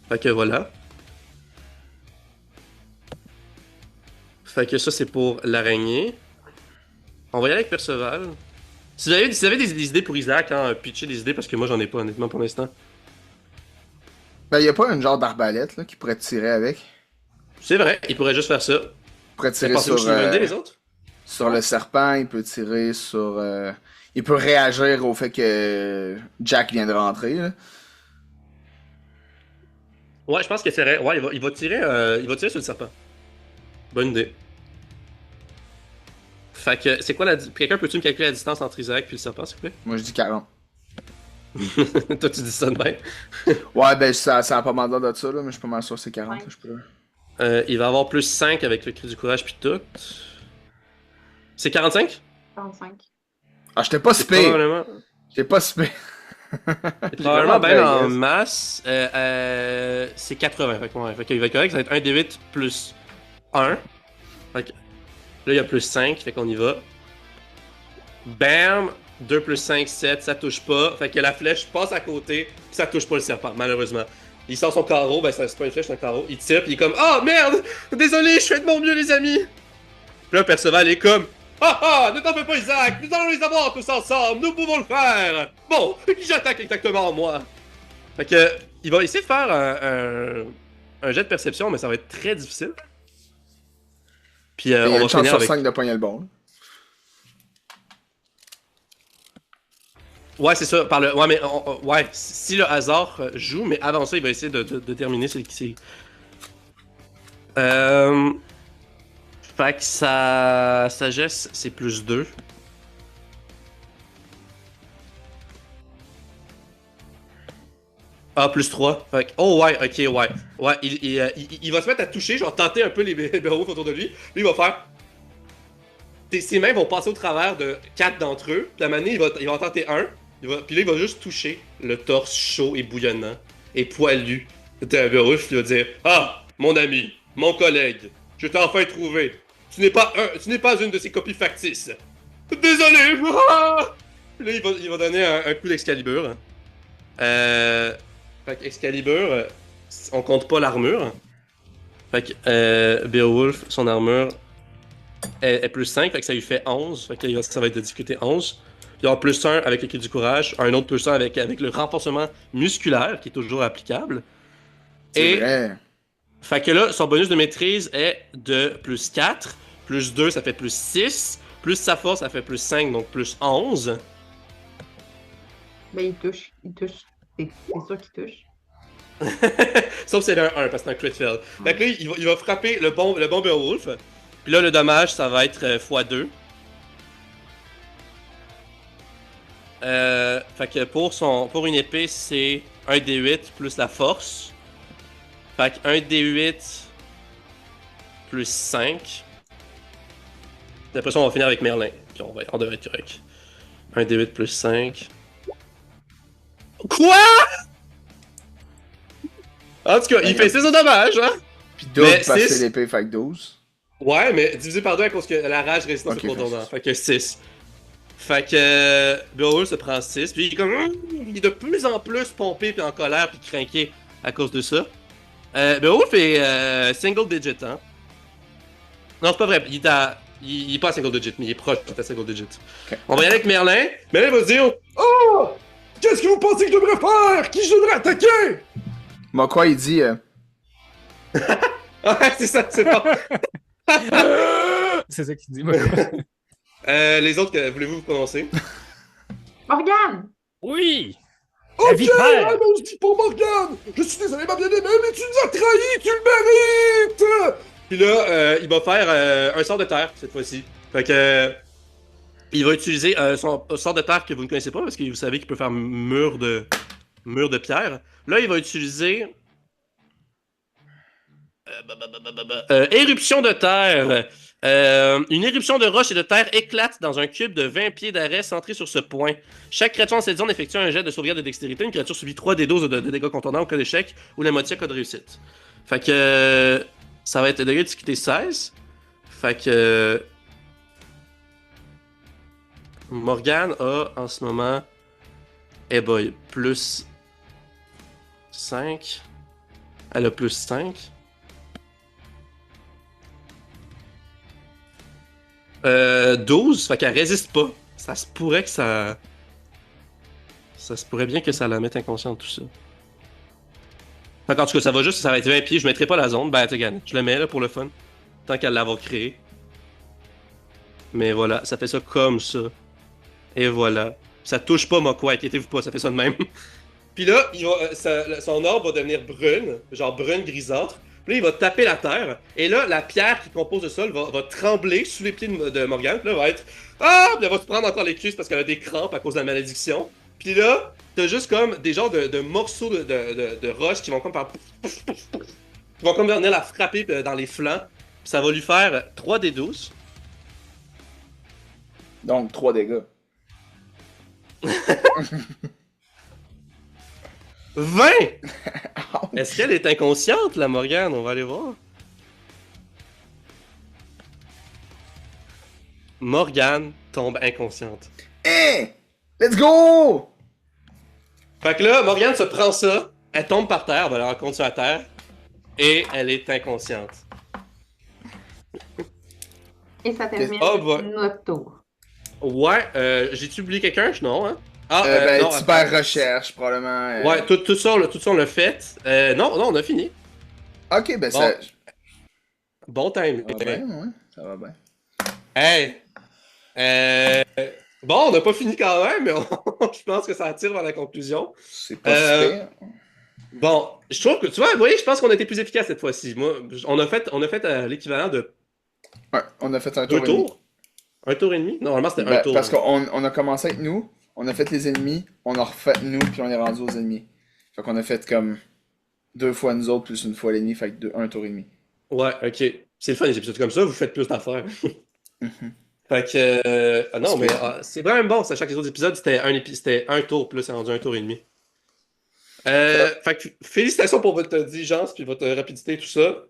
Fait que voilà. Fait que ça, c'est pour l'araignée. On va y aller avec Perceval. Si vous avez des idées pour Isaac, hein, pitcher des idées parce que moi j'en ai pas honnêtement pour l'instant. Ben, y a pas un genre d'arbalète là, qui pourrait tirer avec? C'est vrai, il pourrait juste faire ça. Il pourrait C'est tirer pensez-vous sur, que je peux aider les autres? sur le serpent, il peut tirer sur. Il peut réagir au fait que Jack vient de rentrer. Là. Ouais, je pense que c'est vrai. Ouais, il va tirer sur le serpent. Bonne idée. Fait que c'est quoi la. Quelqu'un peut-tu me calculer la distance entre Isaac et le serpent, s'il vous plaît? Moi je dis 40. Toi, tu dis ça de même. Ouais, ben ça a pas mal de ça, là, mais je suis pas mal sûr que c'est 40. Ouais. Je peux... Il va avoir plus 5 avec le cri du courage puis tout. C'est 45? 45. Ah, j'étais pas C'est spé! probablement... J'étais pas spé! C'est probablement bien en masse. C'est 80. Fait que, ouais, fait qu'il va être correct. Ça va être 1 D8 plus 1. Fait que, là, il y a plus 5. Fait qu'on y va. Bam! 2 plus 5, 7. Ça touche pas. Fait que la flèche passe à côté. Puis ça touche pas le serpent, malheureusement. Il sort son carreau. Ben, c'est pas une flèche, c'est un carreau. Il tire. Puis il est comme oh merde! Désolé, je fais de mon mieux, les amis! Puis là, Perceval est comme ah ah! Ne t'en fais pas, Isaac! Nous allons les avoir tous ensemble! Nous pouvons le faire! Bon, qui j'attaque exactement, moi? Fait que, il va essayer de faire un jet de perception, mais ça va être très difficile. Puis Il y a on va une chance finir sur avec... 5 de pogner le bon. Ouais, c'est ça. Par le... Ouais, mais ouais, si le hasard joue, mais avant ça, il va essayer de déterminer c'est qui c'est. Fait que sa sagesse, c'est plus 2. Ah, plus 3. Fait que, oh ouais, ok, ouais. Ouais, il va se mettre à toucher, genre tenter un peu les berroufs autour de lui. Lui, il va faire. Ses mains vont passer au travers de 4 d'entre eux. Puis la manée, il va en tenter un. Puis là, il va juste toucher le torse chaud et bouillonnant et poilu d'un berrouf. Il va dire ah, mon ami, mon collègue, je t'ai enfin trouvé. Tu n'es pas une de ces copies factices. Désolé! Ah! Là, il va donner un coup d'Excalibur. Fait qu'Excalibur, on compte pas l'armure. Fait que Beowulf, son armure est plus 5, fait que ça lui fait 11. Fait que ça va être de difficulté 11. Il y aura plus 1 avec le cri du courage, un autre plus 1 avec le renforcement musculaire qui est toujours applicable. C'est vrai. Fait que là, son bonus de maîtrise est de plus 4, plus 2, ça fait plus 6, plus sa force, ça fait plus 5, donc plus 11. Ben, il touche. C'est sûr qu'il touche. Sauf que c'est un 1 parce que c'est un crit fail. Fait que là, il va frapper le bon Beowulf. Puis là, le dommage, ça va être x2. Fait que pour une épée, c'est 1 D8 plus la force. Fait que 1 D8 plus 5. Après ça, on va finir avec Merlin. Puis on devrait être correct. 1 D8 plus 5. Quoi? En tout cas, il fait 6 de dommages, hein? Puis double Mais passer six- l'épée, fait que 12. Ouais, mais divisé par 2 à cause que la rage résistance Ok, au contournant. fait Fait que 6. Fait que Beowulf se prend 6. Puis il est comme. Il est de plus en plus pompé, puis en colère, puis craqué à cause de ça. Beowulf est single digit, hein? Non, c'est pas vrai. Il est pas à single digit, mais il est proche d'être à single digit. Ok. On va y aller avec Merlin. Merlin va se dire oh! Qu'est-ce que vous pensez que je devrais faire? Qui je devrais attaquer? Moi, quoi, il dit. Ouais, c'est ça, c'est bon. C'est ça qu'il dit. Les autres, voulez-vous vous prononcer? Morgane! Oui! Ok, vipère! allons-y pour Morgane! Je suis désolé, ma bien-aimée, mais tu nous as trahis, tu le mérites! Puis là, il va faire un sort de terre, cette fois-ci. Fait que... il va utiliser son sort de terre que vous ne connaissez pas, parce que vous savez qu'il peut faire mur de pierre. Là, il va utiliser... éruption de terre. Une éruption de roche et de terre éclate dans un cube de 20 pieds d'arrêt centré sur ce point. Chaque créature en cette zone effectue un jet de sauvegarde de dextérité. Une créature subit 3 des 12 de dégâts contondants au cas d'échec ou la moitié au cas de réussite. Fait que ça va être degré de difficulté 16. Fait que Morgane a en ce moment boy, plus 5. Elle a plus 5. 12, fait qu'elle résiste pas. Ça se pourrait que ça... Ça se pourrait bien que ça la mette inconsciente, tout ça. Fait qu'en tout cas, ça va être 20 pieds, je mettrai pas la zone. Ben, regarde, je le mets là pour le fun. Tant qu'elle l'avoir créé. Mais voilà, ça fait ça comme ça. Et voilà. Ça touche pas Mokwa, inquiétez-vous pas, ça fait ça de même. Puis là, son orbe va devenir brune, genre brune grisâtre. Puis là, il va taper la terre. Et là, la pierre qui compose le sol va trembler sous les pieds de Morgane. Puis là, elle va être... Ah! Puis elle va se prendre encore les cuisses parce qu'elle a des crampes à cause de la malédiction. Puis là, t'as juste comme des genres de morceaux de roche qui vont comme par... qui vont comme venir la frapper dans les flancs. Puis ça va lui faire 3d12. Donc, 3 dégâts. 20! Est-ce qu'elle est inconsciente, la Morgane? On va aller voir. Morgane tombe inconsciente. Hey! Let's go! Fait que là, Morgane se prend ça, elle tombe par terre, elle va la rencontrer sur la terre, et elle est inconsciente. Et ça termine Ah, bah. notre tour. Ouais, j'ai-tu oublié quelqu'un? Non, hein? Ah, Ben, non, super recherche, probablement. Ouais, tout ça, on l'a fait. Non, on a fini. Ok, ben Bon. ça. Bon time. Ça va bien, ouais. Ça va bien. Hey! Bon, on n'a pas fini quand même, mais je pense que ça tire vers la conclusion. C'est pas super. Bon, je trouve que, tu vois, vous voyez, je pense qu'on a été plus efficace cette fois-ci. Moi, on a fait l'équivalent de Ouais, on a fait un 2 tour et demi. tours. Un tour et demi? Normalement, c'était un Ben, tour. parce qu'on a commencé avec nous, on a fait les ennemis, on a refait nous, puis on est rendu aux ennemis. Fait qu'on a fait comme 2 fois nous autres, plus une fois l'ennemi, fait que un tour et demi. Ouais, ok. C'est le fun, les épisodes comme ça, vous faites plus d'affaires. Mhm. Fait que. Non, mais Super. c'est vraiment bon, sachant que les autres épisodes, c'était un tour, puis là, c'est rendu un tour et demi. Fait que félicitations pour votre diligence, puis votre rapidité, tout ça.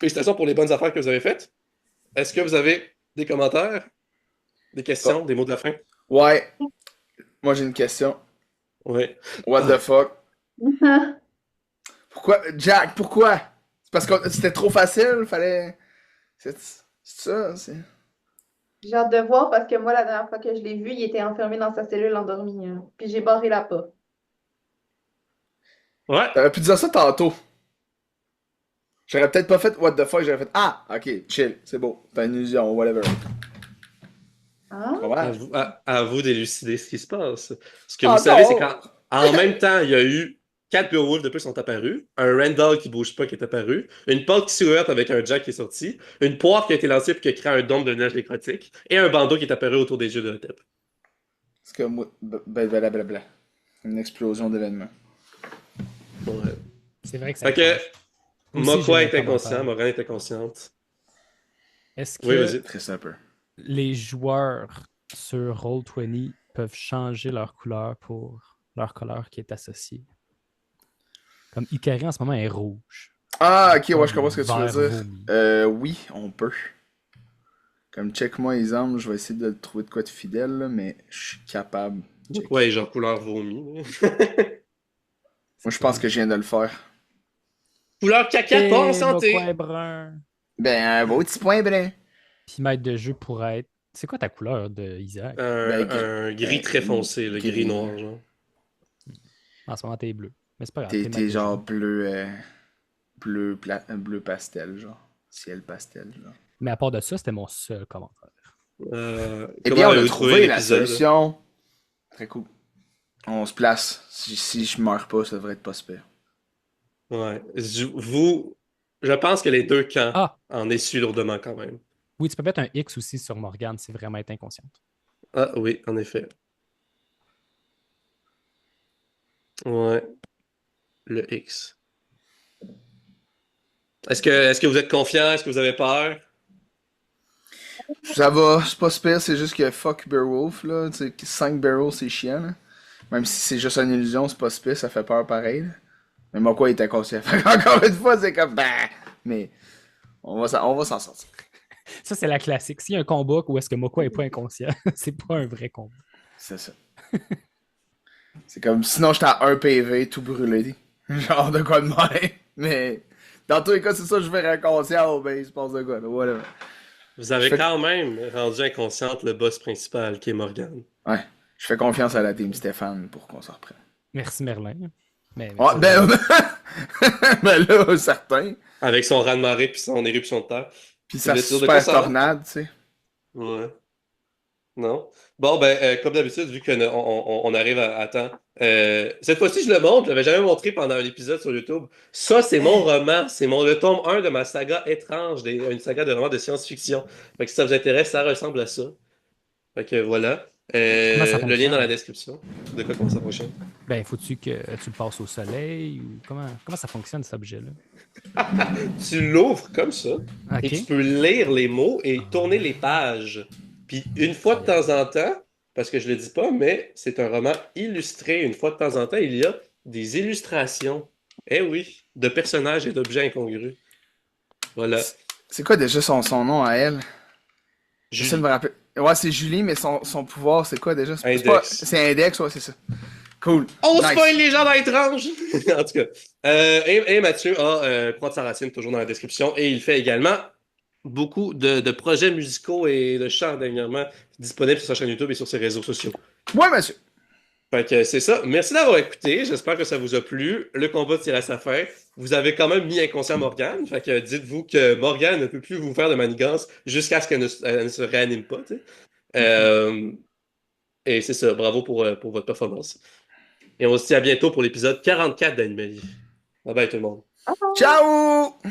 Félicitations pour les bonnes affaires que vous avez faites. Est-ce que vous avez des commentaires, des questions, des mots de la fin? Ouais, moi j'ai une question. Oui. What the fuck? Pourquoi? Jack, pourquoi? C'est parce que c'était trop facile, fallait. C'est ça, c'est. J'ai hâte de voir parce que moi, la dernière fois que je l'ai vu, il était enfermé dans sa cellule endormi, hein. Puis j'ai barré la porte. Ouais. T'aurais pu dire ça tantôt. J'aurais peut-être pas fait what the fuck, j'aurais fait ah, ok, chill, c'est beau, t'as une illusion, whatever. Ah? À vous d'élucider ce qui se passe. Ce que Ah, vous savez, c'est non! qu'en même temps, il y a eu 4 Beowulf de plus qui sont apparus, un Randall qui bouge pas qui est apparu, une porte qui s'est ouverte avec un Jack qui est sorti, une poire qui a été lancée puis qui a créé un dôme de neige nécrotique, et un bandeau qui est apparu autour des yeux de Hotep. C'est comme blablabla. Une explosion d'événements. Ouais. C'est vrai que ça Fait que change. Aussi, Mokwa j'ai un est inconscient, commentaire. Morgane est inconsciente. Est-ce Oui, que vas-y. Triste un peu. les joueurs sur Roll20 peuvent changer leur couleur pour leur couleur qui est associée? Comme Ikari en ce moment est rouge. Ah, ok, ouais, je comprends ce que tu Vert veux dire. vomi. Oui, on peut. Comme check-moi, exemple, je vais essayer de trouver de quoi de fidèle, là, mais je suis capable. Check. Ouais, genre couleur vomi. Moi, je pense que je viens de le faire. Couleur caca, pas en santé. Mokwa est brun. Ben, un beau petit point brun. Puis maître de jeu pourrait être. C'est quoi ta couleur de Isaac? Ben, Un gris très foncé, le gris noir, genre. En ce moment, t'es bleu. Mais c'est pas grave. T'es maître de genre jeu. bleu pastel, genre. Ciel pastel, genre. Mais à part de ça, c'était mon seul commentaire. Eh Comment bien, on a avez-vous trouvé la l'épisode? solution. Très cool. On se place. Si je meurs pas, ça devrait être pas super. Ouais. Je pense que les deux camps Ah! en essuient lourdement quand même. Oui, tu peux mettre un X aussi sur Morgane, c'est vraiment être inconsciente. Ah oui, en effet. Ouais. Le X. Est-ce que vous êtes confiant? Est-ce que vous avez peur? Ça va, c'est pas super, c'est juste que fuck Beowulf, là. Tu sais, 5 barrels, c'est chiant, là. Même si c'est juste une illusion, c'est pas super, ça fait peur pareil, là. Mais moi, quoi, il était inconscient. Encore une fois, c'est comme bah! Mais on va s'en sortir. Ça, c'est la classique. S'il y a un combat où est-ce que Mokwa n'est pas inconscient, c'est pas un vrai combat. C'est ça. C'est comme sinon j'étais à 1 PV tout brûlé. Genre de quoi de même. Mais dans tous les cas, c'est ça, je vais inconscient, ben il se passe de quoi, là, whatever. Vous avez Je fais- quand même rendu inconsciente le boss principal qui est Morgane. Ouais. Je fais confiance à la team Stéphane pour qu'on s'en reprenne. Merci Merlin. Mais Ouais, ben, ben là, certain. Avec son raz-de-marée puis son éruption de terre. Puis sa Le tir de quoi, super ça va? tornade, tu sais. Ouais. Non? Bon, ben, comme d'habitude, vu qu'on arrive à temps, cette fois-ci, je le montre. Je l'avais jamais montré pendant un épisode sur YouTube. Ça, c'est mon roman. C'est le tome 1 de ma saga étrange, une saga de romans de science-fiction. Fait que si ça vous intéresse, ça ressemble à ça. Fait que voilà. Comment ça Le lien dans la fonctionne? description. De quoi comment ça fonctionne. Ben, faut-tu que tu le passes au soleil ou comment ça fonctionne cet objet-là? Tu l'ouvres comme ça et tu OK. peux lire les mots et tourner les pages. Puis une fois de temps en temps, parce que je le dis pas, mais c'est un roman illustré. Une fois de temps en temps, il y a des illustrations. Eh oui, de personnages et d'objets incongrus. Voilà. C'est quoi déjà son nom à elle? J'essaie de me Julie. rappeler. Ouais, c'est Julie, mais son pouvoir, c'est quoi déjà? Index. C'est Index, ouais, c'est ça. Cool. On Nice. spoil les gens dans l'étrange! En tout cas. Et Mathieu a Croix de sa racine toujours dans la description. Et il fait également beaucoup de projets musicaux et de chants dernièrement disponibles sur sa chaîne YouTube et sur ses réseaux sociaux. Ouais, monsieur. Fait que c'est ça. Merci d'avoir écouté. J'espère que ça vous a plu. Le combat tire à sa fin. Vous avez quand même mis inconscient Morgane. Fait que dites-vous que Morgane ne peut plus vous faire de manigance jusqu'à ce elle ne se réanime pas. Tu sais. Euh, et c'est ça. Bravo pour votre performance. Et on se dit à bientôt pour l'épisode 44 d'Animalie. Bye bye tout le monde. Au revoir. Ciao!